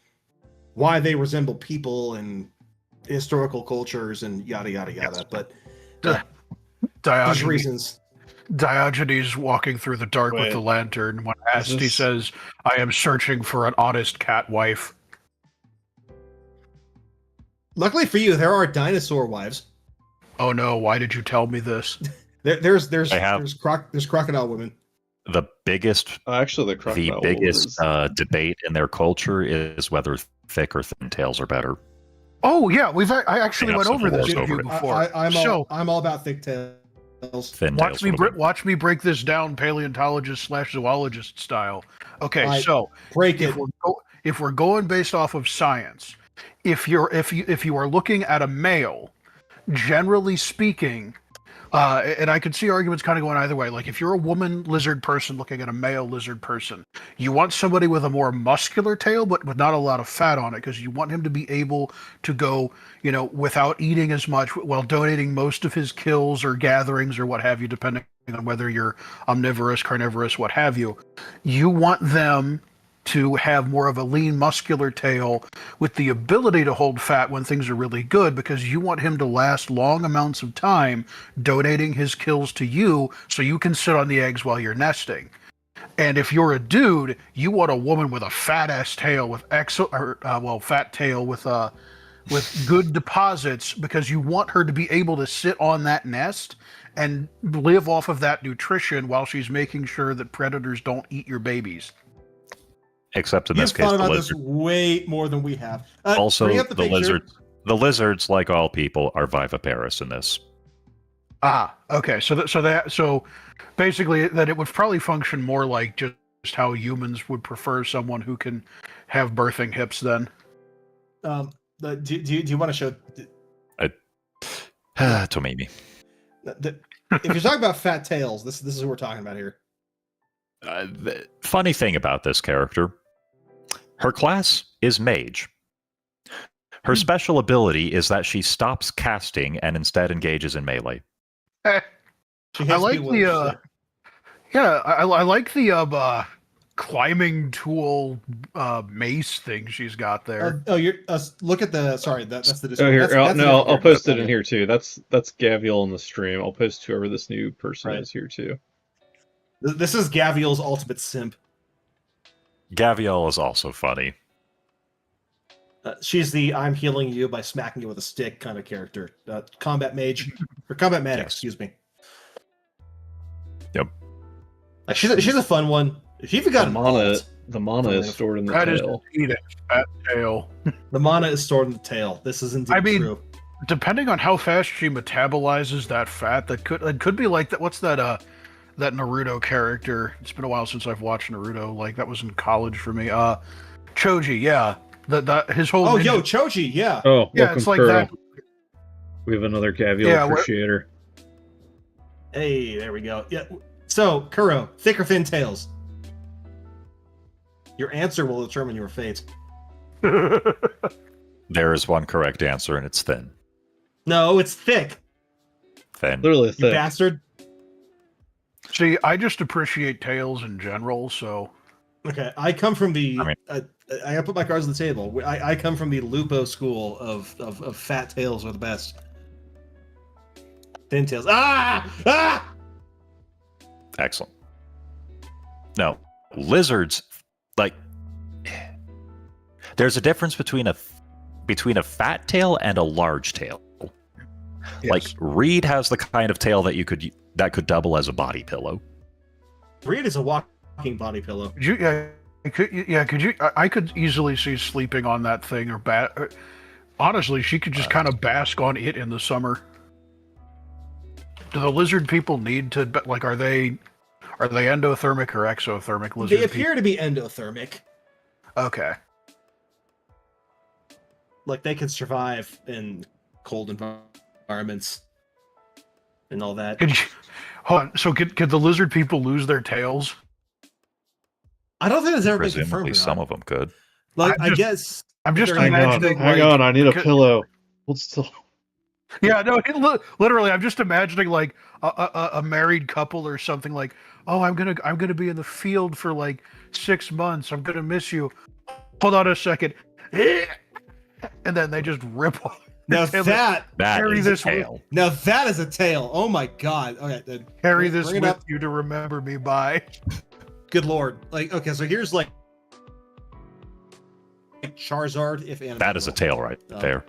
Speaker 3: why they resemble people and historical cultures and yada yada yada. But these reasons.
Speaker 4: Diogenes walking through the dark with the lantern. When asked, he says, "I am searching for an honest cat wife."
Speaker 3: Luckily for you, there are dinosaur wives.
Speaker 4: Oh no! Why did you tell me this?
Speaker 3: There's crocodile women.
Speaker 5: The biggest, debate in their culture is whether thick or thin tails are better.
Speaker 4: Oh yeah, I actually went over this with you before.
Speaker 3: I'm all about thick tails.
Speaker 4: Watch me break this down, paleontologist/zoologist style. Okay, so if we're going based off of science, if you are looking at a male, generally speaking, and I could see arguments kind of going either way. Like if you're a woman lizard person looking at a male lizard person, you want somebody with a more muscular tail, but with not a lot of fat on it, because you want him to be able to go, without eating as much, while donating most of his kills or gatherings or what have you, depending on whether you're omnivorous, carnivorous, what have you. You want them to have more of a lean, muscular tail with the ability to hold fat when things are really good, because you want him to last long amounts of time donating his kills to you so you can sit on the eggs while you're nesting. And if you're a dude, you want a woman with a fat-ass tail with fat tail with good deposits, because you want her to be able to sit on that nest and live off of that nutrition while she's making sure that predators don't eat your babies.
Speaker 5: Except in this case,
Speaker 3: thought about this way more than we have.
Speaker 5: Also, the lizards, like all people, are viviparous in this.
Speaker 4: Ah, okay. So basically, that it would probably function more like just how humans would prefer someone who can have birthing hips. Then,
Speaker 3: do you want to show?
Speaker 5: Tomimi.
Speaker 3: If you're talking about fat tails, this is what we're talking about here.
Speaker 5: The funny thing about this character, her class is mage. Her special ability is that she stops casting and instead engages in melee.
Speaker 4: I like the climbing tool mace thing she's got there.
Speaker 3: Look at the that's the
Speaker 2: description. Oh, here, I'll post it in here too. That's Gaviel in the stream. I'll post whoever this new person is here too.
Speaker 3: This is Gaviel's ultimate simp.
Speaker 5: Gaviel is also funny.
Speaker 3: She's the "I'm healing you by smacking you with a stick" kind of character. Combat mage or combat medic, yes. Excuse me.
Speaker 5: Yep.
Speaker 3: She's a fun one. She even got
Speaker 2: the mana is stored in the tail.
Speaker 4: Fat tail.
Speaker 3: The mana is stored in the tail. This is indeed true.
Speaker 4: Depending on how fast she metabolizes that fat, that could be like that. What's that? That Naruto character. It's been a while since I've watched Naruto. Like that was in college for me. Choji, yeah. His whole.
Speaker 3: Oh, yo, Choji, yeah.
Speaker 2: Oh,
Speaker 4: yeah, it's like
Speaker 2: Kuro.
Speaker 4: that.
Speaker 2: We have another Gaviel appreciator.
Speaker 3: Hey, there we go. Yeah. So, Kuro, thick or thin tails? Your answer will determine your fate.
Speaker 5: There is one correct answer, and it's thin.
Speaker 3: No, it's thick.
Speaker 5: Thin.
Speaker 2: Literally thick.
Speaker 3: You bastard.
Speaker 4: See, I just appreciate tails in general, so...
Speaker 3: Okay, I come from the... I gotta put my cards on the table. I come from the Lupo school of fat tails are the best. Thin tails. Ah!
Speaker 5: Excellent. No, lizards, like... There's a difference between a fat tail and a large tail. Yes. Like, Reed has the kind of tail that could double as a body pillow.
Speaker 3: Reed is a walking body pillow.
Speaker 4: I could easily see sleeping on that thing or honestly, she could just kind of bask on it in the summer. Do the lizard people need to, like, are they endothermic or exothermic lizard?
Speaker 3: They appear to be endothermic.
Speaker 4: Okay.
Speaker 3: Like, they can survive in cold environments and all that.
Speaker 4: Hold on. So could the lizard people lose their tails?
Speaker 3: I don't think there's ever been confirmed.
Speaker 5: Presumably some of them could.
Speaker 3: Like, I
Speaker 4: I'm
Speaker 3: guess.
Speaker 4: I'm just
Speaker 3: Hang on,
Speaker 4: imagining.
Speaker 2: hang
Speaker 4: like,
Speaker 2: on, I need a
Speaker 4: because-
Speaker 2: pillow. Hold still.
Speaker 4: Yeah, no, literally, I'm just imagining like a married couple or something like, oh, I'm gonna be in the field for like 6 months. I'm gonna miss you. Hold on a second, and then they just rip off.
Speaker 3: Now
Speaker 4: Tail-
Speaker 5: That
Speaker 4: Carry
Speaker 5: is a
Speaker 4: this with-
Speaker 5: tail.
Speaker 3: Now that is a tail. Oh my god. Okay, then
Speaker 4: Carry
Speaker 3: bring-
Speaker 4: this
Speaker 3: bring it
Speaker 4: with
Speaker 3: up.
Speaker 4: you to remember me by.
Speaker 3: Good lord. Like, okay, so here's like Charizard if animated.
Speaker 5: That is a tail right there.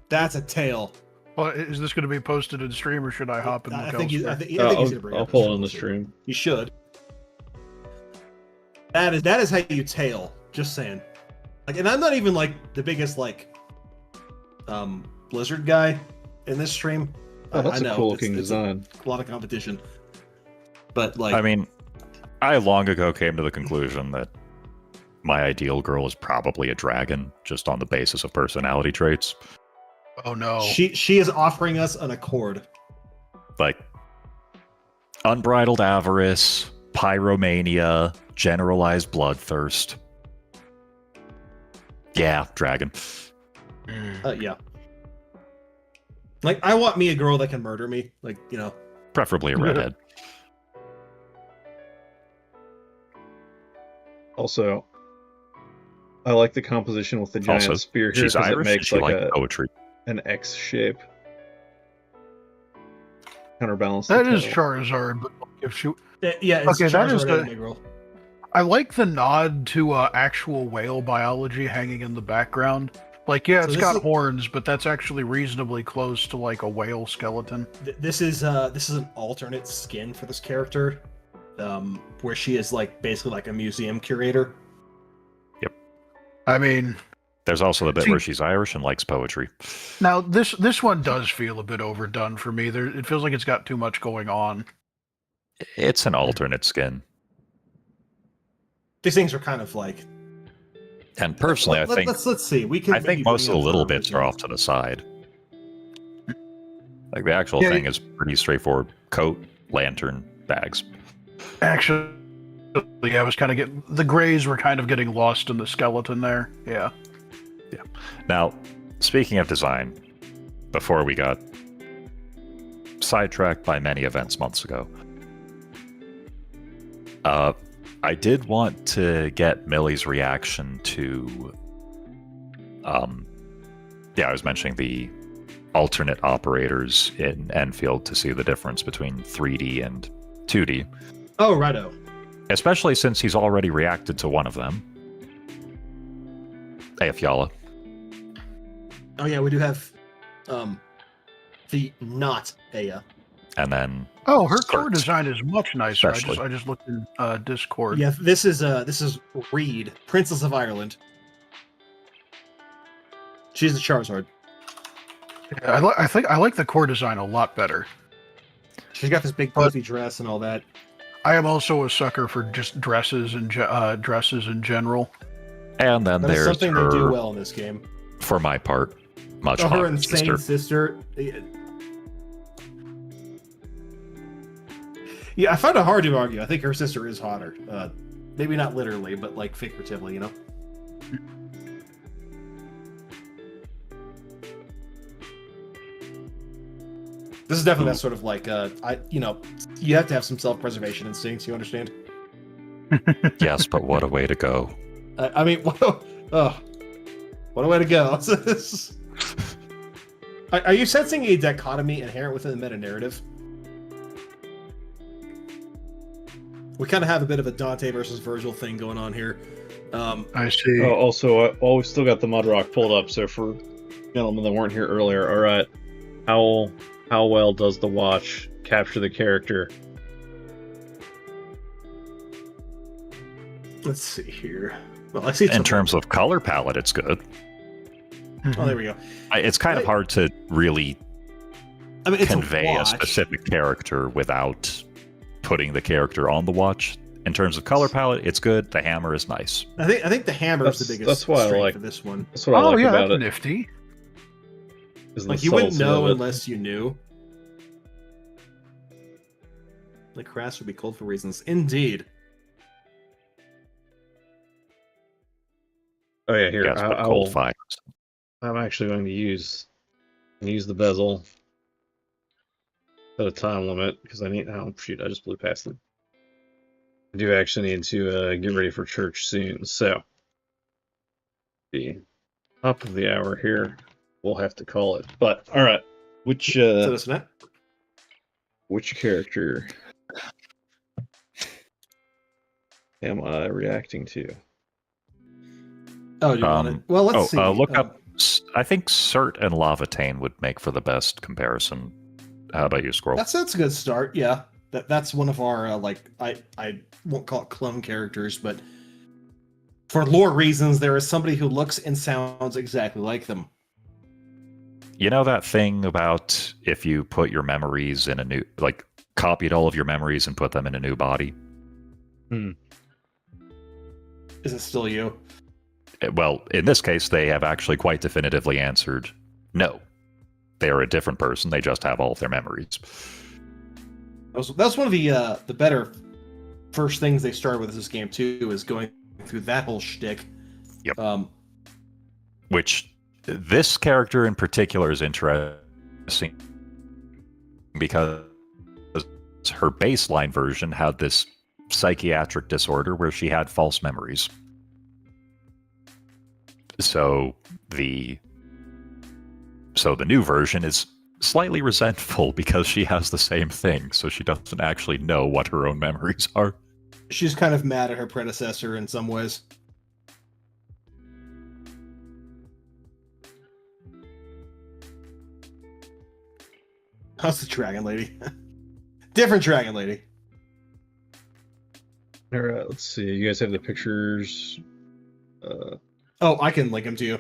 Speaker 3: That's a tail.
Speaker 4: Well, is this going to be posted in stream, or should I hop in?
Speaker 3: I think
Speaker 4: elsewhere?
Speaker 3: I think he's gonna bring
Speaker 2: I'll
Speaker 3: up
Speaker 2: pull it in the stream.
Speaker 3: You should. That is how you tail. Just saying. Like, and I'm not even like the biggest like Blizzard guy in this stream.
Speaker 2: Oh, that's
Speaker 3: I know,
Speaker 2: a cool
Speaker 3: it's
Speaker 2: looking design.
Speaker 3: a lot of competition. But like,
Speaker 5: I mean, I long ago came to the conclusion that my ideal girl is probably a dragon, just on the basis of personality traits.
Speaker 4: Oh no!
Speaker 3: she is offering us an accord.
Speaker 5: Like unbridled avarice, pyromania, generalized bloodthirst. Yeah, dragon.
Speaker 3: Yeah. Like, I want me a girl that can murder me. Like, you know.
Speaker 5: Preferably a redhead.
Speaker 2: Also, I like the composition with the giant
Speaker 5: Also,
Speaker 2: spear here
Speaker 5: she's
Speaker 2: because it
Speaker 5: Irish and
Speaker 2: makes
Speaker 5: she
Speaker 2: like
Speaker 5: likes poetry.
Speaker 2: an X shape. Counterbalance.
Speaker 4: That
Speaker 2: the
Speaker 4: is
Speaker 2: tail.
Speaker 4: Charizard, but if she,
Speaker 3: Yeah, it's
Speaker 4: Okay, that is
Speaker 3: Charizard
Speaker 4: the-
Speaker 3: anime girl.
Speaker 4: I like the nod to actual whale biology hanging in the background. Like, yeah,
Speaker 3: So
Speaker 4: it's
Speaker 3: this
Speaker 4: got
Speaker 3: is-
Speaker 4: horns, but that's actually reasonably close to like a whale skeleton.
Speaker 3: This is an alternate skin for this character, where she is like basically like a museum curator.
Speaker 4: I mean,
Speaker 5: There's also the bit
Speaker 4: See-
Speaker 5: where she's Irish and likes poetry.
Speaker 4: now this one does feel a bit overdone for me. It feels like it's got too much going on.
Speaker 5: It's an alternate skin.
Speaker 3: These things are kind of like.
Speaker 5: And personally, I think
Speaker 3: let's see. We can.
Speaker 5: I think
Speaker 3: maybe
Speaker 5: most of
Speaker 3: bring
Speaker 5: the
Speaker 3: up
Speaker 5: little
Speaker 3: her
Speaker 5: bits are
Speaker 3: original-
Speaker 5: off to the side. Like the actual
Speaker 4: Yeah,
Speaker 5: thing is pretty straightforward. Coat, lantern, bags.
Speaker 4: Actually, yeah, I was kind of getting the grays were kind of getting lost in the skeleton there. Yeah.
Speaker 5: Now, speaking of design, before we got sidetracked by many events months ago, I did want to get Millie's reaction to, I was mentioning the alternate operators in Enfield to see the difference between 3D and 2D,
Speaker 3: Oh, righto.
Speaker 5: especially since he's already reacted to one of them. Ayafyala.
Speaker 3: Oh yeah, we do have, the not Aya.
Speaker 5: And then
Speaker 4: Oh, her core
Speaker 5: Skirts.
Speaker 4: design is much nicer.
Speaker 5: Especially.
Speaker 4: I just looked in Discord.
Speaker 3: Yeah, this is Reed, Princess of Ireland. She's a Charizard.
Speaker 4: Yeah, I think I like the core design a lot better.
Speaker 3: She's got this big puffy dress and all that.
Speaker 4: I am also a sucker for just dresses and dresses in general.
Speaker 5: and then
Speaker 3: That is
Speaker 5: there's
Speaker 3: something
Speaker 5: her,
Speaker 3: they do well in this game.
Speaker 5: for my part, much
Speaker 3: Oh, her
Speaker 5: hotter
Speaker 3: insane
Speaker 5: sister.
Speaker 3: sister. Yeah, I find it hard to argue. I think her sister is hotter. Maybe not literally, but like figuratively, you know. This is definitely that sort of like you have to have some self-preservation instincts. You understand?
Speaker 5: Yes, but what a way to go.
Speaker 3: I mean, what a way to go. Are you sensing a dichotomy inherent within the meta narrative? We kind of have a bit of a Dante versus Virgil thing going on here.
Speaker 4: I see.
Speaker 2: Oh, also, we've still got the Mudrock pulled up. So for gentlemen that weren't here earlier, all right, how well does the watch capture the character?
Speaker 3: Let's see here. Well, I see.
Speaker 5: In terms of color palette, it's good.
Speaker 3: Oh, there we go.
Speaker 5: It's kind of
Speaker 3: Right.
Speaker 5: hard to really
Speaker 3: I mean, it's
Speaker 5: convey
Speaker 3: a
Speaker 5: a
Speaker 3: watch.
Speaker 5: specific character without putting the character on the watch. In terms of color palette, it's good. The hammer is nice.
Speaker 3: I think the hammer is the biggest
Speaker 2: That's why I
Speaker 3: strength
Speaker 2: like-
Speaker 3: for this one.
Speaker 2: That's what I
Speaker 4: Oh
Speaker 2: like
Speaker 4: yeah,
Speaker 2: about
Speaker 4: that's
Speaker 2: it.
Speaker 4: nifty.
Speaker 2: is the
Speaker 3: Like, you wouldn't
Speaker 2: subtlety of
Speaker 3: know
Speaker 2: it.
Speaker 3: unless you knew. The crash would be cold for reasons. Indeed.
Speaker 2: Oh yeah, here.
Speaker 5: Yeah, it's
Speaker 2: I
Speaker 5: cold
Speaker 2: will.
Speaker 5: fire.
Speaker 2: I'm actually going to use the bezel. Set a time limit because I need. Oh shoot! I just blew past it. I do actually need to get ready for church soon. So the top of the hour here, we'll have to call it. But all right, which character am I reacting to?
Speaker 3: Oh, do you want it? Well, let's see.
Speaker 5: Look up. I think Cert and Lavatane would make for the best comparison. How about you, Squirrel?
Speaker 3: That's a good start. Yeah, that's one of our I won't call it clone characters, but for lore reasons, there is somebody who looks and sounds exactly like them.
Speaker 5: You know that thing about if you put your memories in a new, like, copied all of your memories and put them in a new body?
Speaker 3: Is it still you?
Speaker 5: Well, in this case, they have actually quite definitively answered no. They are a different person. They just have all of their memories.
Speaker 3: That's one of the better first things they started with this game too, is going through that whole shtick.
Speaker 5: Yep. Which this character in particular is interesting because her baseline version had this psychiatric disorder where she had false memories. So the new version is slightly resentful because she has the same thing, so she doesn't actually know what her own memories are.
Speaker 3: She's kind of mad at her predecessor in some ways. How's the dragon lady? Different dragon lady.
Speaker 2: All right, let's see. You guys have the pictures.
Speaker 3: Oh, I can link them to you.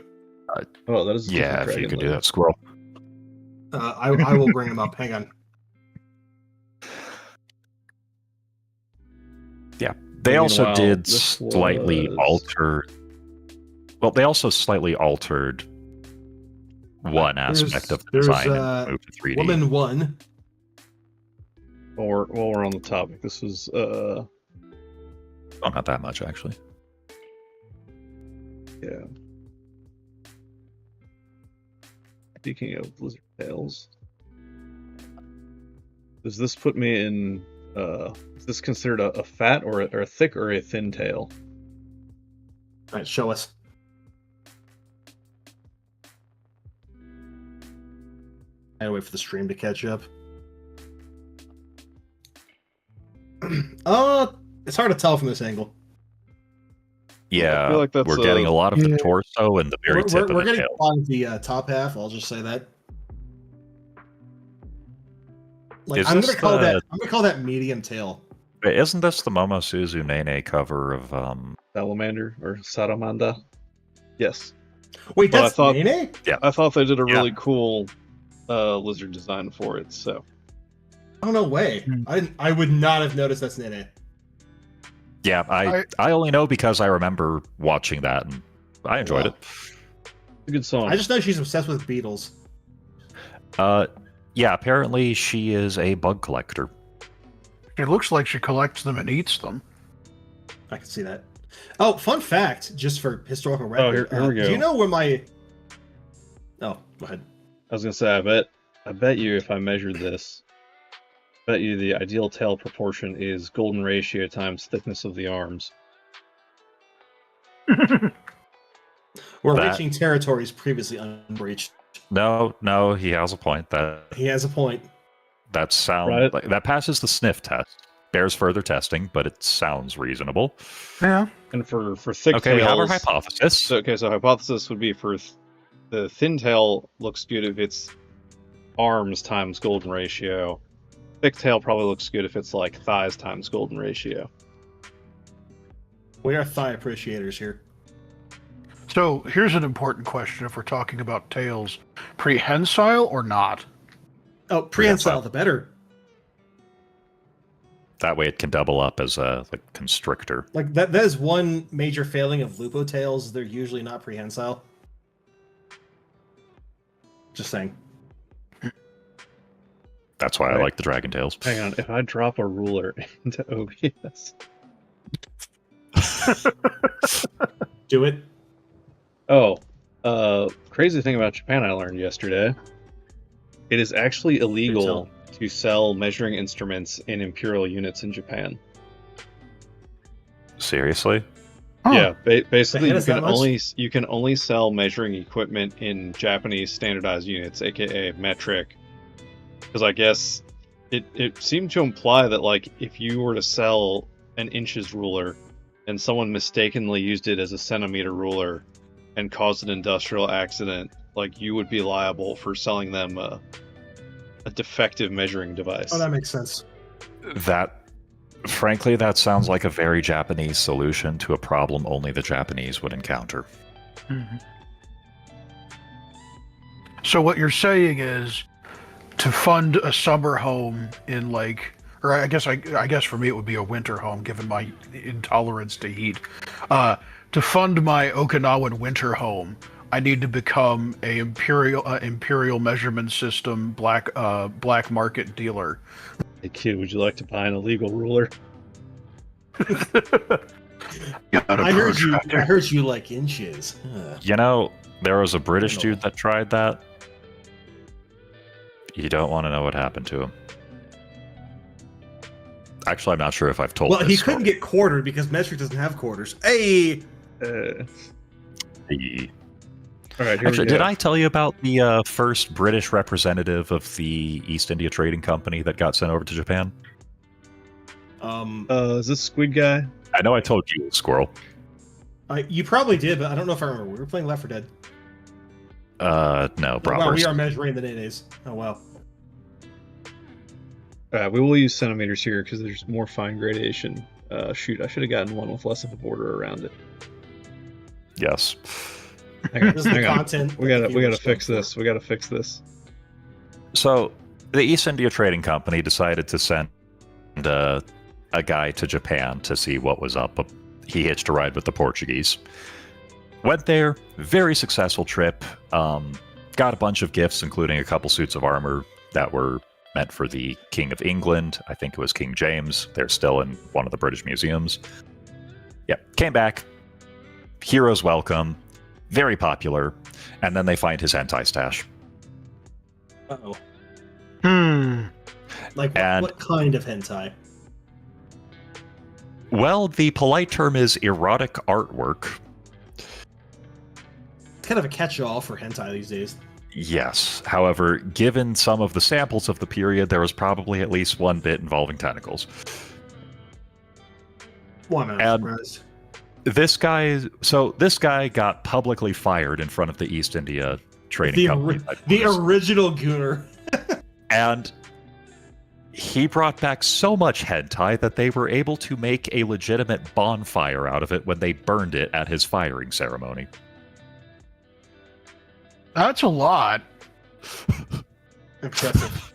Speaker 2: Oh, that is.
Speaker 5: Yeah, if you could do that, Squirrel.
Speaker 3: I will bring them up. Hang on.
Speaker 5: Yeah, they also
Speaker 2: Meanwhile,
Speaker 5: did
Speaker 2: this
Speaker 5: slightly
Speaker 2: was-
Speaker 5: alter. Well, they also slightly altered one
Speaker 3: There's-
Speaker 5: aspect of the
Speaker 3: there's,
Speaker 5: design and moved to 3D.
Speaker 3: Woman 1.
Speaker 2: While we're on the topic, this was
Speaker 5: Oh, not that much actually.
Speaker 2: yeah. Speaking of lizard tails, does this put me in? Is this considered a fat or a thick or a thin tail?
Speaker 3: All right, show us. I gotta wait for the stream to catch up. It's hard to tell from this angle.
Speaker 5: Yeah,
Speaker 2: feel like that's
Speaker 5: we're getting a lot of the
Speaker 4: Yeah.
Speaker 5: torso and the very tip of
Speaker 3: We're
Speaker 5: the
Speaker 3: getting
Speaker 5: tail.
Speaker 3: on the top half. I'll just say that. Like
Speaker 5: Is
Speaker 3: I'm
Speaker 5: this
Speaker 3: gonna call that medium tail.
Speaker 5: Wait, isn't this the Momosuzu Nene cover of
Speaker 2: Salamander or Salamanda? Yes.
Speaker 3: Wait,
Speaker 2: Well, I
Speaker 3: that's
Speaker 2: thought-
Speaker 3: Nene?
Speaker 2: I thought they did a
Speaker 5: Yeah.
Speaker 2: really cool lizard design for it. So
Speaker 3: Oh no way! I would not have noticed that's Nene.
Speaker 5: Yeah, I only know because I remember watching that and I enjoyed
Speaker 3: Wow.
Speaker 5: it.
Speaker 2: a good song.
Speaker 3: I just know she's obsessed with beetles.
Speaker 5: Yeah, apparently she is a bug collector.
Speaker 4: It looks like she collects them and eats them.
Speaker 3: I can see that. Oh, fun fact, just for historical record.
Speaker 2: here we go.
Speaker 3: Do you know where my? Oh, go ahead.
Speaker 2: I was gonna say, I bet you if I measured this, I bet you the ideal tail proportion is golden ratio times thickness of the arms.
Speaker 3: We're
Speaker 5: That-
Speaker 3: reaching territories previously unbreached.
Speaker 5: No, he has a point.
Speaker 3: He has a point.
Speaker 5: That sound
Speaker 2: Right.
Speaker 5: like, that passes the sniff test. Bears further testing, but it sounds reasonable.
Speaker 4: Yeah.
Speaker 2: And for thick
Speaker 5: Okay, we
Speaker 2: tails,
Speaker 5: have our hypothesis.
Speaker 2: So hypothesis would be for the thin tail looks good if it's arms times golden ratio. Thick tail probably looks good if it's like thighs times golden ratio.
Speaker 3: We are thigh appreciators here.
Speaker 4: So here's an important question if we're talking about tails. Prehensile or not?
Speaker 3: Oh, prehensile, the better.
Speaker 5: That way it can double up as a constrictor.
Speaker 3: Like that is one major failing of lupo tails. They're usually not prehensile. Just saying.
Speaker 5: That's why I
Speaker 2: Right.
Speaker 5: like the dragon tails.
Speaker 2: Hang on, if I drop a ruler into OBS,
Speaker 3: Do it.
Speaker 2: Oh, crazy thing about Japan I learned yesterday. It is actually illegal to sell measuring instruments in imperial units in Japan.
Speaker 5: Seriously?
Speaker 4: Huh.
Speaker 2: Yeah, basically
Speaker 3: You
Speaker 2: can only sell measuring equipment in Japanese standardized units, aka metric. Because I guess it seemed to imply that like if you were to sell an inches ruler and someone mistakenly used it as a centimeter ruler and caused an industrial accident, like you would be liable for selling them a defective measuring device.
Speaker 3: Oh, that makes sense.
Speaker 5: Frankly, that sounds like a very Japanese solution to a problem only the Japanese would encounter.
Speaker 4: Mm-hmm. So what you're saying is to fund a summer home in like, or I guess for me it would be a winter home given my intolerance to heat. To fund my Okinawan winter home, I need to become a imperial measurement system black market dealer.
Speaker 2: Hey kid, would you like to buy an illegal ruler?
Speaker 3: I heard you like inches.
Speaker 5: You know, there was a British dude that tried that. You don't want to know what happened to him. Actually, I'm not sure if I've told
Speaker 3: Well,
Speaker 5: this
Speaker 3: he
Speaker 5: story.
Speaker 3: couldn't get quartered because metric doesn't have quarters. Hey!
Speaker 2: All right,
Speaker 5: Actually, did I tell you about the first British representative of the East India Trading Company that got sent over to Japan?
Speaker 2: Is this Squid Guy?
Speaker 5: I know I told you, Squirrel.
Speaker 3: You probably did, but I don't know if I remember. We were playing Left 4 Dead.
Speaker 5: No,
Speaker 3: Wow,
Speaker 5: Bratwurst.
Speaker 3: we are measuring the nays. Oh, wow.
Speaker 2: We will use centimeters here because there's more fine gradation. Shoot, I should have gotten one with less of a border around it.
Speaker 5: Yes.
Speaker 2: Hang on,
Speaker 3: This is the
Speaker 2: hang on.
Speaker 3: content.
Speaker 2: We gotta fix this. We gotta fix this.
Speaker 5: So, the East India Trading Company decided to send a guy to Japan to see what was up. He hitched a ride with the Portuguese. Went there, very successful trip. Got a bunch of gifts, including a couple suits of armor that were meant for the King of England. I think it was King James. They're still in one of the British museums. Yep, came back. Heroes welcome. Very popular. And then they find his hentai stash.
Speaker 3: Uh-oh.
Speaker 4: Hmm.
Speaker 3: Like, what kind of hentai?
Speaker 5: Well, the polite term is erotic artwork.
Speaker 3: It's kind of a catch-all for hentai these days.
Speaker 5: Yes. However, given some of the samples of the period, there was probably at least one bit involving tentacles.
Speaker 3: Well, I'm not surprised.
Speaker 5: This guy got publicly fired in front of the East India Trading Company.
Speaker 3: The original Gooner.
Speaker 5: And he brought back so much hentai that they were able to make a legitimate bonfire out of it when they burned it at his firing ceremony.
Speaker 4: That's a lot.
Speaker 3: Impressive.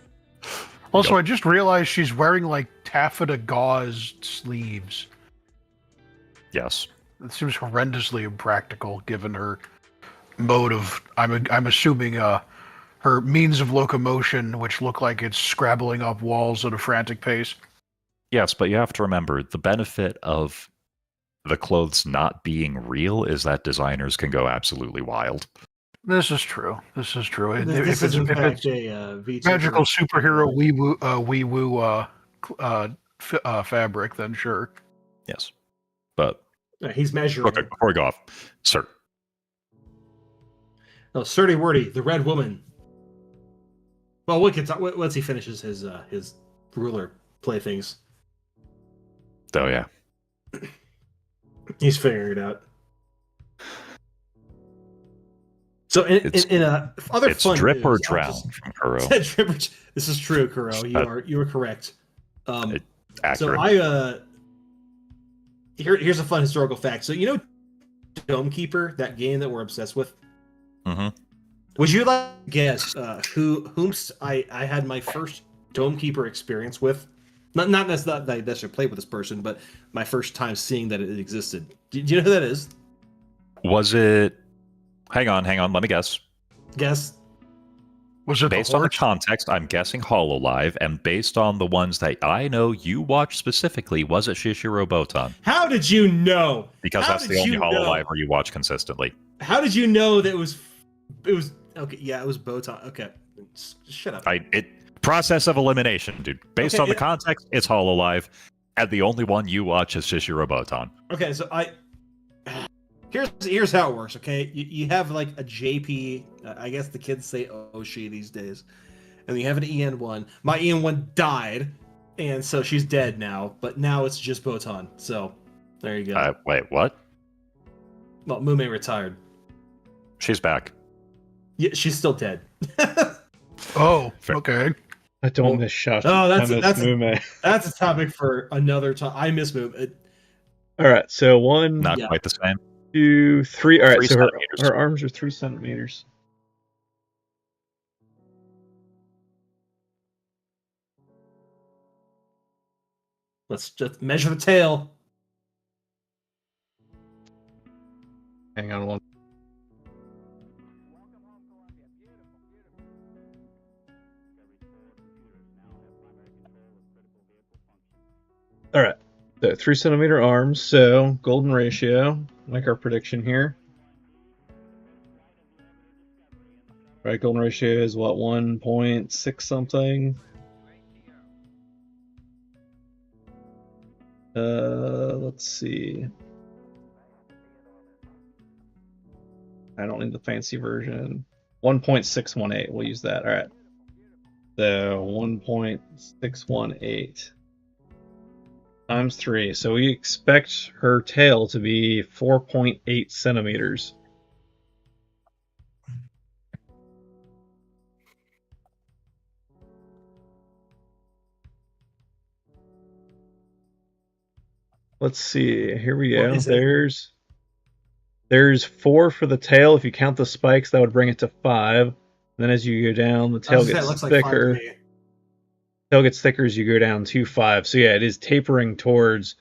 Speaker 4: Also, I just realized she's wearing like taffeta gauze sleeves.
Speaker 5: Yes.
Speaker 4: It seems horrendously impractical given her mode of, I'm assuming, her means of locomotion, which look like it's scrabbling up walls at a frantic pace.
Speaker 5: Yes, but you have to remember, the benefit of the clothes not being real is that designers can go absolutely wild.
Speaker 4: This is true. This is true.
Speaker 3: This is in fact a VTuber.
Speaker 4: Magical superhero wee woo fabric, then sure.
Speaker 5: Yes. But
Speaker 3: he's measuring.
Speaker 5: okay, before we go off, sir.
Speaker 3: Oh, Sturdy Wordy, the Red Woman. Well, once he finishes his ruler playthings.
Speaker 5: Oh yeah.
Speaker 3: He's figuring it out. So in other
Speaker 5: it's
Speaker 3: fun
Speaker 5: drip
Speaker 3: news,
Speaker 5: or drown from Kuro.
Speaker 3: This is true, Kuro. You are correct.
Speaker 5: Accurate.
Speaker 3: So here's a fun historical fact. So you know Dome Keeper, that game that we're obsessed with?
Speaker 5: Mm-hmm.
Speaker 3: Would you like to guess whom I had my first Dome Keeper experience with? Not that I necessarily played with this person, but my first time seeing that it existed. Do you know who that is?
Speaker 5: Was it... Hang on, let me guess.
Speaker 3: Guess.
Speaker 4: Was it
Speaker 5: based on the context, I'm guessing HoloLive, and based on the ones that I know you watch specifically, was it Shishiro Botan?
Speaker 3: How did you know?
Speaker 5: Because that's the only HoloLive where you watch consistently.
Speaker 3: How did you know that it was okay? Yeah, it was Botan. Okay, shut up.
Speaker 5: Process of elimination, dude. Based
Speaker 3: Okay,
Speaker 5: on the context, it's Hololive, and the only one you watch is Shishiro Botan.
Speaker 3: Okay, so here's how it works. Okay, you have like a JP. I guess the kids say Oshi these days, and you have an EN1. My EN1 died, and so she's dead now. But now it's just Botan. So there you go.
Speaker 5: Wait, what?
Speaker 3: Well, Mume retired.
Speaker 5: She's back.
Speaker 3: Yeah, she's still dead.
Speaker 4: Oh,
Speaker 5: Fair.
Speaker 4: okay.
Speaker 2: I don't miss Shashi.
Speaker 3: Oh,
Speaker 2: I miss Mume.
Speaker 3: That's a topic for another time. I miss Mume.
Speaker 2: All right, so 1,
Speaker 5: Not quite the same.
Speaker 2: 2, 3. All right,
Speaker 5: 3
Speaker 2: so
Speaker 5: centimeters.
Speaker 2: her arms are 3 centimeters.
Speaker 3: Let's just measure the tail.
Speaker 2: Hang on one. All right, so 3 centimeter arms, so golden ratio, like our prediction here. Right, golden ratio is what, 1.6 something? Let's see. I don't need the fancy version. 1.618, we'll use that. All right. So 1.618 times 3. So we expect her tail to be 4.8 centimeters. Let's see. Here we go. There's 4 for the tail. If you count the spikes, that would bring it to 5. And then as you go down, the tail gets thicker. Tail gets thicker as you go down to 5. So yeah, it is tapering towards.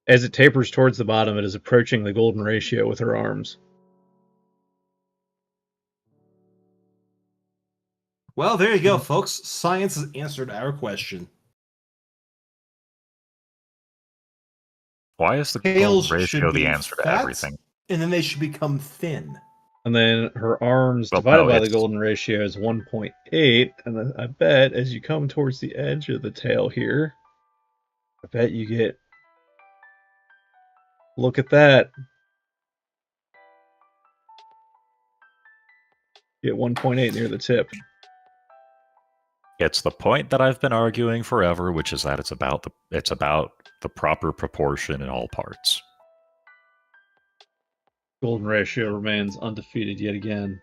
Speaker 2: As it tapers towards the bottom, it is approaching the golden ratio with her arms.
Speaker 3: Well, there you go, folks. Science has answered our question.
Speaker 5: Why is the
Speaker 3: Tails
Speaker 5: golden ratio
Speaker 3: should
Speaker 5: the
Speaker 3: be
Speaker 5: answer to
Speaker 3: fat,
Speaker 5: everything?
Speaker 3: And then they should become thin.
Speaker 2: And then her arms divided by the golden ratio is 1.8. And then I bet as you come towards the edge of the tail here, I bet you get. Look at that. You get 1.8 near the tip.
Speaker 5: It's the point that I've been arguing forever, which is that it's about the proper proportion in all parts.
Speaker 2: Golden ratio remains undefeated yet again.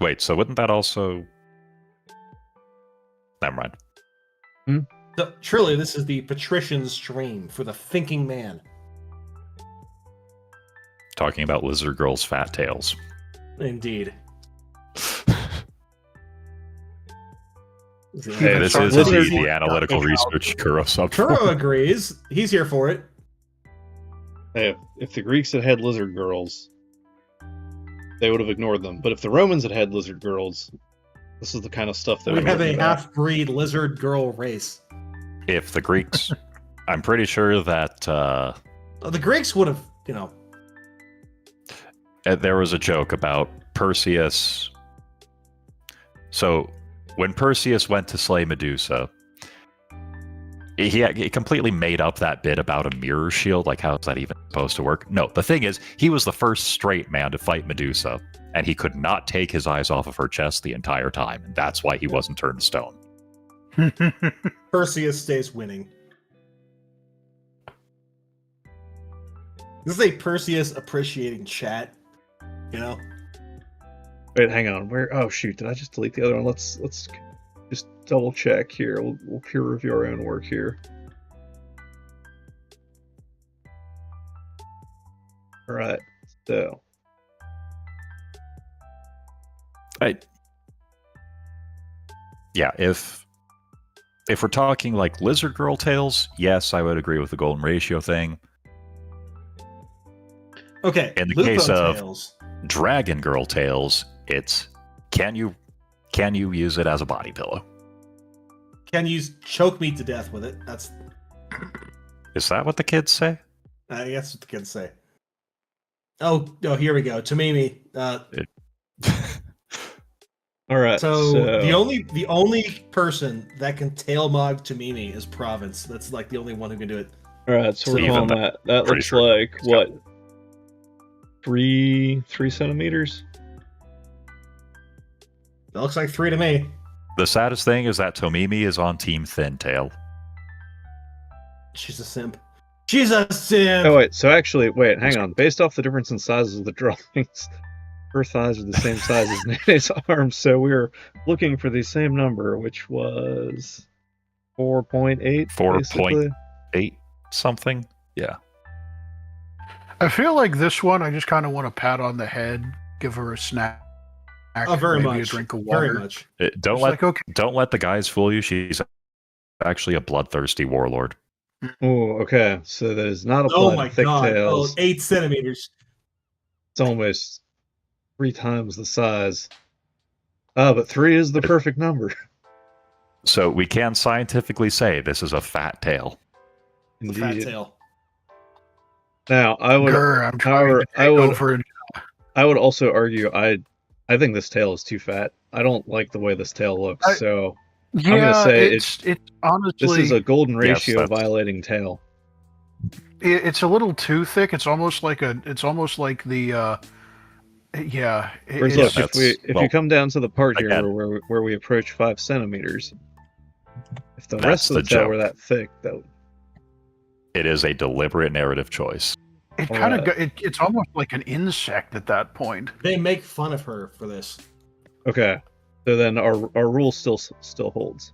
Speaker 5: Wait, so wouldn't that also... Never mind.
Speaker 3: So, truly, this is the patrician stream for the thinking man.
Speaker 5: Talking about lizard girls' fat tails.
Speaker 3: Indeed.
Speaker 5: Hey, this is indeed the analytical research Kuro sub.
Speaker 3: Kuro agrees. He's here for it.
Speaker 2: Hey, if the Greeks had had lizard girls, they would have ignored them. But if the Romans had had lizard girls, this is the kind of stuff that
Speaker 3: we have a half-breed lizard girl race.
Speaker 5: If the Greeks, I'm pretty sure that
Speaker 3: the Greeks would have,
Speaker 5: there was a joke about Perseus. So when Perseus went to slay Medusa, he completely made up that bit about a mirror shield. Like, how is that even supposed to work? No, the thing is, he was the first straight man to fight Medusa, and he could not take his eyes off of her chest the entire time, and that's why he wasn't turned to stone.
Speaker 3: Perseus stays winning. This is a Perseus appreciating chat,
Speaker 2: Wait, hang on. Where? Oh shoot! Did I just delete the other one? Let's just double check here. We'll peer review our own work here. All right. So.
Speaker 5: Yeah, if we're talking like lizard girl tails, yes, I would agree with the golden ratio thing.
Speaker 3: Okay.
Speaker 5: In the case of dragon girl tails, it's can you use it as a body pillow?
Speaker 3: Can you choke me to death with it? That's.
Speaker 5: Is that what the kids say?
Speaker 3: I guess what the kids say. Oh, here we go. Tamimi.
Speaker 2: All right.
Speaker 3: So the only person that can tail mog Tamimi is Province. That's like the only one who can do it.
Speaker 2: All right. So we're
Speaker 5: Even
Speaker 2: calling
Speaker 5: that-
Speaker 2: that
Speaker 5: pretty
Speaker 2: looks
Speaker 5: sure
Speaker 2: like
Speaker 5: it's got-
Speaker 2: what? 3 centimeters.
Speaker 3: That looks like 3 to me.
Speaker 5: The saddest thing is that Tomimi is on Team Thin Tail.
Speaker 3: She's a simp. She's a simp.
Speaker 2: Oh wait. So actually, wait. Hang on. Based off the difference in sizes of the drawings, her thighs are the same size as Nene's arms. So we were looking for the same number, which was 4.8.
Speaker 5: 4.8 something. Yeah.
Speaker 4: I feel like this one, I just kind of want to pat on the head, give her a snack,
Speaker 3: Oh, very
Speaker 4: maybe
Speaker 3: much.
Speaker 4: a drink of water.
Speaker 3: Very much.
Speaker 5: Don't
Speaker 4: It's
Speaker 5: let
Speaker 4: like, okay,
Speaker 5: don't let the guys fool you. She's actually a bloodthirsty warlord.
Speaker 2: Oh, okay. So that is not
Speaker 3: Oh
Speaker 2: applied
Speaker 3: my
Speaker 2: to thick
Speaker 3: god.
Speaker 2: tails.
Speaker 3: Oh, 8 centimeters.
Speaker 2: It's almost 3 times the size. But 3 is the perfect number.
Speaker 5: So we can scientifically say this is a fat tail.
Speaker 3: The fat
Speaker 2: Indeed.
Speaker 3: tail.
Speaker 2: Now, I would,
Speaker 4: grr, I'm trying
Speaker 2: however,
Speaker 4: to take
Speaker 2: I would,
Speaker 4: over.
Speaker 2: I would also argue, I think this tail is too fat. I don't like the way this tail looks. So
Speaker 4: Yeah,
Speaker 2: gonna say
Speaker 4: it's honestly,
Speaker 2: this is a golden
Speaker 5: Yes,
Speaker 2: ratio
Speaker 5: that's-
Speaker 2: violating tail.
Speaker 4: it's a little too thick. It's almost like the yeah.
Speaker 2: Whereas
Speaker 5: Yeah,
Speaker 2: look,
Speaker 5: that's-
Speaker 2: if
Speaker 5: well,
Speaker 2: you come down to the part here
Speaker 5: again-
Speaker 2: where we approach 5 centimeters, if the
Speaker 5: That's
Speaker 2: rest of the
Speaker 5: the
Speaker 2: tail
Speaker 5: joke.
Speaker 2: were that thick, that would,
Speaker 5: It is a deliberate narrative choice.
Speaker 4: It kind of
Speaker 2: Alright.
Speaker 4: it's almost like an insect at that point.
Speaker 3: They make fun of her for this.
Speaker 2: okay. So then our rule still holds.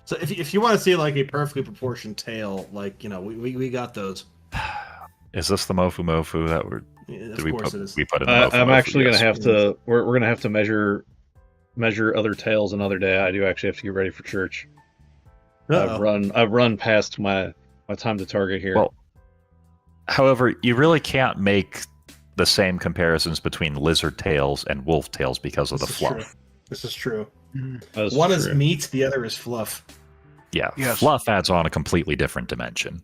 Speaker 3: So if you want to see like a perfectly proportioned tail, like, you know, we got those.
Speaker 5: Is this the Mofu Mofu that we're
Speaker 3: Of
Speaker 5: did we
Speaker 3: course
Speaker 5: put,
Speaker 3: it is.
Speaker 5: we put in the Mofu
Speaker 2: I'm
Speaker 5: Mofu?
Speaker 2: actually
Speaker 5: Yes.
Speaker 2: gonna have to. We're gonna have to measure other tails another day. I do actually have to get ready for church.
Speaker 3: Uh-oh.
Speaker 2: I've run past my time to target here.
Speaker 5: Well, however, you really can't make the same comparisons between lizard tails and wolf tails because of the
Speaker 3: This is
Speaker 5: fluff.
Speaker 3: true. This is true.
Speaker 2: That's
Speaker 3: One is
Speaker 2: true.
Speaker 3: meat, the other is fluff.
Speaker 5: Yeah,
Speaker 4: Yes.
Speaker 5: fluff adds on a completely different dimension.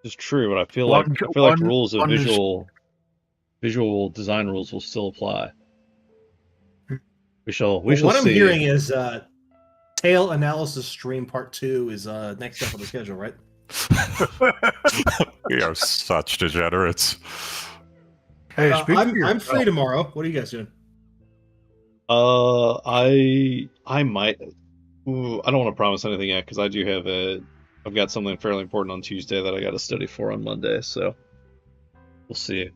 Speaker 2: It's true, but I feel
Speaker 4: One-
Speaker 2: like
Speaker 4: one-
Speaker 2: rules of
Speaker 4: one is-
Speaker 2: visual design rules will still apply. We shall
Speaker 3: Well, what I'm
Speaker 2: see.
Speaker 3: hearing is tail analysis stream part 2 is next up on the schedule, right?
Speaker 5: We are such degenerates.
Speaker 4: Hey, speak for
Speaker 3: I'm
Speaker 4: yourself.
Speaker 3: free tomorrow. What are you guys doing?
Speaker 2: I might. Ooh, I don't want to promise anything yet because I do have I've got something fairly important on Tuesday that I got to study for on Monday. So we'll see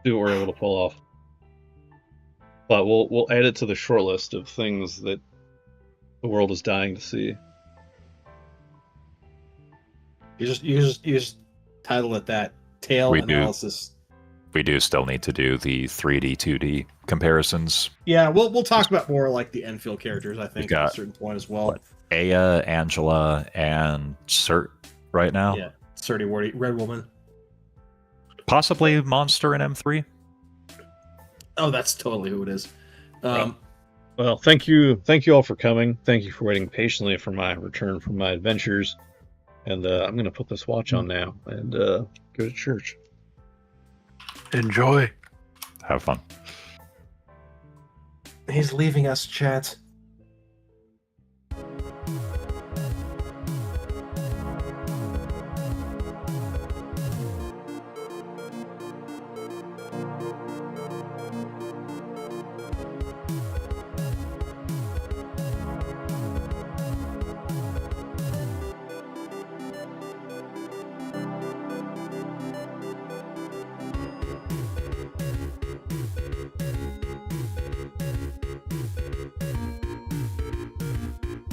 Speaker 2: what we're able to pull off. But we'll add it to the short list of things that the world is dying to see.
Speaker 3: You just title it that tail
Speaker 5: We do.
Speaker 3: analysis.
Speaker 5: We do still need to do the 3D, 2D comparisons.
Speaker 3: Yeah, we'll talk about more like the Enfield characters. I think at
Speaker 5: got-
Speaker 3: a certain point as well.
Speaker 5: what? Aya, Angela, and Cert right now.
Speaker 3: Yeah, Surdy Wardy, Red Woman.
Speaker 5: Possibly Monster in M3.
Speaker 3: Oh, that's totally who it is.
Speaker 2: Well, thank you all for coming. Thank you for waiting patiently for my return from my adventures. And I'm gonna put this watch on now and go to church.
Speaker 4: Enjoy.
Speaker 5: Have fun.
Speaker 3: He's leaving us, chat.